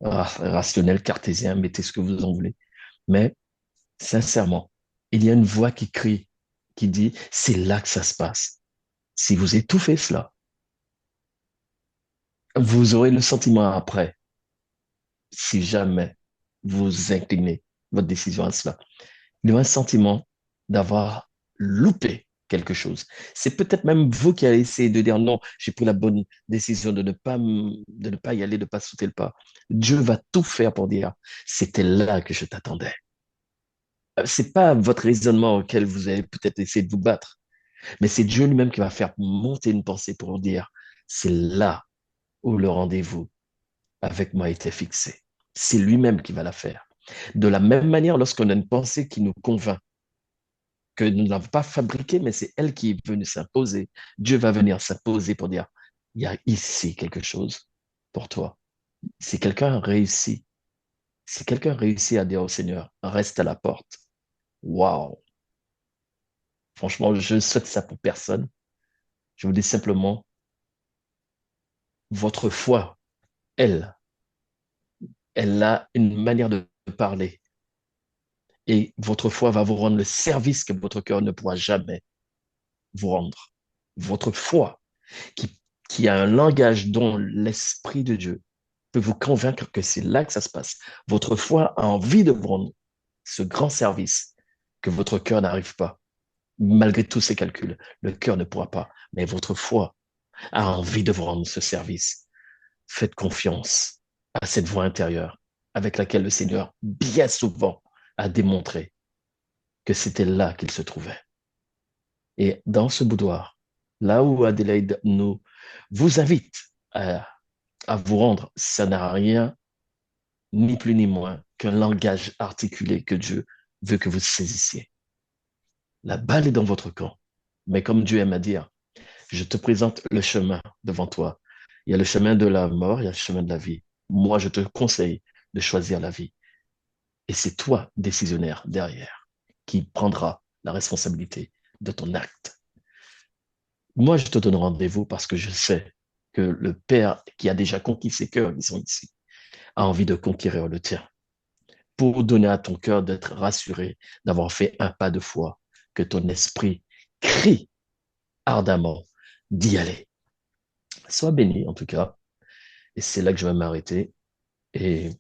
rationnel, cartésien, mettez ce que vous en voulez. Mais sincèrement, il y a une voix qui crie, qui dit, c'est là que ça se passe. Si vous étouffez cela, vous aurez le sentiment après, si jamais vous inclinez votre décision à cela. Il y aura un sentiment d'avoir loupé quelque chose. C'est peut-être même vous qui allez essayer de dire non, j'ai pris la bonne décision de ne pas y aller, de ne pas sauter le pas. Dieu va tout faire pour dire, c'était là que je t'attendais. C'est pas votre raisonnement auquel vous allez peut-être essayer de vous battre, mais c'est Dieu lui-même qui va faire monter une pensée pour dire, c'est là où le rendez-vous avec moi était fixé. C'est lui-même qui va la faire. De la même manière, lorsqu'on a une pensée qui nous convainc, que nous n'avons pas fabriquée, mais c'est elle qui est venue s'imposer, Dieu va venir s'imposer pour dire, il y a ici quelque chose pour toi. Si quelqu'un réussit, si quelqu'un réussit à dire au Seigneur, reste à la porte, waouh! Franchement, je ne souhaite ça pour personne. Je vous dis simplement, votre foi, elle, elle a une manière de parler. Et votre foi va vous rendre le service que votre cœur ne pourra jamais vous rendre. Votre foi, qui, qui a un langage dont l'Esprit de Dieu peut vous convaincre que c'est là que ça se passe. Votre foi a envie de vous rendre ce grand service que votre cœur n'arrive pas. Malgré tous ses calculs, le cœur ne pourra pas. Mais votre foi a envie de vous rendre ce service. Faites confiance à cette voix intérieure avec laquelle le Seigneur, bien souvent, a démontré que c'était là qu'il se trouvait. Et dans ce boudoir, là où Adélaïde nous vous invite à vous rendre, ça n'a rien, ni plus ni moins, qu'un langage articulé que Dieu veut que vous saisissiez. La balle est dans votre camp. Mais comme Dieu aime à dire, je te présente le chemin devant toi. Il y a le chemin de la mort, il y a le chemin de la vie. Moi, je te conseille de choisir la vie. Et c'est toi, décisionnaire, derrière, qui prendra la responsabilité de ton acte. Moi, je te donne rendez-vous parce que je sais que le Père qui a déjà conquis ses cœurs, ils sont ici, a envie de conquérir le tien. Pour donner à ton cœur d'être rassuré, d'avoir fait un pas de foi, que ton esprit crie ardemment d'y aller. Sois béni, en tout cas. Et c'est là que je vais m'arrêter. Et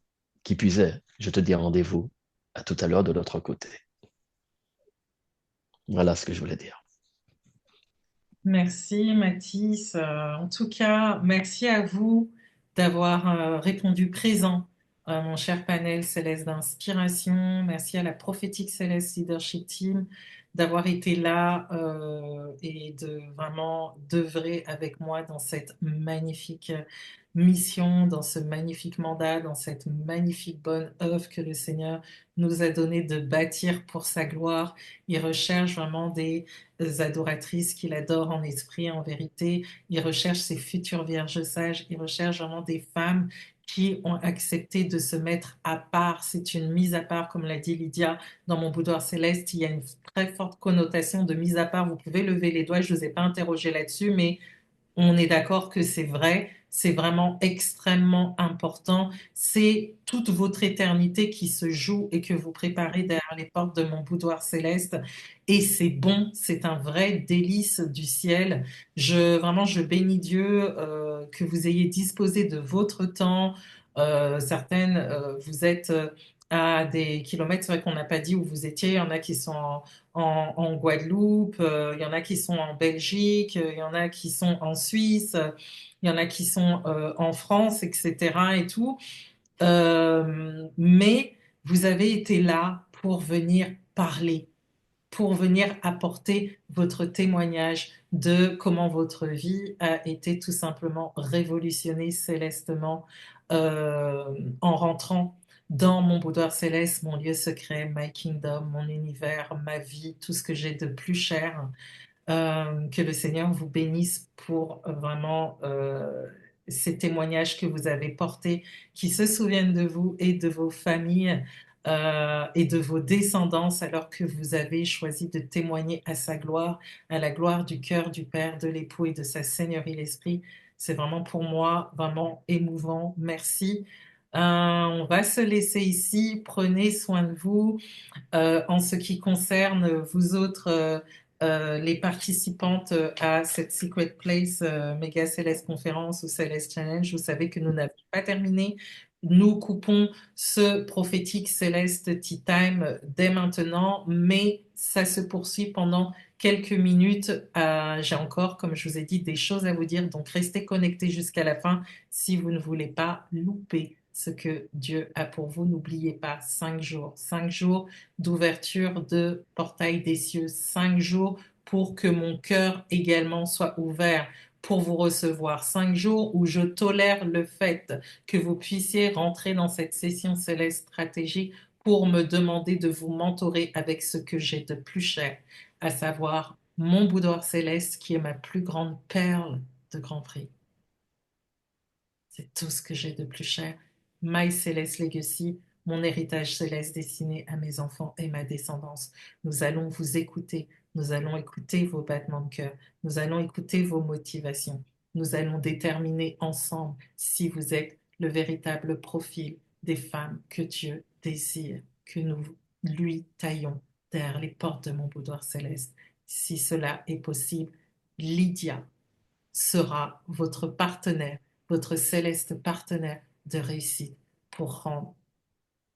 qui puisait, je te dis rendez-vous à tout à l'heure de l'autre côté. Voilà ce que je voulais dire. Merci Mathis. En tout cas, merci à vous d'avoir répondu présent à mon cher panel Céleste d'inspiration. Merci à la Prophétique Céleste Leadership Team d'avoir été là et de vraiment d'œuvrer avec moi dans cette magnifique mission, dans ce magnifique mandat, dans cette magnifique bonne œuvre que le Seigneur nous a donné de bâtir pour sa gloire. Il recherche vraiment des adoratrices qu'il adore en esprit et en vérité. Il recherche ses futures vierges sages. Il recherche vraiment des femmes qui ont accepté de se mettre à part. C'est une mise à part, comme l'a dit Lydia, dans mon boudoir céleste. Il y a une très forte connotation de mise à part. Vous pouvez lever les doigts, je ne vous ai pas interrogé là-dessus, mais on est d'accord que c'est vrai. c'est vraiment extrêmement important. C'est toute votre éternité qui se joue et que vous préparez derrière les portes de mon boudoir céleste. Et c'est bon, c'est un vrai délice du ciel. Vraiment, je bénis Dieu que vous ayez disposé de votre temps. Certaines, vous êtes à des kilomètres, c'est vrai qu'on n'a pas dit où vous étiez. Il y en a qui sont en Guadeloupe, il y en a qui sont en Belgique, il y en a qui sont en Suisse, il y en a qui sont en France, etc. et tout. Mais vous avez été là pour venir parler, pour venir apporter votre témoignage de comment votre vie a été tout simplement révolutionnée célestement euh, en rentrant dans mon boudoir céleste, mon lieu secret, my kingdom, mon univers, ma vie, tout ce que j'ai de plus cher. Que le Seigneur vous bénisse pour vraiment ces témoignages que vous avez portés, qui se souviennent de vous et de vos familles et de vos descendances, alors que vous avez choisi de témoigner à sa gloire, à la gloire du cœur du Père, de l'époux et de sa Seigneurie l'Esprit. C'est vraiment pour moi vraiment émouvant. Merci. On va se laisser ici. Prenez soin de vous. En ce qui concerne vous autres, les participantes à cette Secret Place Méga Céleste Conférence ou Céleste Challenge, vous savez que nous n'avons pas terminé. Nous coupons ce prophétique céleste Tea Time dès maintenant, mais ça se poursuit pendant quelques minutes. J'ai encore, comme je vous ai dit, des choses à vous dire, donc restez connectés jusqu'à la fin si vous ne voulez pas louper ce que Dieu a pour vous. N'oubliez pas, 5 jours d'ouverture de portail des cieux, 5 jours pour que mon cœur également soit ouvert pour vous recevoir, 5 jours où je tolère le fait que vous puissiez rentrer dans cette session céleste stratégique pour me demander de vous mentorer avec ce que j'ai de plus cher, à savoir mon boudoir céleste qui est ma plus grande perle de grand prix. C'est tout ce que j'ai de plus cher. My Celeste Legacy, mon héritage céleste destiné à mes enfants et ma descendance. Nous allons vous écouter. Nous allons écouter vos battements de cœur. Nous allons écouter vos motivations. Nous allons déterminer ensemble si vous êtes le véritable profil des femmes que Dieu désire que nous lui taillons derrière les portes de mon boudoir céleste. Si cela est possible, Lydia sera votre partenaire, votre céleste partenaire de réussite pour rendre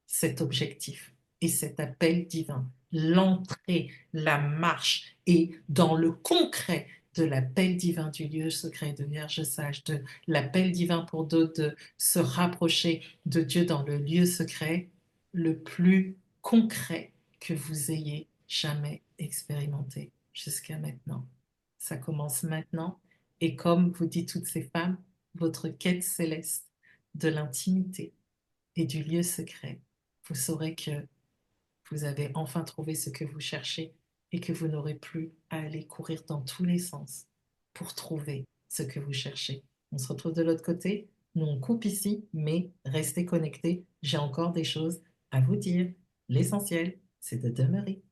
cet objectif et cet appel divin, l'entrée, la marche et dans le concret de l'appel divin du lieu secret de Vierge sage, de l'appel divin pour d'autres de se rapprocher de Dieu dans le lieu secret, le plus concret que vous ayez jamais expérimenté jusqu'à maintenant. Ça commence maintenant et comme vous dit toutes ces femmes, votre quête céleste de l'intimité et du lieu secret, vous saurez que vous avez enfin trouvé ce que vous cherchez et que vous n'aurez plus à aller courir dans tous les sens pour trouver ce que vous cherchez. On se retrouve de l'autre côté. Nous, on coupe ici, mais restez connectés. J'ai encore des choses à vous dire. L'essentiel, c'est de demeurer.